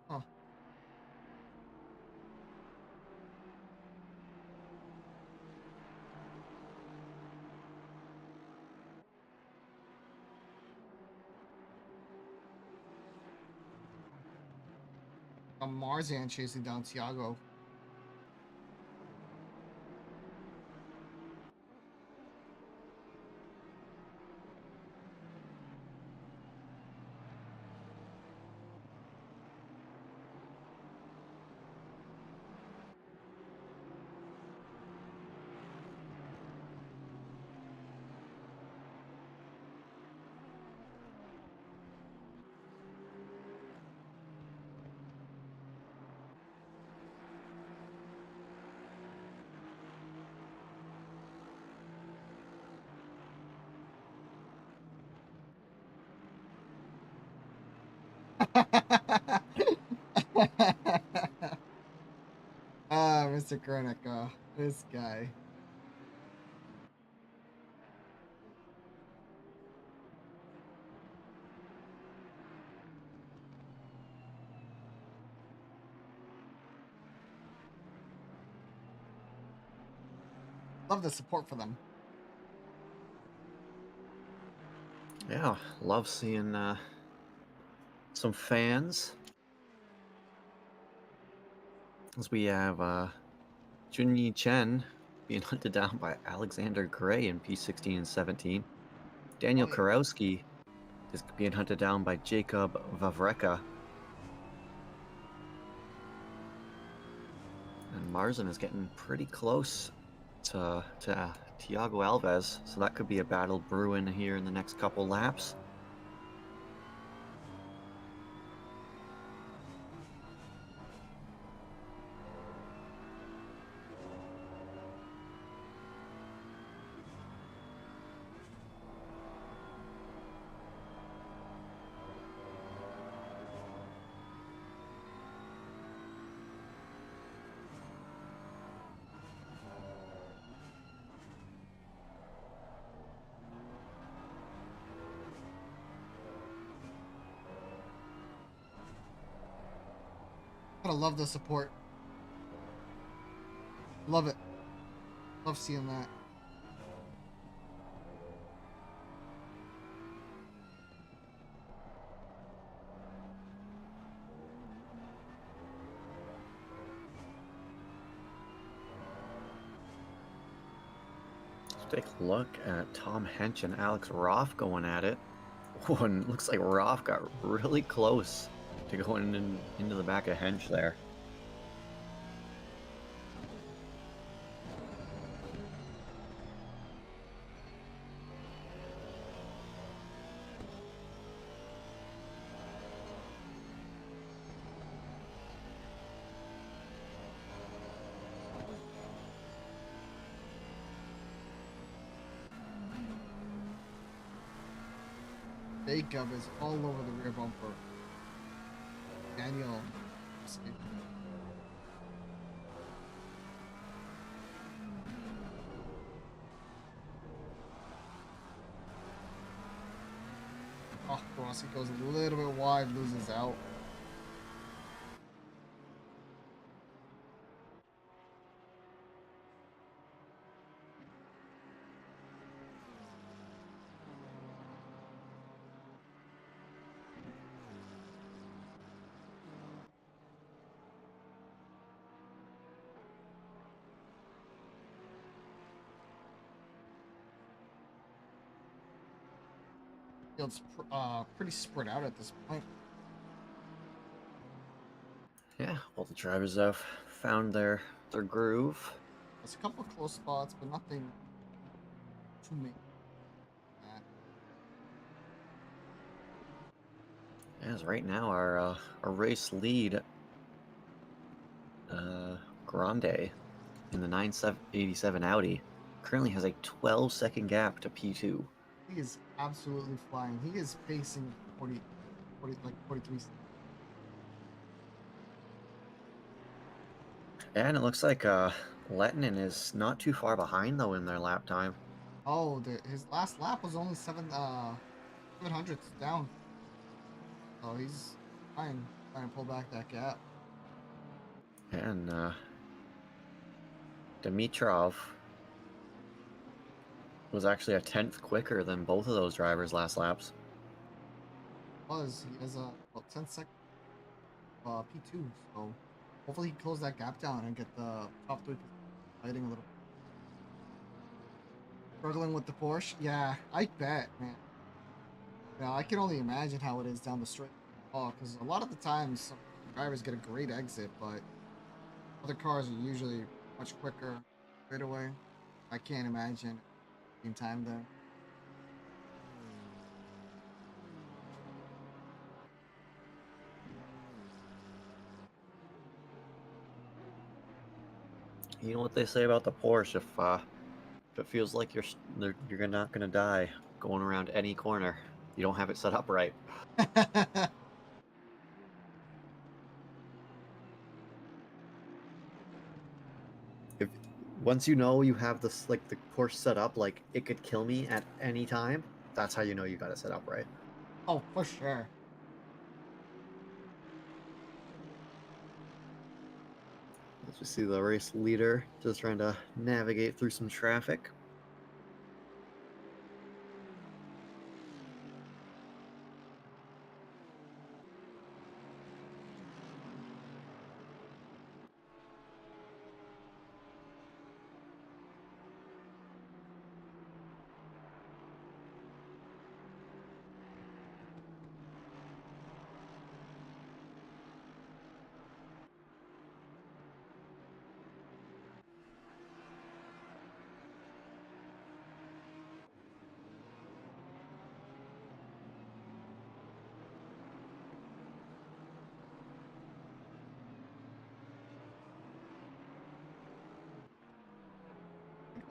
Huh. A Marzan chasing down Thiago. Ah, Mr. Kronika. This guy. Love the support for them. Yeah, love seeing some fans. As we have Junyi Chen being hunted down by Alexander Gray in P16 and 17. Daniel Oh, yeah. Karowski is being hunted down by Jacob Vavreka. And Marzan is getting pretty close to Thiago Alves, so that could be a battle brewing here in the next couple laps. Gotta love the support. Love it. Love seeing that. Let's take a look at Tom Hench and Alex Roth going at it. Oh, and it looks like Roth got really close to going into the back of Hench there. Jacob is all over the rear bumper. Daniel. Oh, Rossi goes a little bit wide, loses out. Field's pretty spread out at this point. Yeah, well, the drivers have found their groove. There's a couple close spots, but nothing too many. As right now, our race lead, Grande, in the 987 Audi, currently has a 12-second gap to P2. He is absolutely flying. He is pacing 40 like 43. And it looks like Lettinen is not too far behind though in their lap time. Oh, his last lap was only 700s down. So he's trying to pull back that gap. And Dimitrov was actually a 10th quicker than both of those drivers last laps. He has about 10 seconds P2, so hopefully he close that gap down and get the top 3 fighting a little. Struggling with the Porsche? Yeah, I bet, man. Yeah, I can only imagine how it is down the straight. Oh, because a lot of the times some drivers get a great exit, but other cars are usually much quicker right away. I can't imagine in time there. You know what they say about the Porsche? If it feels like you're not gonna die going around any corner, you don't have it set up right. If once you know you have this like the Porsche set up, like it could kill me at any time, that's how you know you got it set up right. Oh, for sure. Let's just see the race leader just trying to navigate through some traffic.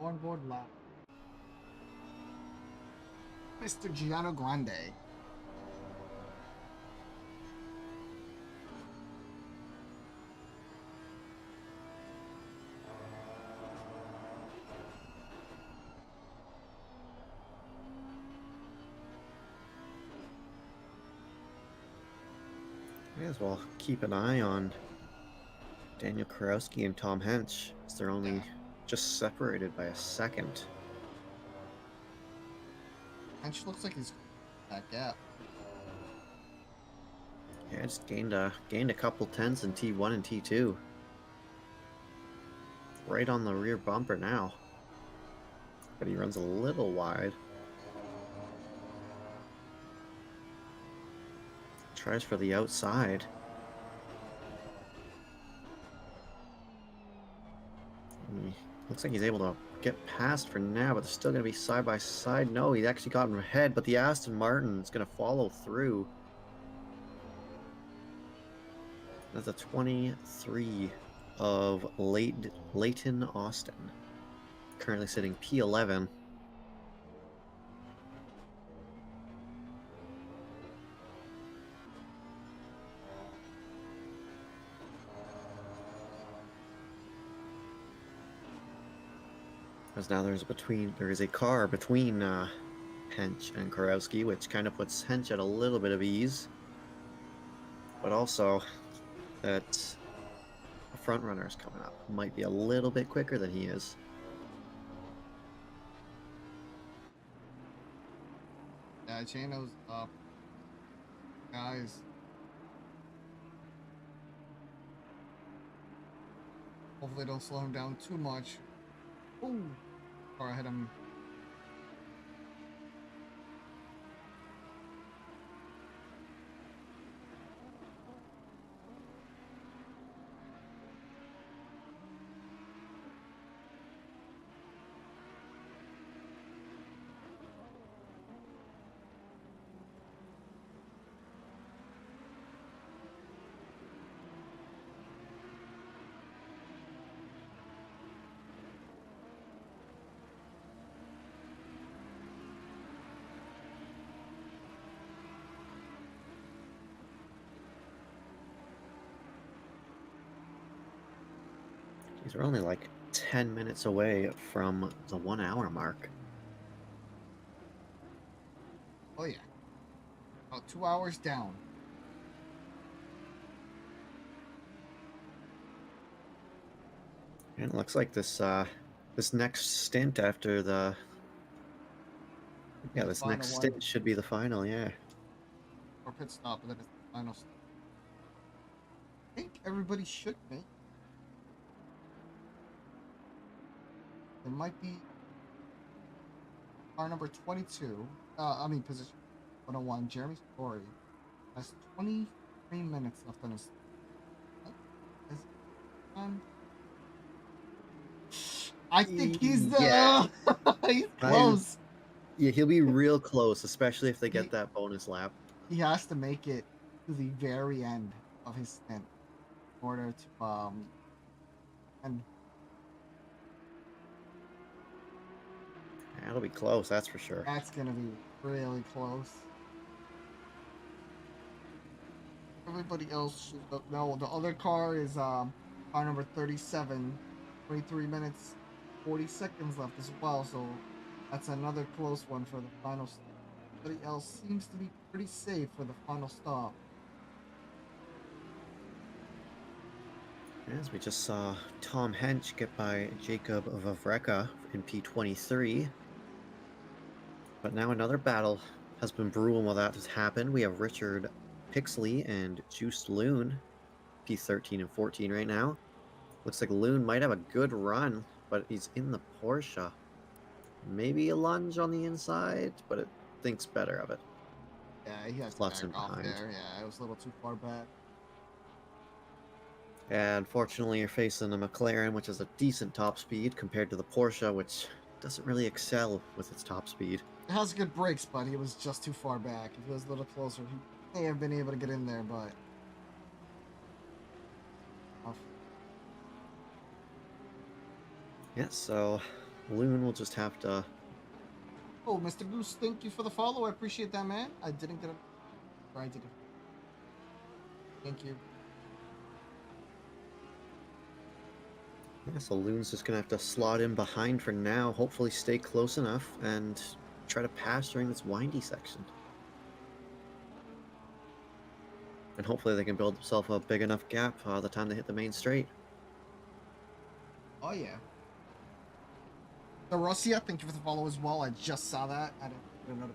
Onboard lap. Mr. Giano Grande. May as well keep an eye on Daniel Kurowski and Tom Hench. They're only Yeah. just separated by a second. Hench looks like he's that gap. Yeah, just gained a couple tenths in T1 and T2. Right on the rear bumper now. But he runs a little wide. Tries for the outside. Looks like he's able to get past for now, but they're still going to be side by side. No, he actually got him ahead, but the Aston Martin is going to follow through. That's a 23 of Leighton Austin. Currently sitting P11. As now there is a car between Hench and Kurowski, which kind of puts Hench at a little bit of ease. But also that a front runner is coming up. Might be a little bit quicker than he is. Yeah, Chano's up. Guys. Hopefully don't slow him down too much. Ooh. Or I hit him. These are only like 10 minutes away from the 1 hour mark. Oh yeah. About 2 hours down. And it looks like this next stint after the this next stint should be the final, yeah. Or pit stop, and then it's the final stop. I think everybody should make. There might be car number 22. Position 101, Jeremy Story. Has 23 minutes left on his. I think he's he's close. Yeah, he'll be real close, especially if they get that bonus lap. He has to make it to the very end of his stint in order to and That'll be close, that's for sure. that's gonna be really close. Everybody else should no, the other car is car number 37, 23 minutes 40 seconds left as well, so that's another close one for the final stop. Everybody else seems to be pretty safe for the final stop. As we just saw Tom Hench get by Jacob Vavreka in P23. But now another battle has been brewing while that has happened. We have Richard Pixley and Juiced Loon, P13 and 14 right now. Looks like Loon might have a good run, but he's in the Porsche. Maybe a lunge on the inside, but it thinks better of it. Yeah, he has to back off there. Yeah, it was a little too far back. And unfortunately, you're facing a McLaren, which has a decent top speed compared to the Porsche, which doesn't really excel with its top speed. It has good brakes, but he was just too far back. If he was a little closer, he may have been able to get in there, but... Yeah, so Loon will just have to... Oh, Mr. Goose, thank you for the follow. I appreciate that, man. I didn't get a... Or I did it. Thank you. Yeah, so Loon's just going to have to slot in behind for now, hopefully stay close enough, and try to pass during this windy section. And hopefully they can build themselves a big enough gap by the time they hit the main straight. Oh yeah. The Russia, thank you for the follow as well. I just saw that. I didn't know.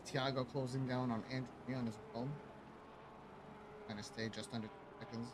Tiago closing down on Andrea as well. Kind of stay just under 2 seconds.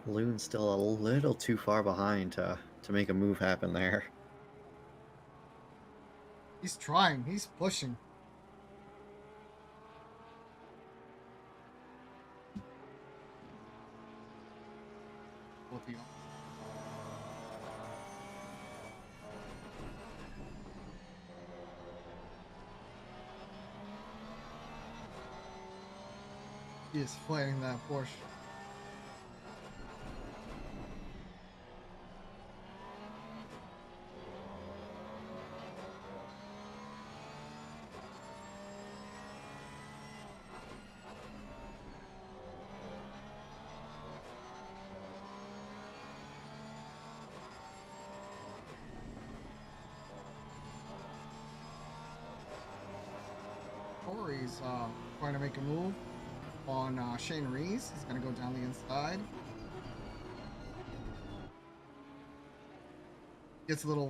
Loon's still a little too far behind to make a move happen there. He's trying. He's pushing. Both of you. He is fighting that Porsche. Corey's trying to make a move on Shane Reese. He's going to go down the inside. Gets a little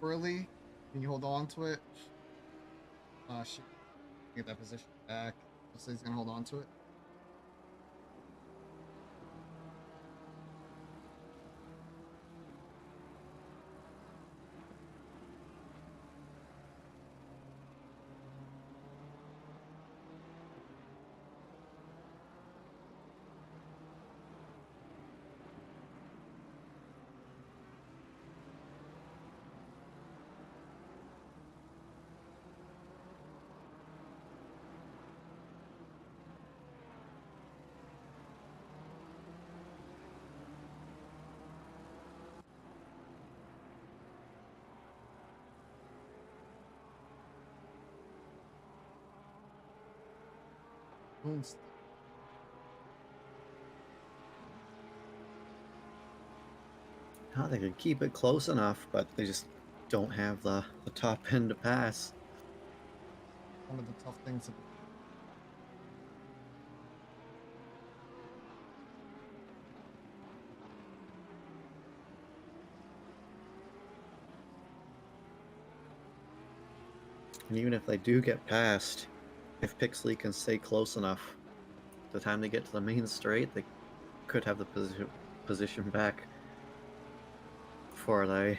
squirrely. Can you hold on to it? Shane, get that position back. So he's going to hold on to it. Boom's Oh, they could keep it close enough, but they just don't have the top end to pass. one of the tough things. And even if they do get past, if Pixley can stay close enough, the time they get to the main straight, they could have the position back before they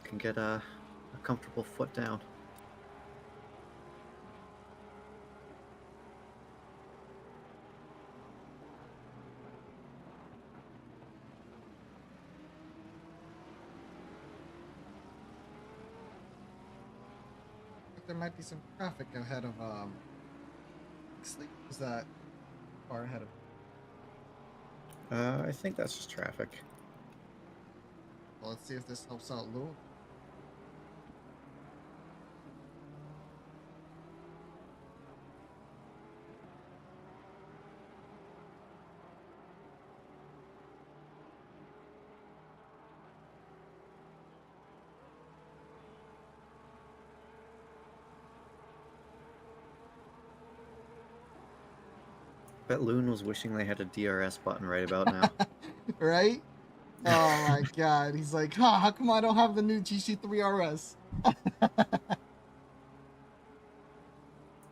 can get a comfortable foot down. But there might be some traffic ahead of sleep. Is that far ahead of? I think that's just traffic. Well, let's see if this helps out Lou. Bet Loon was wishing they had a DRS button right about now. Right? Oh my god. He's like, huh, how come I don't have the new GC3 RS?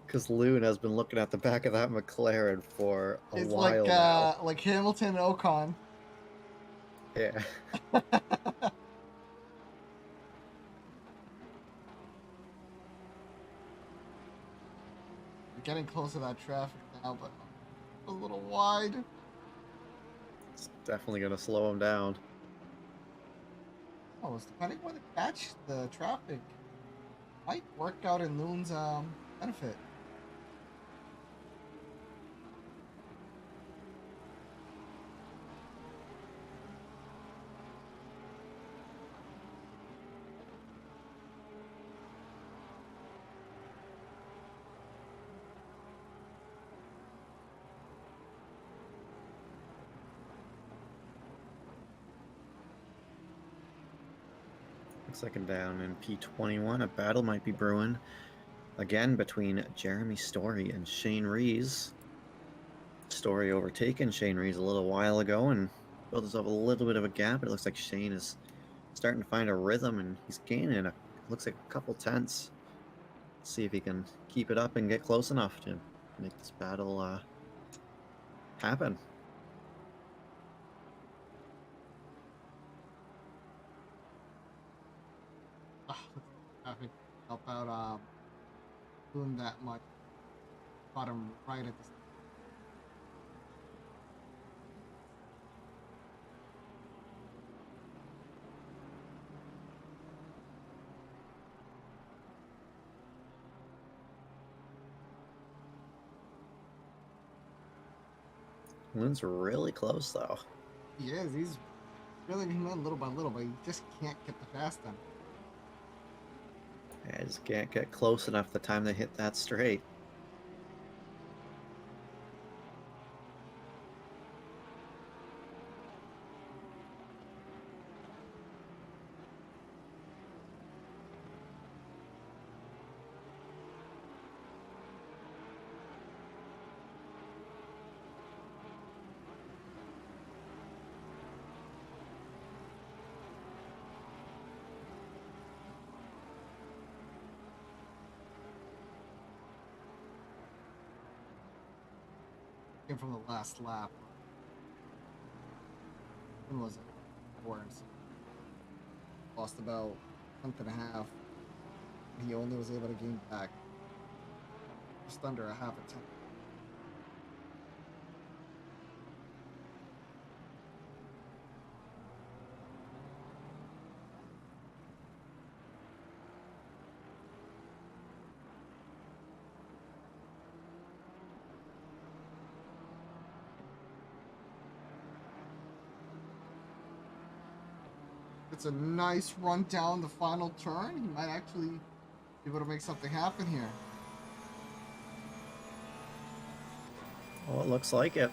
Because Loon has been looking at the back of that McLaren for a It's while now. like Hamilton and Ocon. Yeah. We're getting close to that traffic now, but a little wide. It's definitely going to slow him down. Oh, it's depending where they catch the traffic. Might work out in Loon's benefit. Second down in P21, a battle might be brewing again between Jeremy Story and Shane Rees. Story overtaken Shane Rees a little while ago and built himself a little bit of a gap. It looks like Shane is starting to find a rhythm and he's gaining looks like a couple tenths. See if he can keep it up and get close enough to make this battle happen. Traffic help out doing that much. Bottom right at the. Loon's really close though. He is. He's really him in little by little, but he just can't get the fast done. I just can't get close enough the time they hit that straight. Came from the last lap. When was it? Warren's. Lost about a month and a half. He only was able to gain back just under a half a tenth. It's a nice run down the final turn. He might actually be able to make something happen here. Well, it looks like it.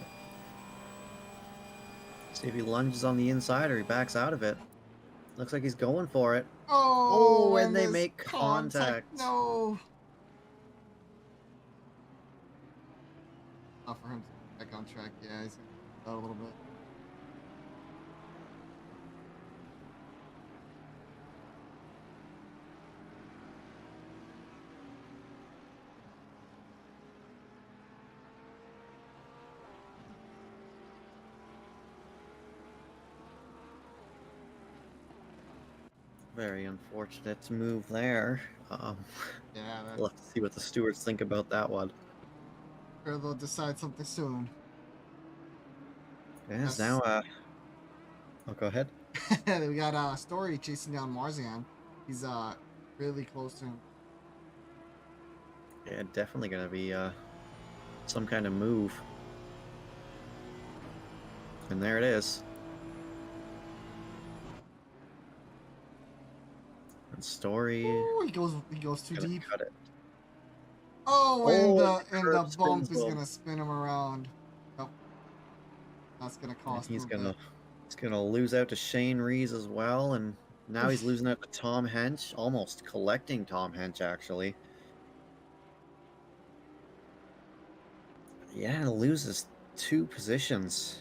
See if he lunges on the inside or he backs out of it. Looks like he's going for it. Oh, and they make contact. No. Not for him to get back on track. Yeah, he's out a little bit. Very unfortunate move there. Um, Yeah, we'll have to see what the stewards think about that one. sure they'll decide something soon. Yes, Yes. now, oh, go ahead. We got Story chasing down Marzan. He's really close to him. Yeah, definitely gonna be, some kind of move. And there it is. And Story Ooh, he goes too gonna deep. cut it. Oh, and Oh, and the the and curb the spins bump is him. gonna spin him around. Yep, that's gonna And cost him a bit. he's gonna lose out to Shane Rees as well, and now he's losing out to Tom Hench, almost collecting Tom Hench actually. Yeah, loses 2 positions.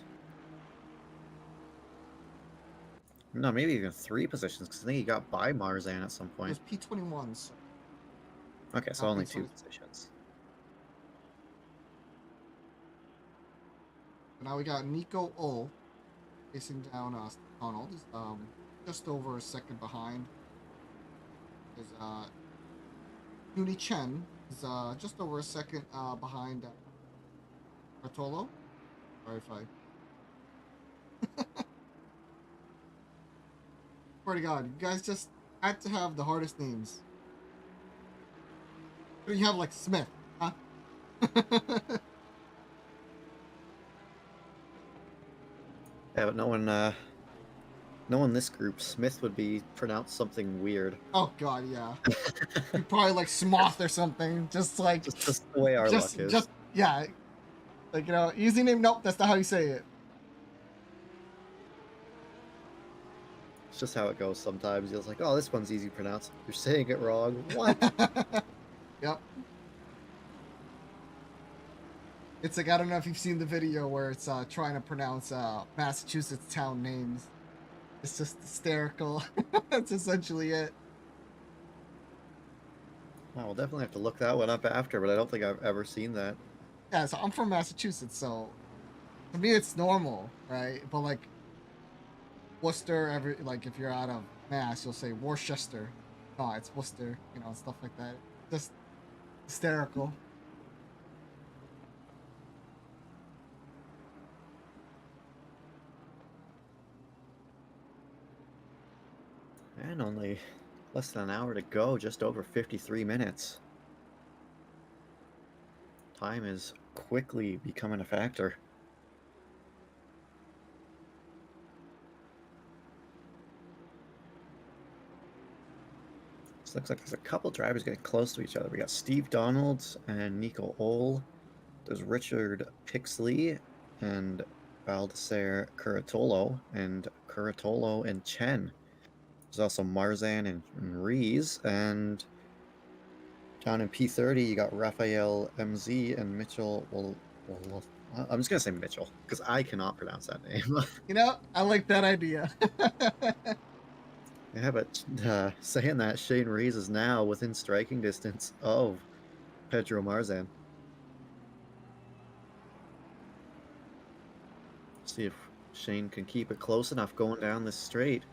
No, maybe even 3 positions, because I think he got by Marzan at some It point. was P21, so Okay, so not only two P20. positions. Now we got Nico Ol facing down Donald. He's just over a second behind. Is Yuni Chen is just over a second behind Bartolo. Sorry if I swear to God, you guys just had to have the hardest names. But you have like Smith, huh? Yeah, but no one in this group, Smith would be pronounced something weird. Oh God, yeah. You probably like Smoth or something. Just like, Just the way our luck is. just yeah. Like easy name. Nope, that's not how you say it. It's just how it goes sometimes. You're like, oh, this one's easy to pronounce. You're saying it wrong. What? Yep. It's like I don't know if you've seen the video where it's trying to pronounce Massachusetts town names. It's just hysterical. That's essentially it. I'll definitely have to look that one up after, but I don't think I've ever seen that. Yeah, so I'm from Massachusetts, so to me it's normal, right? But like Worcester, every like if you're out of Mass, you'll say Worcester. No, it's Worcester, stuff like that. Just hysterical. And only less than an hour to go, just over 53 minutes. Time is quickly becoming a factor. This looks like there's a couple drivers getting close to each other. We got Steve Donalds and Nico Ohl. There's Richard Pixley and Baldassare Curatolo and Chen. There's also Marzan and Rees, and down in P30 you got Raphael MZ and Mitchell. Well, I'm just gonna say Mitchell because I cannot pronounce that name. I like that idea. Yeah, but saying that, Shane Rees is now within striking distance of Pedro Marzan. See if Shane can keep it close enough going down this straight.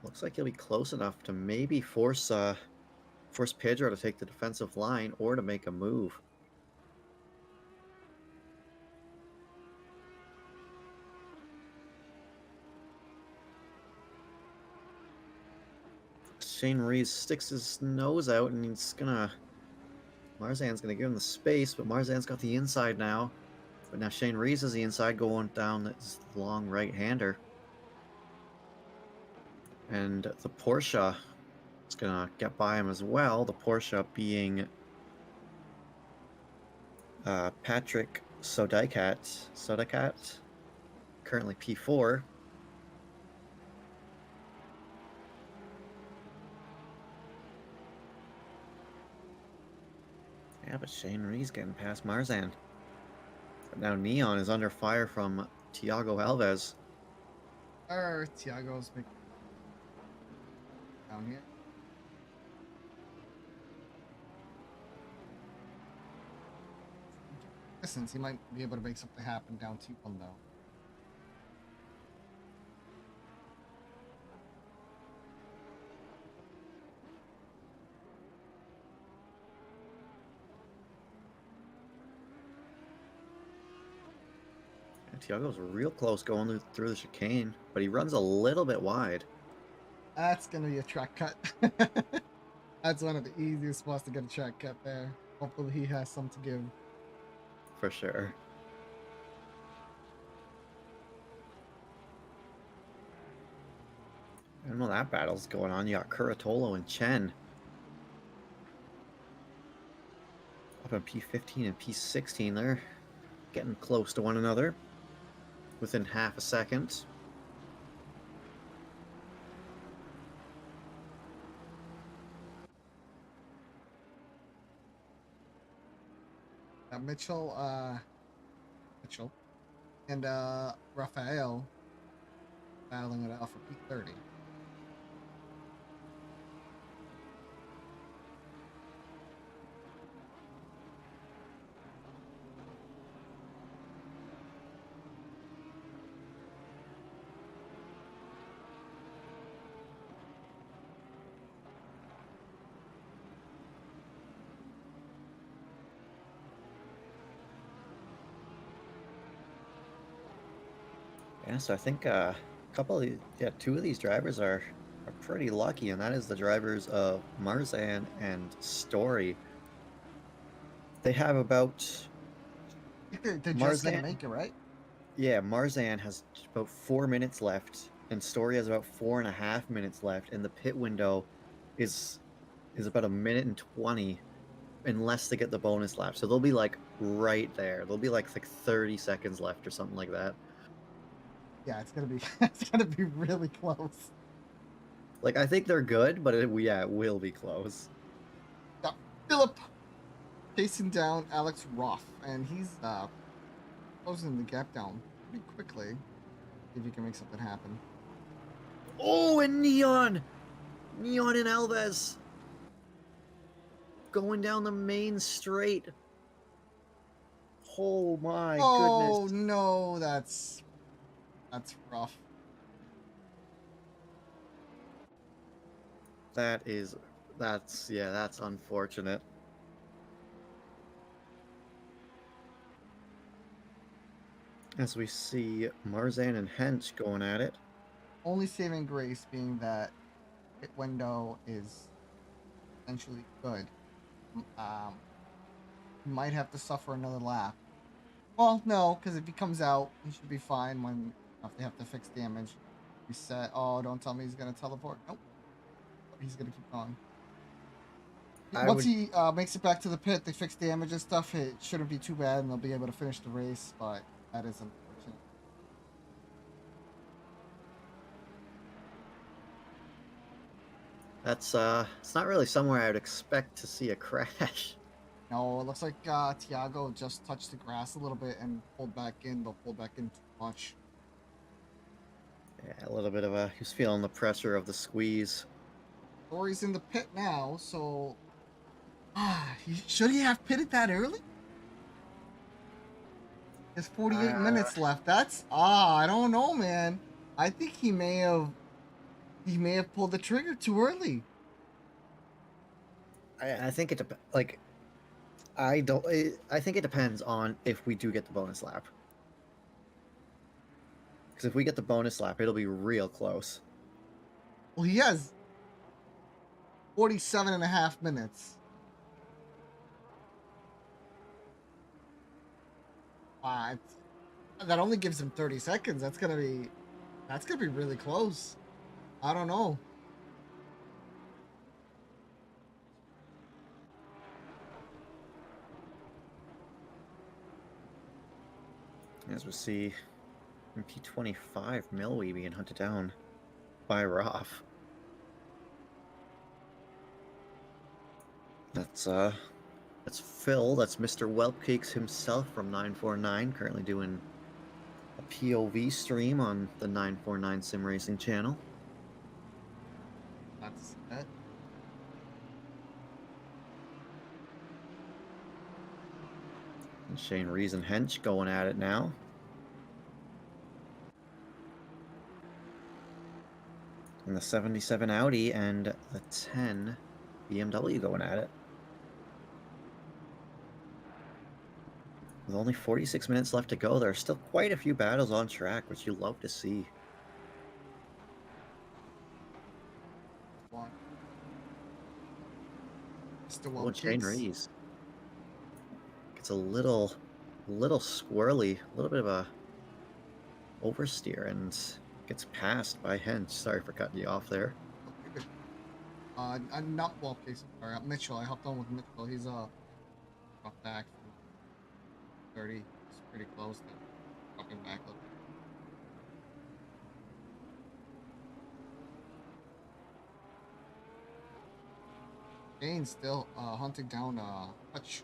Looks like he'll be close enough to maybe force Pedro to take the defensive line or to make a move. Shane Rees sticks his nose out and Marzan's gonna give him the space, but Marzan's got the inside now. But now Shane Rees is the inside going down this long right-hander. And the Porsche is gonna get by him as well. The Porsche being Patrick Sodakat, currently P4. Yeah, but Shane Rees getting past Marzan. But now Neon is under fire from Tiago Alves. Tiago's big down here. Distance, he might be able to make something happen down 2-1 though. Tiago's real close going through the chicane, but he runs a little bit wide. That's gonna be a track cut. That's one of the easiest spots to get a track cut there. Hopefully he has some to give. For sure. And while that battle's going on, you got Curatolo and Chen up in P15 and P16. They're getting close to one another within half a second. Mitchell and Rafael battling it out for P30. Yeah, so I think two of these drivers are pretty lucky, and that is the drivers of Marzan and Story. They have about They're just gonna make it, right? Yeah, Marzan has about 4 minutes left, and Story has about 4.5 minutes left, and the pit window is about 1:20 unless they get the bonus lap. So they'll be like right there. They'll be like 30 seconds left or something like that. Yeah, it's gonna be it's gonna be really close. Like, I think they're good, but it will be close. Yeah, Philip chasing down Alex Roth, and he's closing the gap down pretty quickly. See if he can make something happen. Oh, and Neon and Alves going down the main straight. Oh my goodness. Oh no, that's rough. That's unfortunate. As we see Marzan and Hench going at it. Only saving grace being that pit window is essentially good. He might have to suffer another lap. Well, no, because if he comes out, he should be fine when if they have to fix damage. Reset. Oh, don't tell me he's gonna teleport. Nope. He's gonna keep going. Once he makes it back to the pit, they fix damage and stuff. It shouldn't be too bad, and they'll be able to finish the race. But that is unfortunate. That's it's not really somewhere I would expect to see a crash. No, it looks like Tiago just touched the grass a little bit and pulled back in, but pulled back in too much. Yeah, a little bit of he was feeling the pressure of the squeeze. Rory's in the pit now, so should he have pitted that early? There's 48 minutes left. That's I don't know, man. I think he may have pulled the trigger too early. I think it I think it depends on if we do get the bonus lap. Because if we get the bonus lap, it'll be real close. Well, he has 47 and a half minutes. That only gives him 30 seconds. That's gonna be really close. I don't know. As we see in P25, Milwee being hunted down by Roth. That's Phil. That's Mr. Whelpcakes himself from 949, currently doing a POV stream on the 949 Sim Racing channel. That's it. And Shane Rees and Hench going at it now. And the 77 Audi and the 10 BMW going at it. With only 46 minutes left to go, there are still quite a few battles on track, which you love to see. One. Mr. Oh, and Shane Wildcats. Rees gets a little squirrely, a little bit of a oversteer, and gets passed by Hench. Sorry for cutting you off there. Oh, you're good. Not Wildcats. Sorry, Mitchell. I hopped on with Mitchell. He's dropped back from 30. He's pretty close to dropping back a little. Shane's still hunting down Hutch.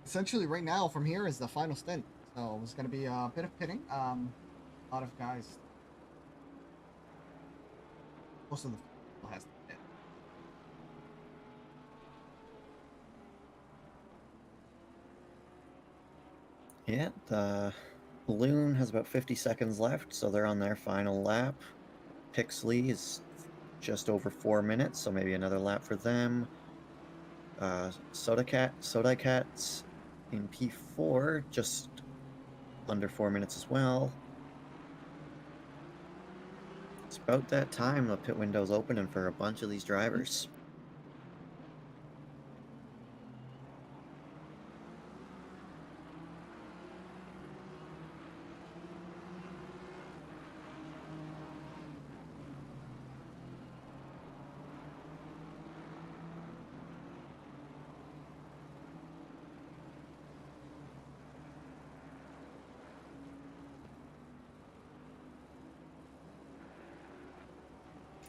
Essentially, right now from here is the final stint. So it's going to be a bit of pitting. A lot of guys. Most of the field has to pit. Yeah, the balloon has about 50 seconds left, so they're on their final lap. Pixley is just over 4 minutes, so maybe another lap for them. Soda Cat's in P4, just under 4 minutes as well. It's about that time the pit window's opening for a bunch of these drivers.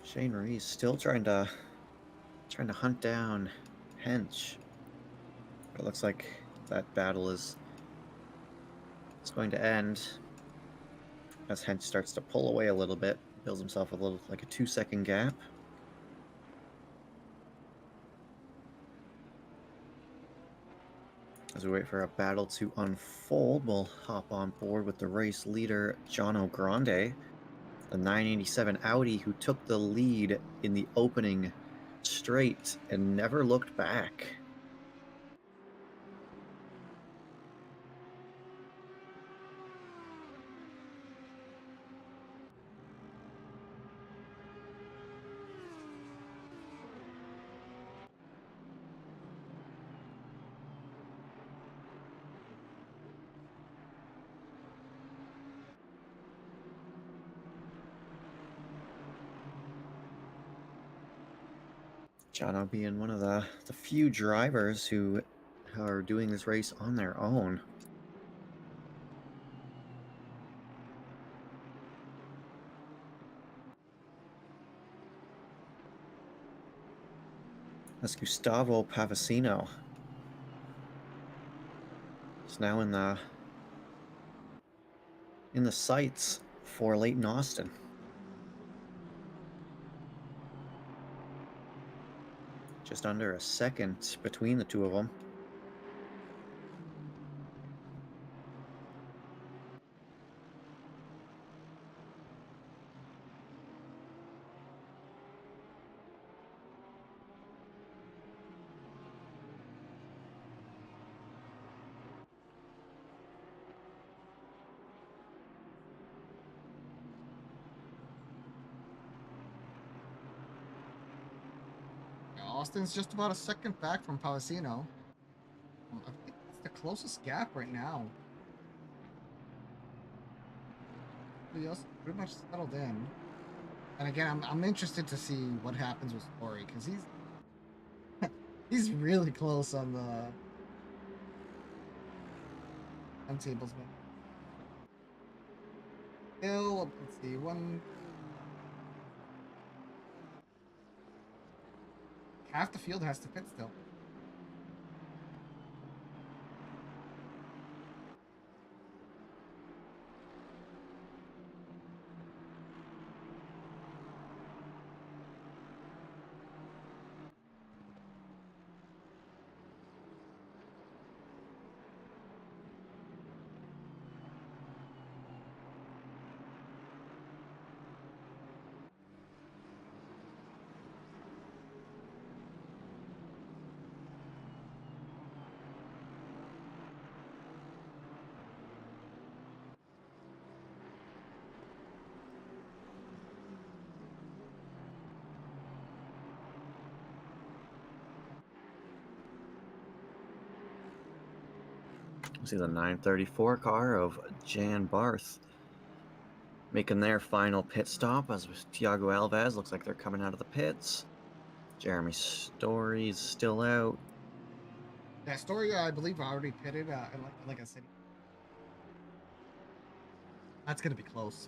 Shane Rees still trying to hunt down Hench. But it looks like that battle is going to end as Hench starts to pull away a little bit, builds himself a little, like a 2-second gap. As we wait for a battle to unfold, we'll hop on board with the race leader, Jono Grande, the 987 Audi, who took the lead in the opening straight and never looked back. Jono being one of the few drivers who are doing this race on their own. That's Gustavo Pavicino. He's now in the sights for Leighton Austin. Just under a second between the two of them. Yeah, Austin's just about a second back from Palacino. I think that's the closest gap right now. Everybody else pretty much settled in. And again, I'm interested to see what happens with Story because he's really close on the tables, man. Still, let's see, half the field has to pit still. See the 934 car of Jan Barth making their final pit stop as with Thiago Alves. Looks like they're coming out of the pits. Jeremy Story's still out. That story, I believe, I already pitted. And like I said, that's gonna be close.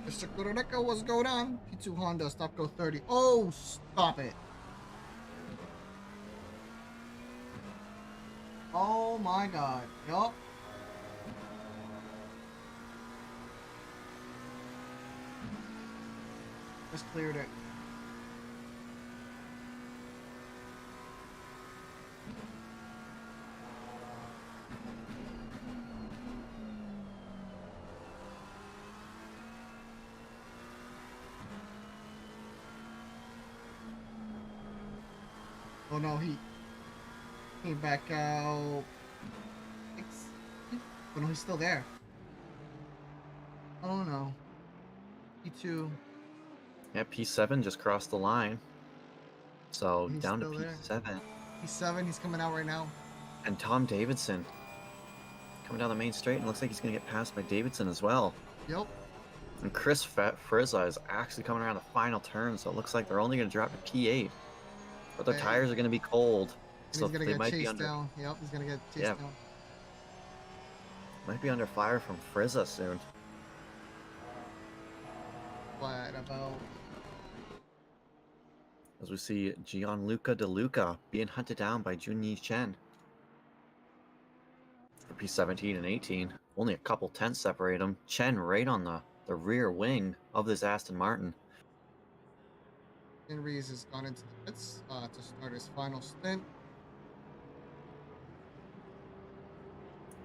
Mr. Kuroneka, what's going on? P2 Honda, stop go 30. Oh, stop it. Oh my god. Yup. Just cleared it. Oh no, he came back out. Oh no, he's still there. Oh no. P2. Yeah, P7 just crossed the line. So He's down to still there. P7. P7, he's coming out right now. And Tom Davidson coming down the main straight, and looks like he's going to get passed by Davidson as well. Yep. And Chris Frizza is actually coming around the final turn, so it looks like they're only going to drop to P8. But their tires are going to be cold, so he's gonna they get might be chased under. down. Yep, he's gonna get chased down. Might be under fire from Frizza soon. What about? As we see Gianluca De Luca being hunted down by Junyi Chen for P17 and 18. Only a couple tenths separate them. Chen right on the rear wing of this Aston Martin. Rees has gone into the pits to start his final stint.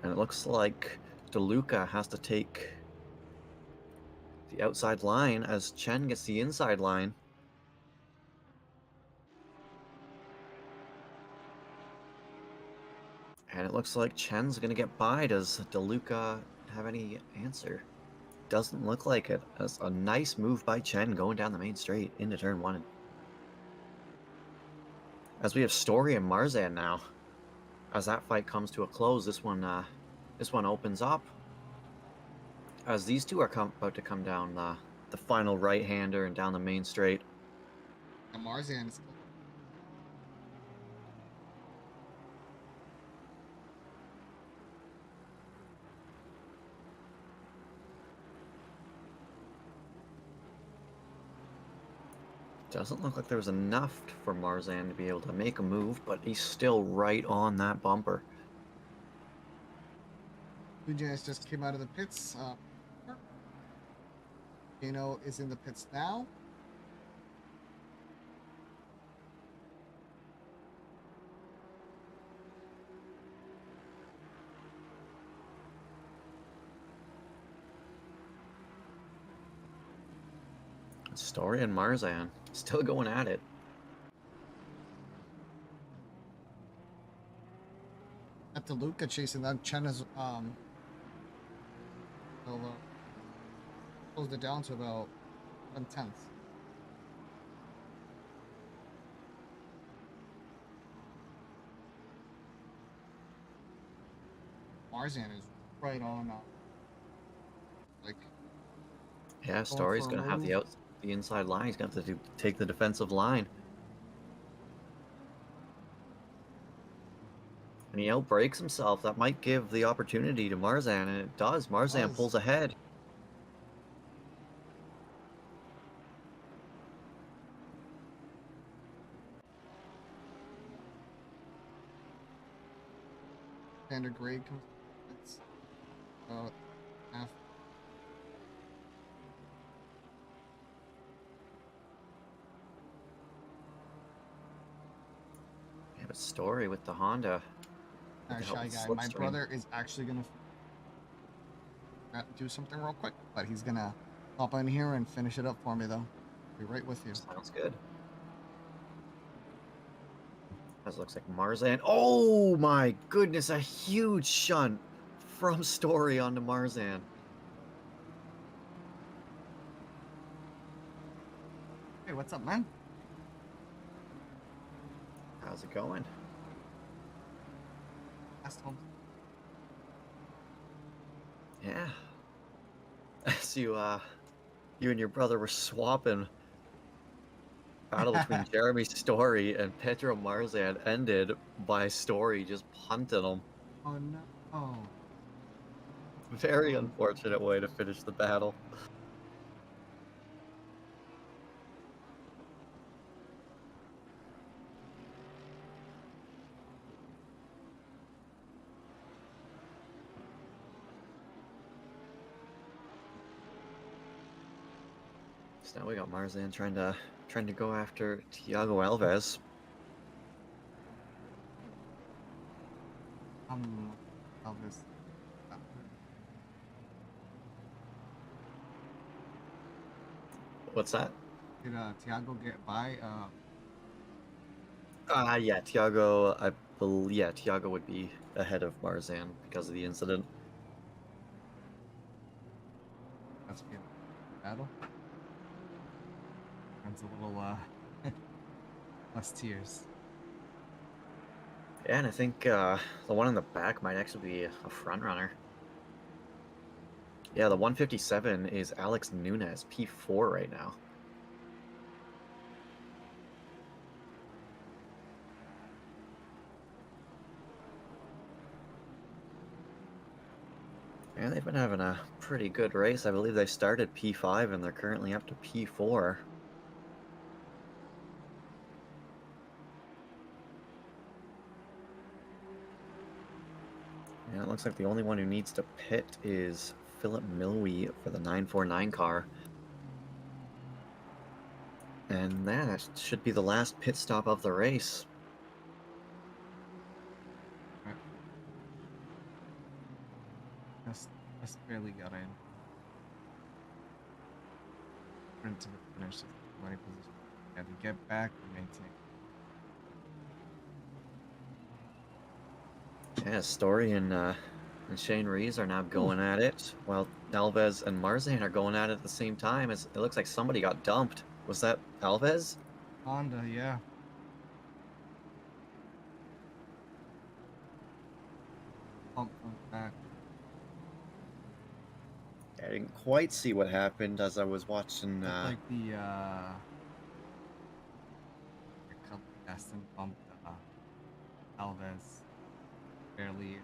And it looks like De Luca has to take the outside line as Chen gets the inside line. And it looks like Chen's going to get by. Does De Luca have any answer? Doesn't look like it. That's a nice move by Chen going down the main straight into turn 1. As we have Story and Marzan now. As that fight comes to a close, this one opens up. As these two are about to come down the final right-hander and down the main straight. And Marzan is. Doesn't look like there was enough for Marzan to be able to make a move, but he's still right on that bumper. Fujias just came out of the pits. Is in the pits now. Story and Marzan still going at it. At the Luca chasing them, Chen is closed it down to about 1/10. Marzan is right on. Yeah, Story's gonna have the inside line. He's gonna have to take the defensive line. And he outbreaks himself. That might give the opportunity to Marzan, and it does. Marzan pulls ahead. standard grade comes. It's half. Yeah, but Story with the Honda. With the help Shy of guy. My Slipstream. brother is actually gonna do something real quick, but he's gonna hop in here and finish it up for me though. Be right with you. Sounds good. That looks like Marzan. Oh my goodness, a huge shunt from Story onto Marzan. Hey, what's up, man? How's it going? Last home. Yeah. As you and your brother were swapping, battle between Jeremy Story and Pedro Marzan ended by Story just punting him. Oh no. Oh. Very unfortunate way to finish the battle. So now we got Marzan trying to go after Thiago Alves. Elvis. What's that? Did Tiago get by? Yeah, Thiago. I believe Thiago would be ahead of Marzan because of the incident. That's been battle. That's a little less tears. Yeah, and I think the one in the back might actually be a front runner. Yeah, the 157 is Alex Nunes, P4 right now. Yeah, they've been having a pretty good race. I believe they started P5 and they're currently up to P4. Yeah, it looks like the only one who needs to pit is Philip Milwee for the 949 car. And that should be the last pit stop of the race. Right. Just barely got in. Into the finish. Money position. Yeah, to get back and maintain. Yeah, Story and Shane Rees are now going at it, while Alves and Marzan are going at it at the same time. It looks like somebody got dumped. Was that Alves? Honda, yeah. Pump from the back. I didn't quite see what happened as I was watching. Looked like the Aston bumped Alves barely.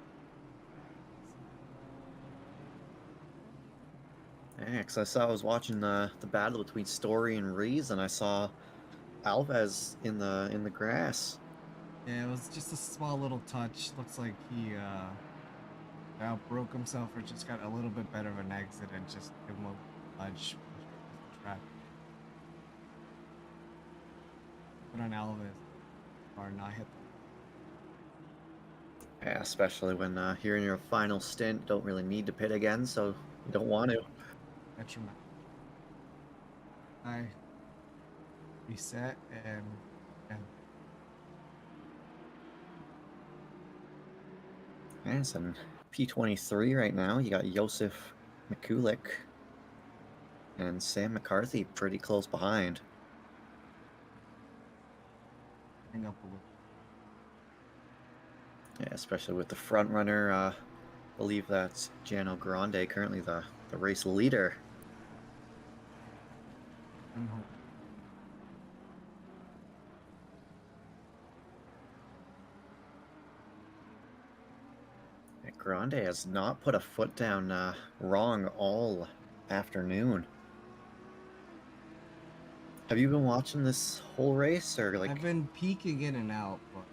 Yeah, 'cause I was watching the battle between Story and Rees, and I saw Alves in the grass. Yeah, it was just a small little touch. Looks like he now broke himself or just got a little bit better of an exit and just give him a nudge the track. Put on Alves or not hit. Yeah, especially when you're in your final stint, don't really need to pit again, so you don't want to. Detriment. I reset and And it's in P23 right now. You got Josef Mikulik and Sam McCarthy pretty close behind. hang up a little. Yeah, especially with the front runner. I believe that's Jano Grande, currently the race leader. Grande has not put a foot down wrong all afternoon. Have you been watching this whole race, or like? I've been peeking in and out, but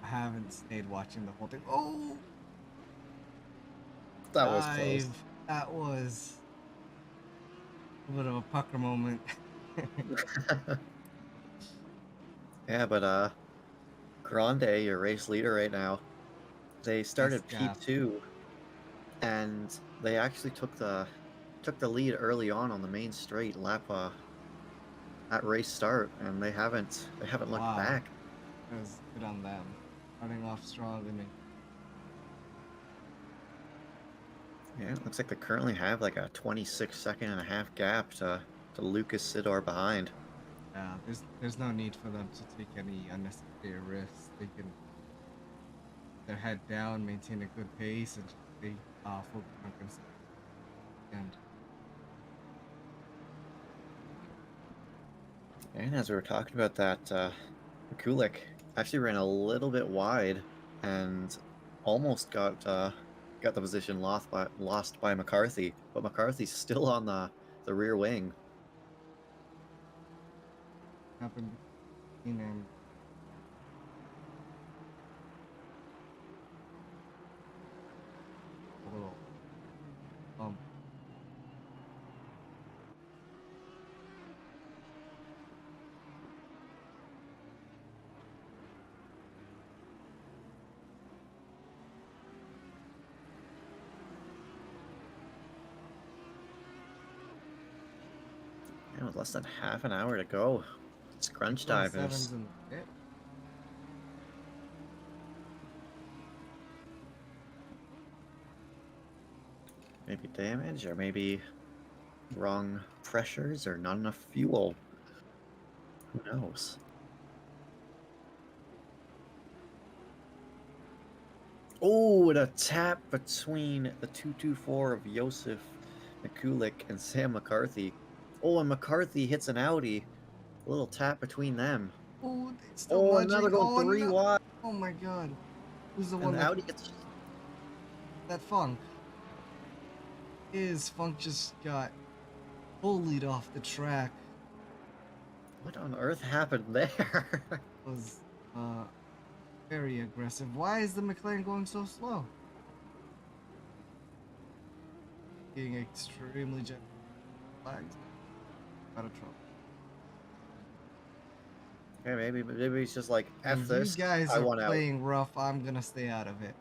I haven't stayed watching the whole thing. Oh, That was close. dive. That was a bit of a pucker moment. Yeah, but Grande, your race leader right now, they Nice started gap. P2 and they actually took the lead early on the main straight lap at race start, and they haven't looked Wow. back. That was good on them. Starting off strong and Yeah, it looks like they currently have like a 26.5-second gap to Lucas Sidor behind. yeah, there's no need for them to take any unnecessary risks. They can their head down, maintain a good pace, and just stay focused on consistency. And as we were talking about that, Kulik actually ran a little bit wide and almost got the position lost by McCarthy, but McCarthy's still on the rear wing. Happened between and a little um And with less than half an hour to go, it's crunch time. 27's in the pit. Maybe damage, or maybe wrong pressures, or not enough fuel. Who knows? Oh, and a tap between the 224 of Josef Mikulik and Sam McCarthy. Oh, and McCarthy hits an Audi. A little tap between them. Oh, it's still Oh, and now they're nudging. going Oh 3 no! wide. Oh my God! Who's the And one the Audi gets... that Funk? Funk just got bullied off the track. What on earth happened there? Was very aggressive. Why is the McLaren going so slow? Being extremely jet flags. Out of trouble. Okay, maybe he's just like, F And you this, guys I are want out. playing rough. I'm gonna stay out of it.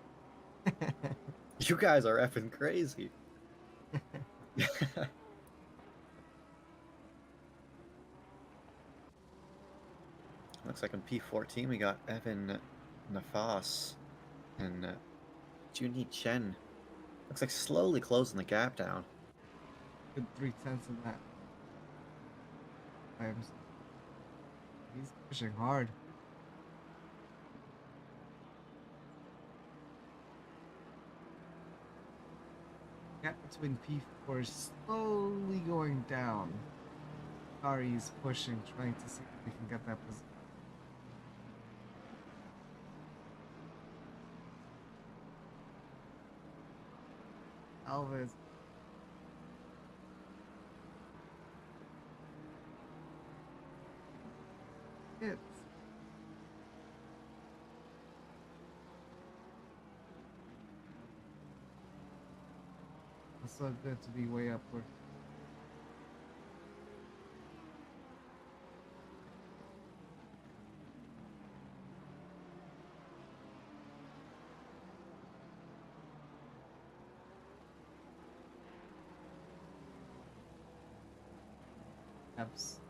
You guys are effing crazy. Looks like in P14 we got Evan Nafas and Junhee Chen. Looks like slowly closing the gap down. Good 3/10 in that. He's pushing hard. Gap between P4 is slowly going down. Kari's pushing, trying to see if we can get that position. Alves. Hits. It's so good to be way upward. Caps.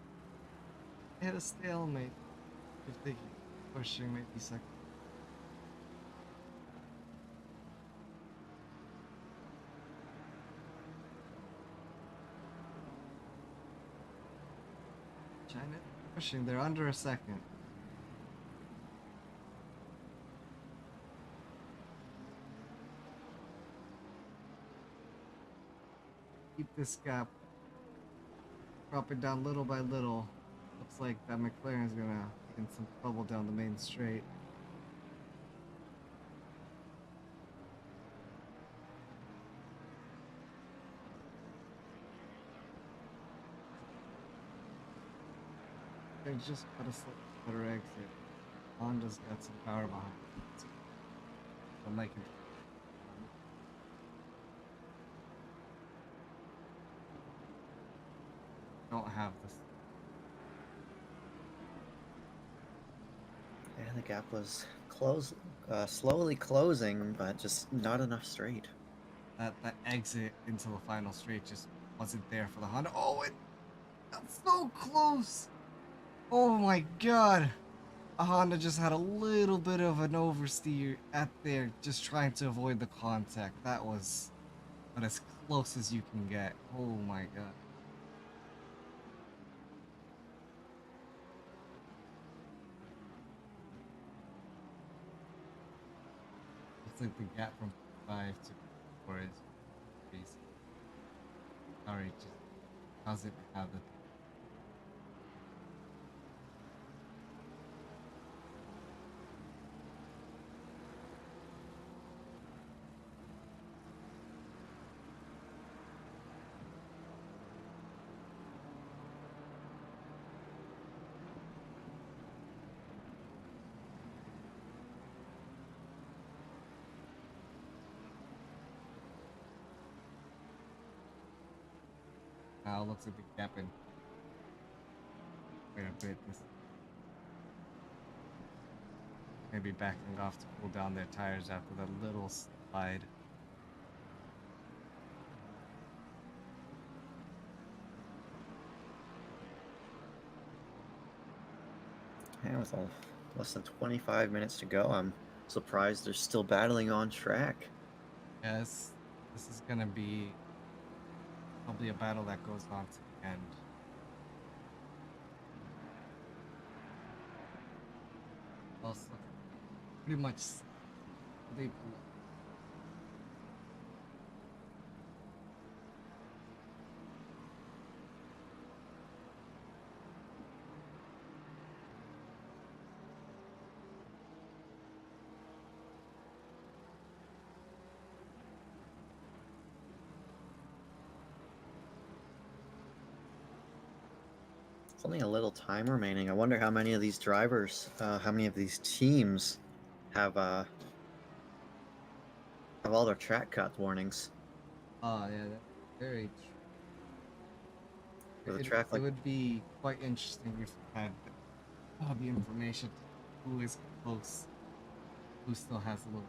Hit a stalemate. If they keep pushing, maybe second. China pushing. They're under a second. Keep this gap. Drop it down little by little. Looks like that McLaren's gonna get in some trouble down the main straight. They just got a slightly better exit. Honda's got some power behind it. I'm like, don't have this. Yeah, the gap was slowly closing, but just not enough straight. That exit into the final straight just wasn't there for the Honda. Oh, it got so close. Oh my god. A Honda just had a little bit of an oversteer at there, just trying to avoid the contact. That was but as close as you can get. Oh my god. Looks like the gap from 5 to 4 is crazy. Sorry, just doesn't have the. Now looks like the gap in quite a bit. This maybe backing off to cool down their tires after that little slide. Yeah, with less than 25 minutes to go, I'm surprised they're still battling on track. Yes, this is gonna be probably a battle that goes on to the end. Also, pretty much they. It's only a little time remaining. I wonder how many of these drivers, how many of these teams have all their track cut warnings. Oh yeah, that's very true. With a It, track it like, would be quite interesting if you had all the information who is close, who still has a little.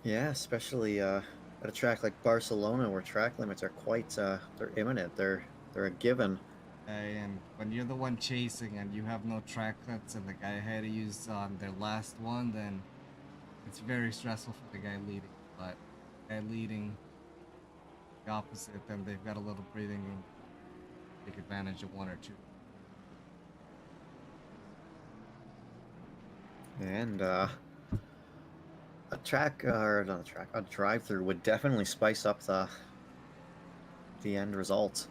yeah, especially at a track like Barcelona, where track limits are quite they're imminent. They're a given. And when you're the one chasing and you have no track cuts and the guy ahead of you's on their last one, then it's very stressful for the guy leading. But the guy leading the opposite, then they've got a little breathing room to take advantage of one or two. And a track or not a track, a drive-through would definitely spice up the end result.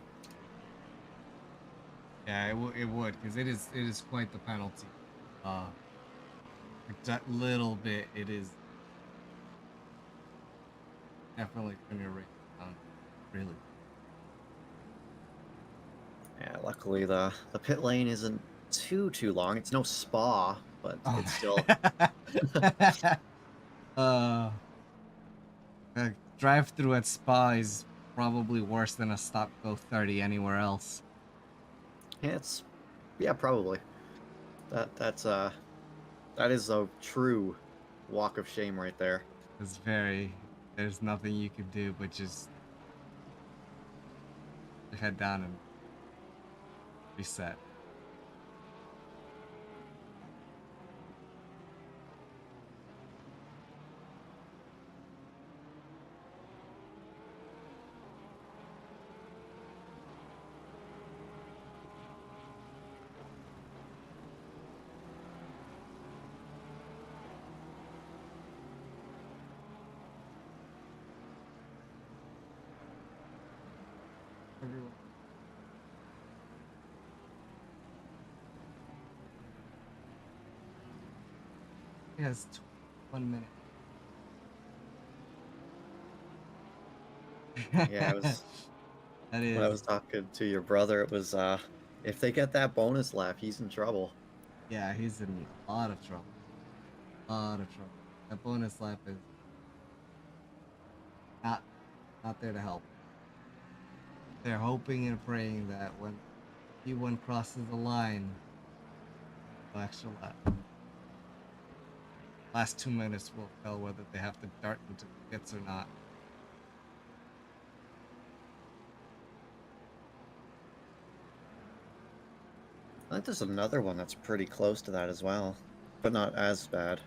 Yeah, it would because it is quite the penalty. Uh, like that little bit, it is definitely turn your rate down. Really. Yeah, luckily the pit lane isn't too long. It's no spa, but Oh it's still my. uh, a drive through at Spa is probably worse than a stop go 30 anywhere else. yeah, yeah, probably. That is a true walk of shame right there. It's very. There's nothing you can do but just head down and reset. Everyone. It has 1 minute. Yeah, I was That when I is. was talking to your brother, it was if they get that bonus lap, he's in trouble. Yeah, he's in a lot of trouble. lot of trouble. That bonus lap is not not there to help. They're hoping and praying that when P1 crosses the line, no extra lap. Last 2 minutes will tell whether they have to dart into the pits or not. I think there's another one that's pretty close to that as well, but not as bad.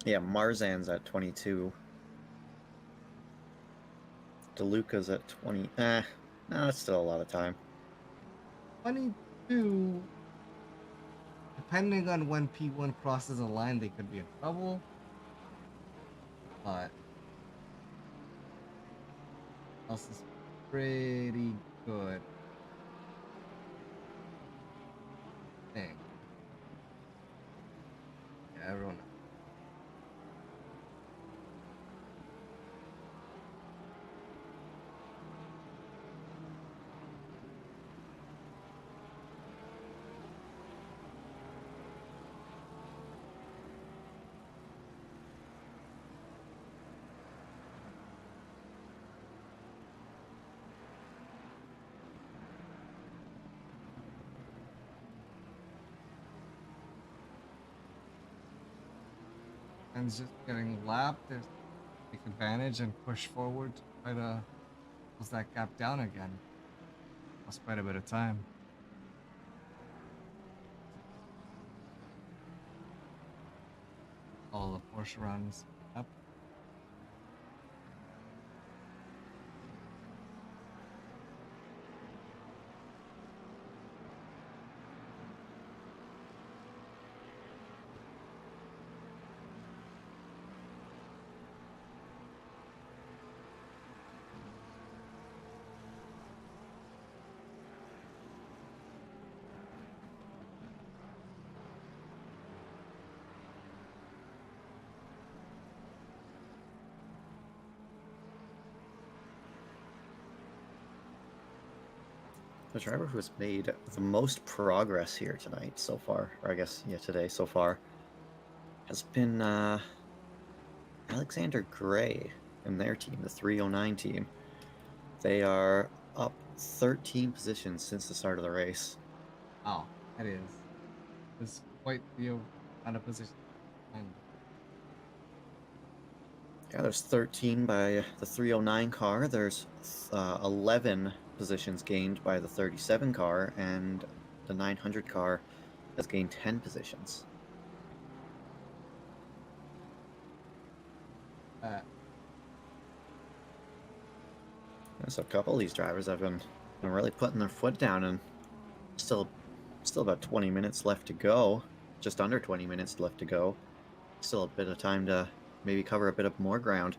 Yeah, Marzan's at 22. DeLuca's at 20. No, that's still a lot of time. 22, depending on when P1 crosses a line, they could be in trouble. But else is pretty good. Dang. Yeah, everyone. And it's just getting lapped. There's take advantage and push forward to try to close that gap down again. Lost quite a bit of time. All the Porsche runs up. The driver who has made the most progress here tonight so far, or I guess, yeah, today so far, has been Alexander Gray and their team, the 309 team. They are up 13 positions since the start of the race. Oh, that is. It's quite the amount of position. Yeah, there's 13 by the 309 car. There's 11 positions gained by the 37 car, and the 900 car has gained 10 positions. So a couple of these drivers have been really putting their foot down, and still about 20 minutes left to go. Just under 20 minutes left to go. Still a bit of time to maybe cover a bit of more ground.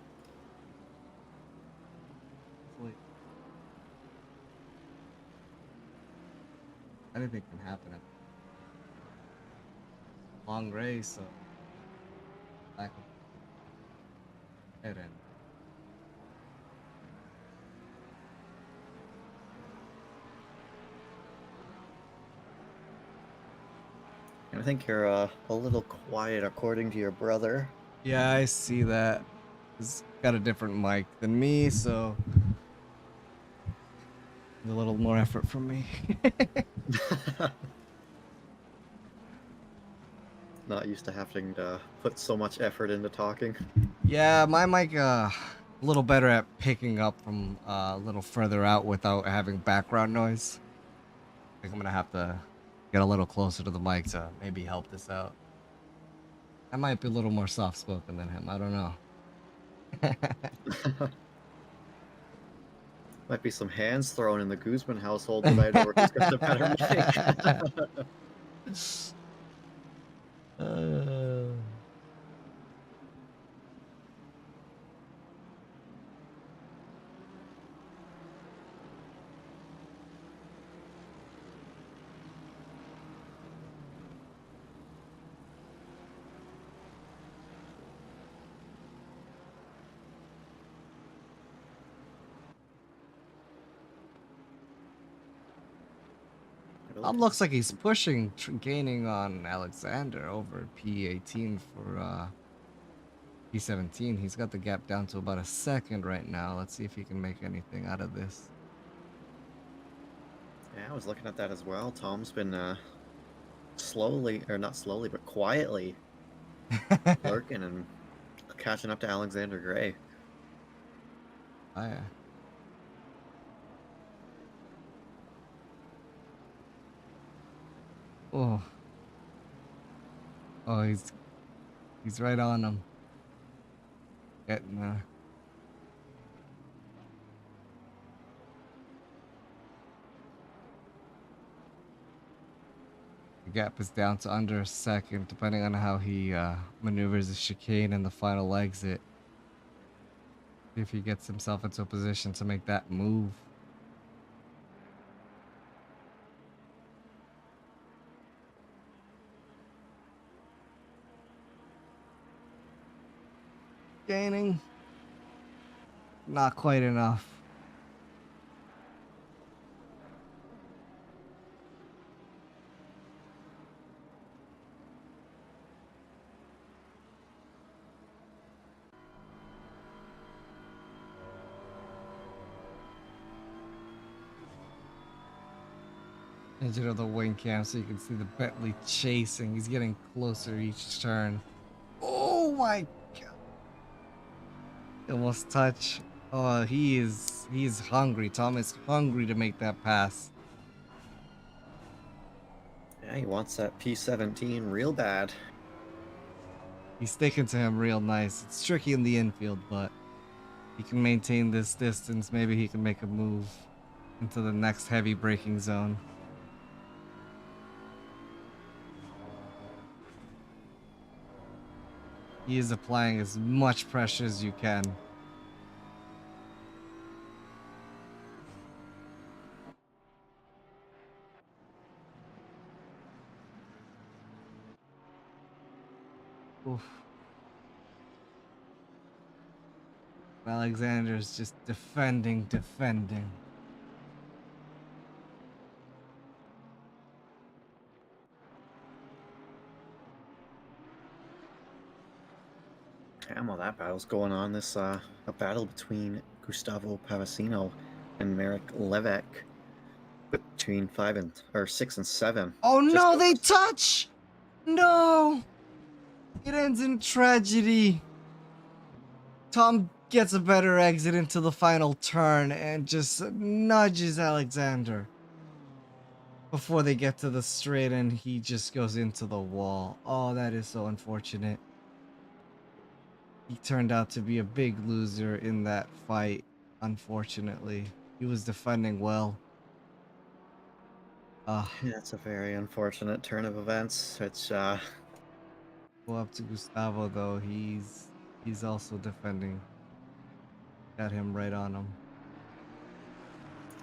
Anything can happen. Long race, so lack of head end. I think you're a little quiet according to your brother. Yeah, I see that. He's got a different mic than me, so a little more effort from me. Not used to having to put so much effort into talking. Yeah, my mic a little better at picking up from a little further out without having background noise. I think I'm gonna have to get a little closer to the mic to maybe help this out. I might be a little more soft spoken than him. I don't know. Might be some hands thrown in the Guzman household tonight over who's got the better mic. Looks like he's pushing, gaining on Alexander over P18 for P17. He's got the gap down to about a second right now. Let's see if he can make anything out of this. Yeah, I was looking at that as well. Tom's been slowly, or not slowly, but quietly lurking and catching up to Alexander Gray. Oh, yeah. Oh. Oh, he's right on him. Getting there. The gap is down to under a second, depending on how he maneuvers the chicane and the final exit. If he gets himself into a position to make that move. Gaining. Not quite enough. Edge of the wing cam so you can see the Bentley chasing. He's getting closer each turn. Oh my god. Almost touch. Oh, he's hungry. Tom is hungry to make that pass. Yeah, he wants that P17 real bad. He's sticking to him real nice. It's tricky in the infield, but he can maintain this distance. Maybe he can make a move into the next heavy braking zone. He is applying as much pressure as you can. Oof. Alexander's just defending. Damn, while that battle's going on, this a battle between Gustavo Pavasino and Marek Levek between 6 and 7. Oh no, they touch! No! It ends in tragedy. Tom gets a better exit into the final turn and just nudges Alexander. Before they get to the straight, and he just goes into the wall. Oh, that is so unfortunate. He turned out to be a big loser in that fight, unfortunately. He was defending well. Yeah, it's a very unfortunate turn of events. It's Go up to Gustavo though. He's also defending. Got him right on him.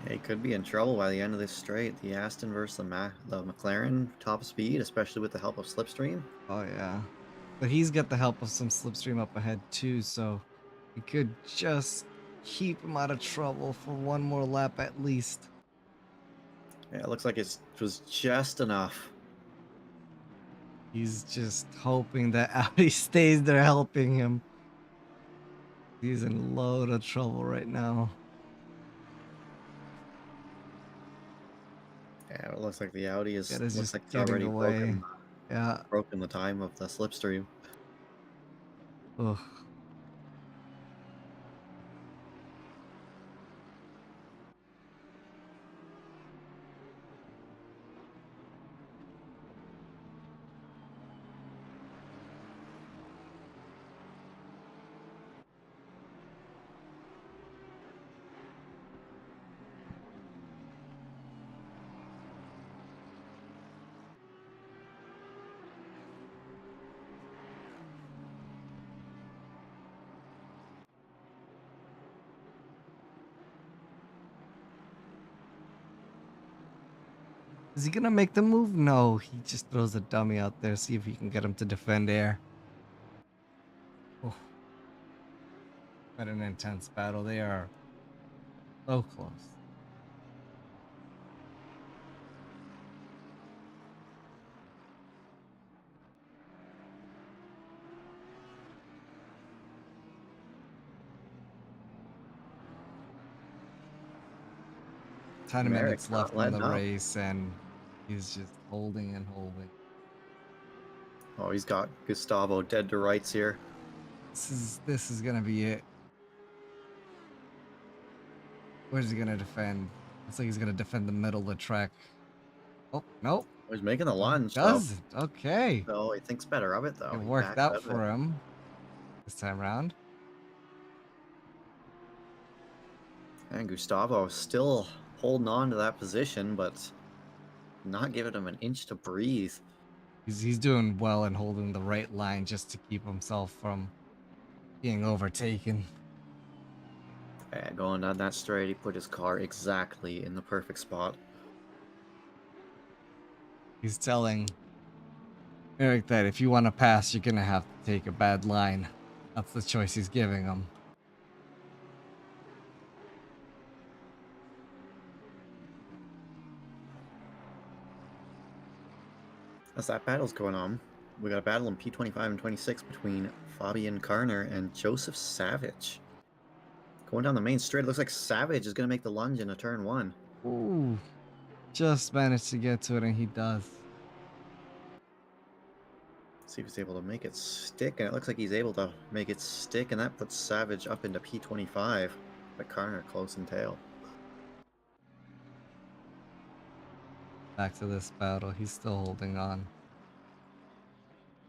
Yeah, he could be in trouble by the end of this straight. The Aston versus the McLaren top speed, especially with the help of Slipstream. Oh yeah. But he's got the help of some slipstream up ahead too, so he could just keep him out of trouble for one more lap at least. Yeah, it looks like it was just enough. He's just hoping that Audi stays there helping him. He's in a load of trouble right now. Yeah, it looks like the Audi is Just like it's getting already away. Yeah. broken the time of the Slipstream. Ugh. Is he gonna make the move? No, he just throws a dummy out there, see if he can get him to defend air. Oh. What an intense battle. They are so close. 10 Merrick minutes not left in the letting up. race, and he's just holding and holding. Oh, he's got Gustavo dead to rights here. This is gonna be it. Where's he gonna defend? Looks like he's gonna defend the middle of the track. Oh, nope. Oh, he's making the He lunge, though. doesn't. Okay. So he thinks better of it, It though. He worked backs out out of it. for him this time around. And Gustavo still holding on to that position, but not giving him an inch to breathe. He's doing well and holding the right line just to keep himself from being overtaken. Yeah, going down that straight, he put his car exactly in the perfect spot. He's telling Eric that if you want to pass, you're gonna have to take a bad line. That's the choice he's giving him. As that battle's going on, we got a battle in P25 and 26 between Fabian Karner and Joseph Savage. Going down the main straight, it looks like Savage is going to make the lunge into turn 1. Ooh, just managed to get to it, and he does. See if he's able to make it stick, and it looks like he's able to make it stick, and that puts Savage up into P25, but Karner close in tail. Back to this battle, he's still holding on.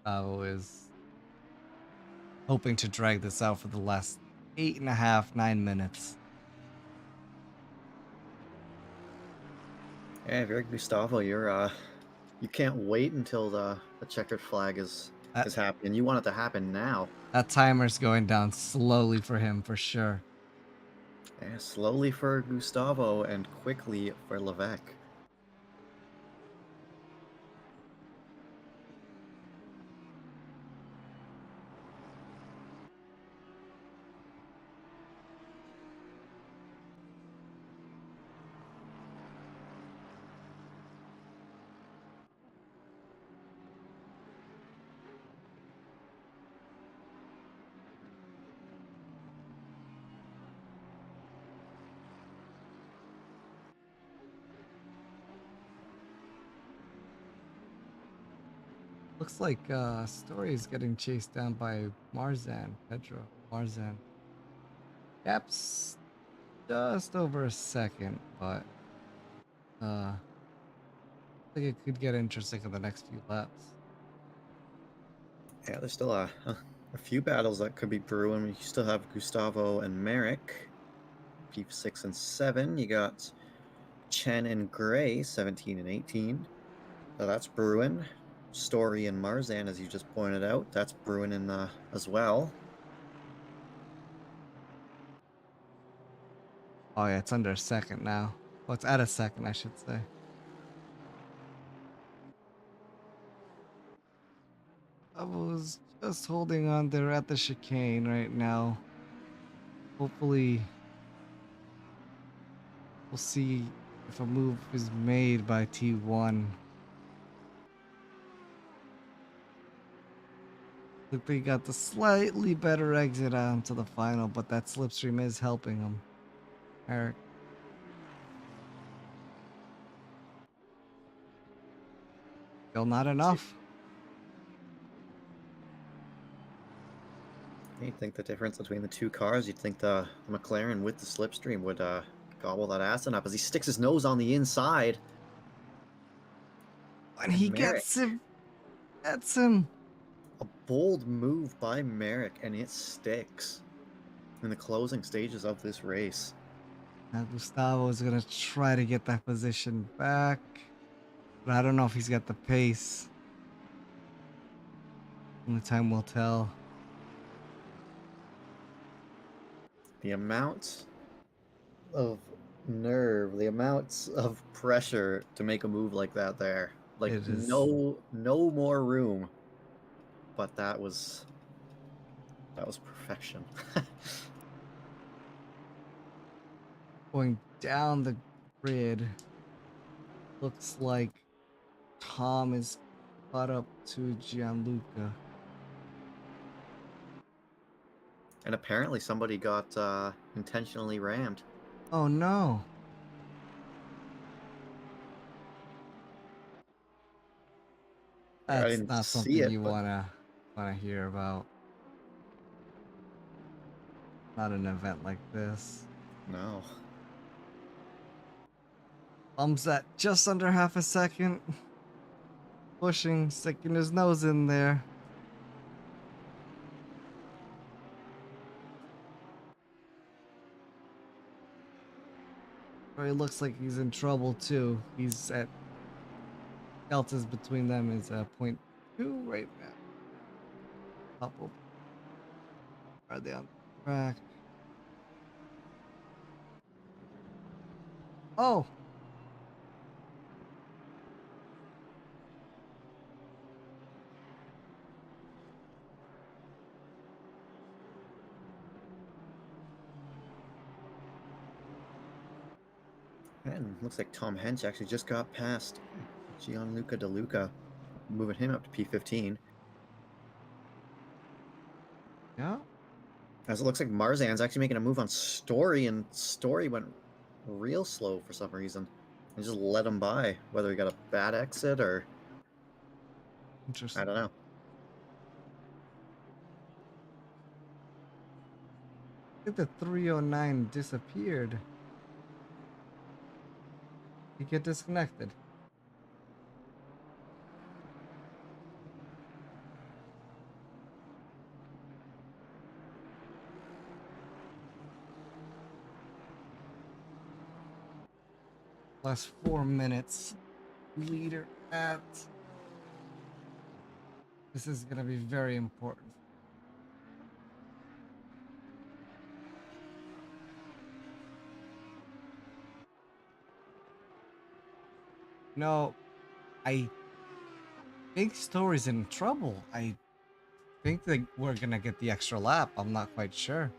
Avo is hoping to drag this out for the last 8.5, 9 minutes. Yeah, very Gustavo, you can't wait until the checkered flag is happening. You want it to happen now. That timer's going down slowly for him, for sure. Yeah, slowly for Gustavo and quickly for Levesque. Looks like Story is getting chased down by Pedro Marzan. Gap's just over a second, but I think it could get interesting in the next few laps. Yeah, there's still a few battles that could be brewing. You still have Gustavo and Merrick, P6 and 7. You got Chen and Gray, 17 and 18. So that's brewing. Story and Marzan, as you just pointed out, that's brewing in as well. Oh yeah, it's under a second now. Well, it's at a second, I should say. I was just holding on there at the chicane right now. Hopefully, we'll see if a move is made by T1. Look, they got the slightly better exit onto the final, but that slipstream is helping him. Eric. Still not enough. You think the difference between the two cars, you'd think the McLaren with the slipstream would gobble that ass up as he sticks his nose on the inside. And he Merrick, gets him. That's him. a bold move by Merrick, and it sticks in the closing stages of this race. Now Gustavo is going to try to get that position back. But I don't know if he's got the pace. Only time will tell. The amount of nerve, the amount of pressure to make a move like that there. Like, It is no more room. But that was perfection. going down the grid. Looks like Tom is caught up to Gianluca. And apparently somebody got intentionally rammed. Oh no. I That's didn't not see something it, you but wanna hear about. Not an event like this. no. Thumbs at just under half a second. Pushing, sticking his nose in there. Or he looks like he's in trouble too. He's at deltas between them is point 0.2 right now. Couple. Are they on track? Oh, And looks like Tom Hench actually just got past Gianluca De Luca, moving him up to P15. yeah. As it looks like Marzan's actually making a move on Story, and Story went real slow for some reason. And just let him by, whether he got a bad exit or I Interesting. don't know. I think the 309 disappeared. He get disconnected. Last 4 minutes. Leader at. This is gonna be very important. No, I think Story's in trouble. I think that we're gonna get the extra lap. I'm not quite sure.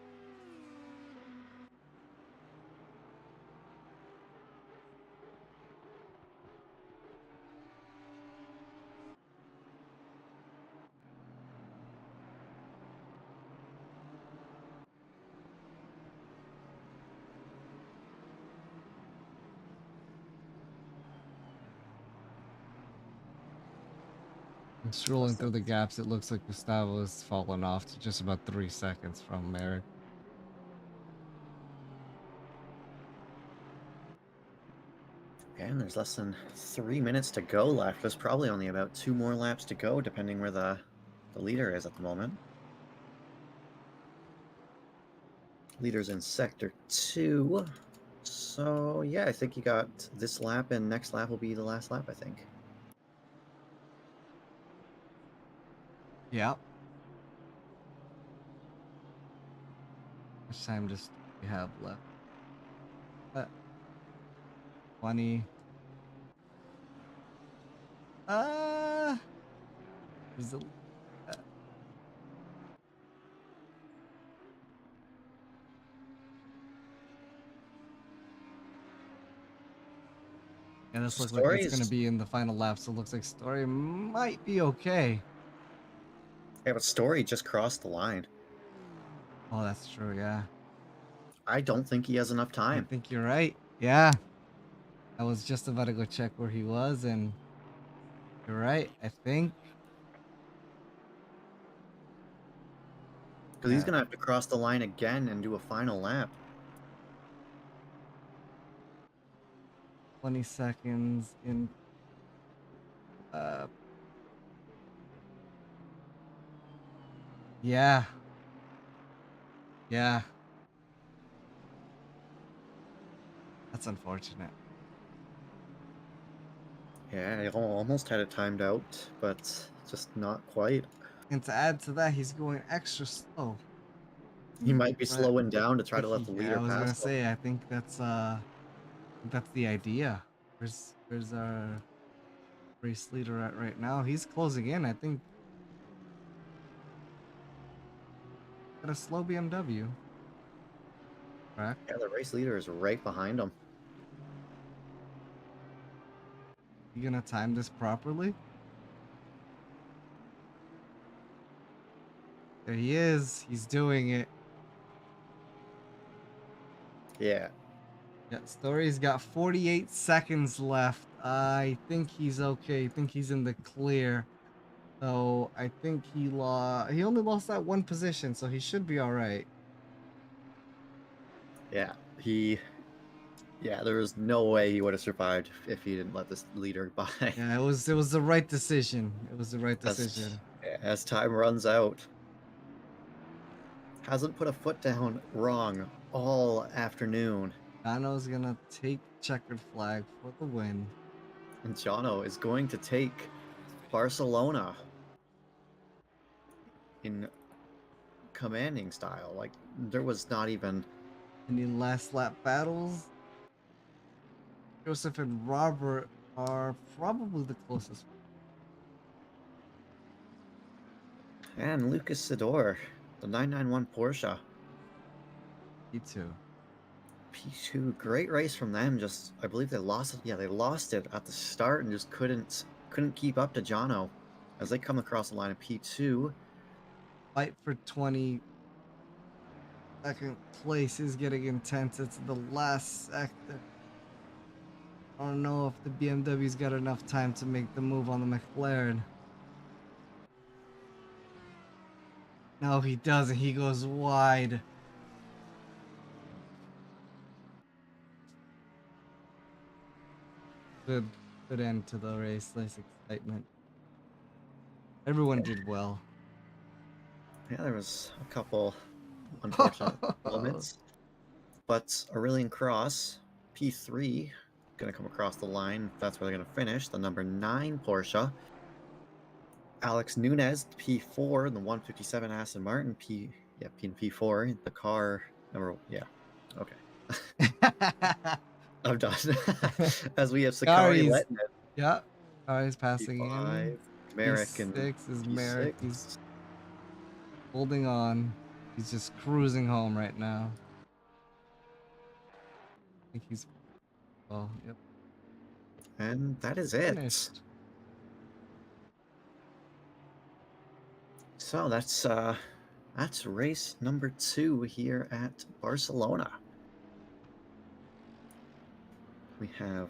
I'm scrolling through the gaps. It looks like Gustavo has fallen off to just about 3 seconds from Merrick. And there's less than 3 minutes to go left. There's probably only about 2 more laps to go, depending where the leader is at the moment. Leader's in sector 2. So yeah, I think you got this lap, and next lap will be the last lap, I think. Yeah. How much time does we have left? 20. There's a, yeah, this looks like it's gonna Stories, be in the final lap, so it looks like Story might be okay. yeah, but Story just crossed the line. Oh, that's true, yeah. I don't think he has enough I time. think you're right. Yeah. I was just about to go check where he was, and you're right. I think. Because he's Yeah. going to have to cross the line again and do a final lap. 20 seconds in. Uh. Yeah. Yeah. That's unfortunate. Yeah, he almost had it timed out, but just not quite. And to add to that, he's going extra slow. He might be Right. slowing down to try to let the Yeah, I leader was pass gonna him. say. I think that's the idea. Where's our race leader at right now? He's closing in. I think at a slow BMW. Correct. Yeah, the race leader is right behind him. You gonna time this properly? There he is. He's doing it. Yeah. Yeah, Story's got 48 seconds left. I think he's okay. I think he's in the clear. So I think he only lost that one position, so he should be all right. Yeah, there was no way he would have survived if he didn't let this leader by. Yeah, it was the right decision. It was the right As decision. as time runs out, hasn't put a foot down wrong all afternoon, Dano's gonna take checkered flag for the win. and Jono is going to take Barcelona in commanding style. Like there was not even. Any last lap battles? Joseph and Robert are probably the closest. And Lucas Sidor, the 991 Porsche. P2. P2, great race from them. Just I believe they lost it. Yeah, they lost it at the start and just couldn't keep up to Jono as they come across the line of P2. Fight for 22nd place is getting intense. It's the last sector. I don't know if the BMW's got enough time to make the move on the McLaren. No, he doesn't. He goes wide. Good, good end to the race. Nice excitement. Everyone did well. Yeah, there was a couple unfortunate moments, but Aurelian Cross, P3, going to come across the line. That's where they're going to finish. The number 9 Porsche. Alex Nunez, P4, and the 157 Aston Martin, P and P4. The car number, okay. I'm done. As we have Sakari Gary's, letting it. yeah, Gary's passing P5, in. Merrick, and P6 is Merrick. P6. He's holding on. He's just cruising home right now. I think he's, well, yep, And that is it. finished. So that's race number 2 here at Barcelona. We have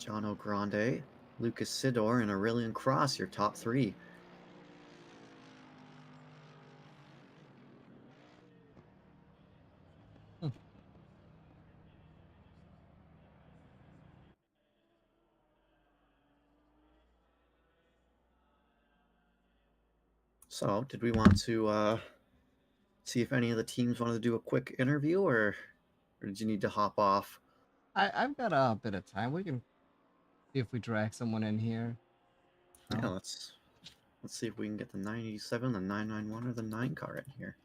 Jono Grande, Lucas Sidor, and Aurelian Cross, your top 3. Hmm. So, did we want to see if any of the teams wanted to do a quick interview, or did you need to hop off? I've got a bit of time. We can see if we drag someone in here. Yeah, No? let's see if we can get the 987, the 991, or the 9 car in here.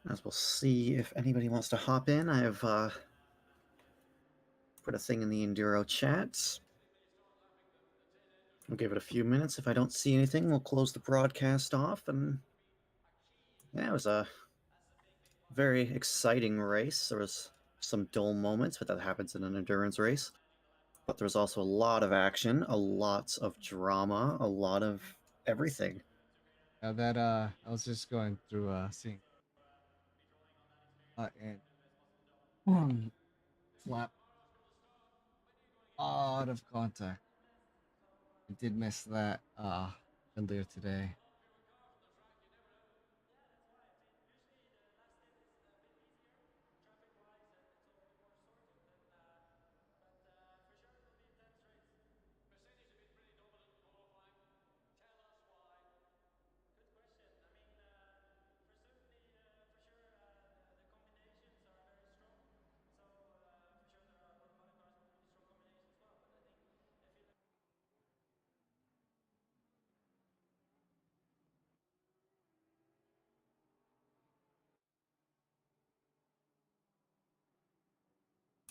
As we'll see if anybody wants to hop in. I have put a thing in the Enduro chat. We'll give it a few minutes. If I don't see anything, we'll close the broadcast off. And yeah, it was a very exciting race. There was some dull moments, but that happens in an endurance race. But there was also a lot of action, a lot of drama, a lot of everything. That I was just going through seeing and flap lot of contact. I did miss that earlier today.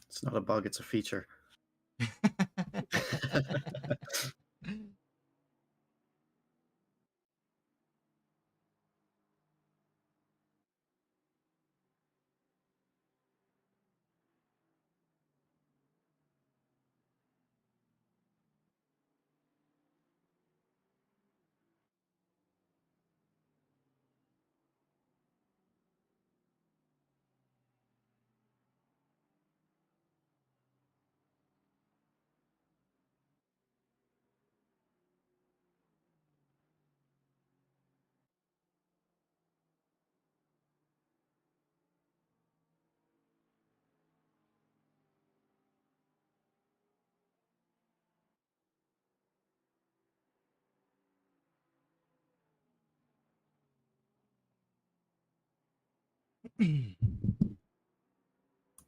It's not a bug, it's a feature.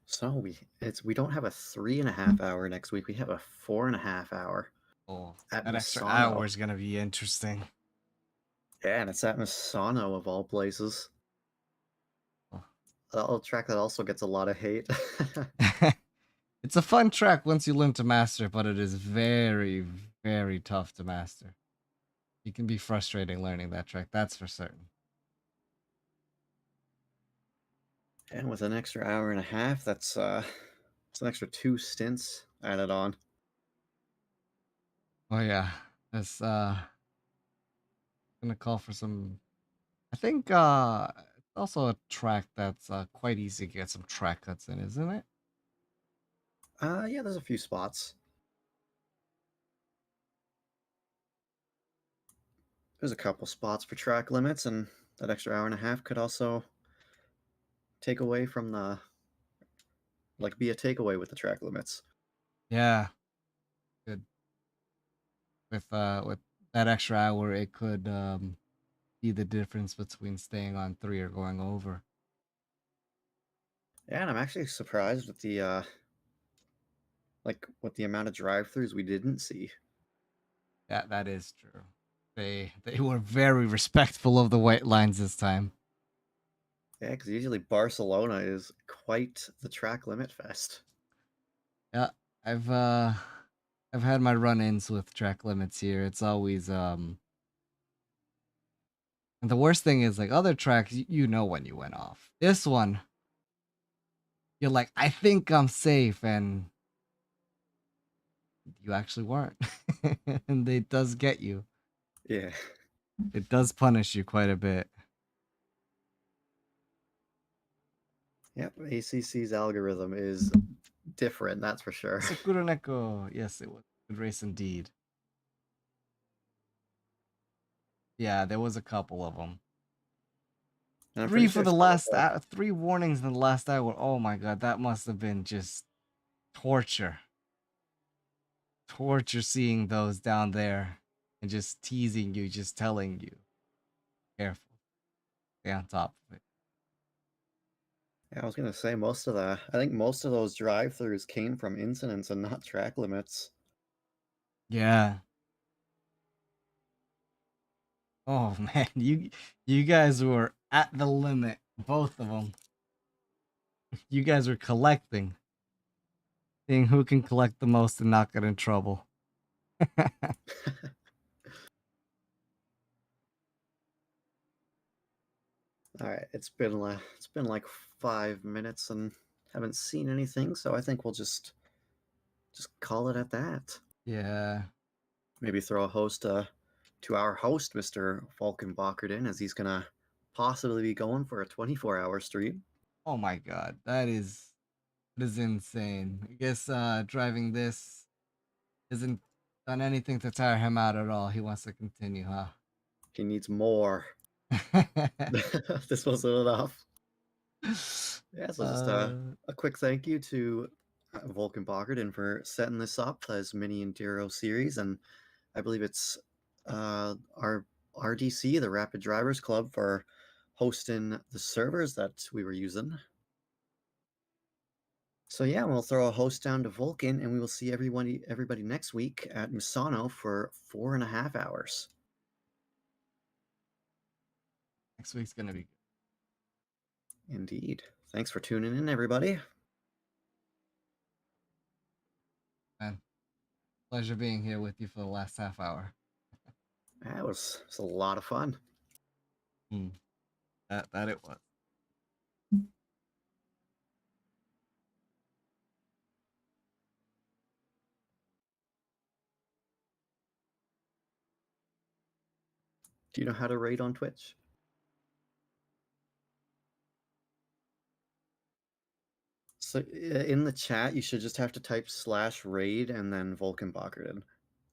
So we don't have a 3.5 hour next week. We have a 4.5 hour Oh, at that extra hour Misano. is gonna be interesting. Yeah, and it's at Misano of all places. Oh. A track that also gets a lot of hate. It's a fun track once you learn to master, but it is very, very tough to master. You can be frustrating learning that track, that's for certain. And with an extra hour and a half, it's an extra 2 stints added on. Oh yeah, that's gonna call for some. I think it's also a track that's quite easy to get some track cuts in, isn't it? Yeah, there's a few spots. There's a couple spots for track limits, and that extra hour and a half could also take away from be a takeaway with the track limits. Yeah, good. With that extra hour, it could be the difference between staying on 3 or going over. Yeah, and I'm actually surprised with with the amount of drive-throughs we didn't see. That is true. They were very respectful of the white lines this time. Yeah, because usually Barcelona is quite the track limit fest. Yeah, I've uh I've had my run-ins with track limits here. It's always and the worst thing is like other tracks you know when you went off. This one you're like I think I'm safe and you actually weren't. And it does get you. Yeah. It does punish you quite a bit. Yep, ACC's algorithm is different, that's for sure. Sakura Neko. Yes, it was a good race indeed. Yeah, there was a couple of them. And I'm Three pretty for sure the some of last hour, 3 warnings in the last hour. Oh my god, that must have been just torture. Torture seeing those down there and just teasing you, just telling you, careful, stay on top of it. Yeah, I was gonna say I think most of those drive-throughs came from incidents and not track limits. Yeah. Oh man, you guys were at the limit, both of them. You guys were collecting, seeing who can collect the most and not get in trouble. All right, it's been like 5 minutes and haven't seen anything, so I think we'll just call it at that. Yeah. Maybe throw a host to our host, Mr. Falkenbachert, in as he's gonna possibly be going for a 24-hour stream. Oh my god, that is insane. I guess driving this isn't done anything to tire him out at all. He wants to continue, huh? He needs more. This wasn't enough. Yeah, so just uh, a quick thank you to Vulcan Bogardin for setting this up as mini Enduro series, and I believe it's our RDC, the Rapid Drivers Club, for hosting the servers that we were using. So yeah, we'll throw a host down to Vulcan, and we will see everybody next week at Misano for 4.5 hours. next week's gonna be good, Indeed. Thanks for tuning in, everybody. man. Pleasure being here with you for the last half hour. That was a lot of fun. Hmm. That it was. Do you know how to raid on Twitch? So in the chat, you should just have to type /raid and then Vulcan Bockerton,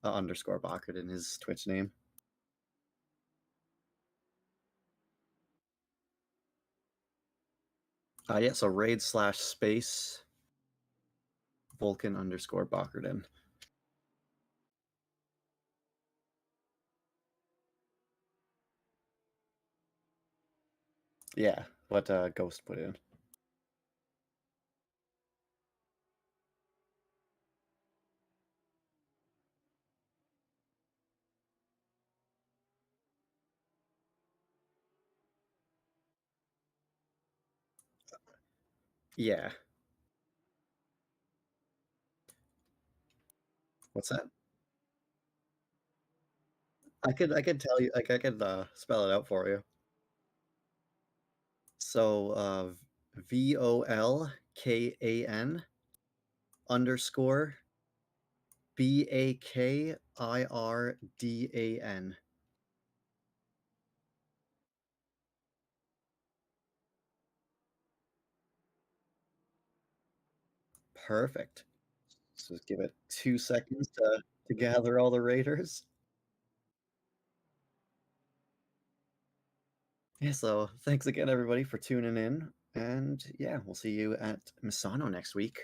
underscore Bockerton, his Twitch name. Yeah, so raid /space Vulcan underscore Bockerton. Yeah, what Ghost put in. Yeah. What's that? I could tell you, like, I could spell it out for you. So VOLKAN underscore BAKIRDAN. Perfect. So just give it 2 seconds to gather all the raiders. Yeah, so thanks again, everybody, for tuning in. And yeah, we'll see you at Misano next week.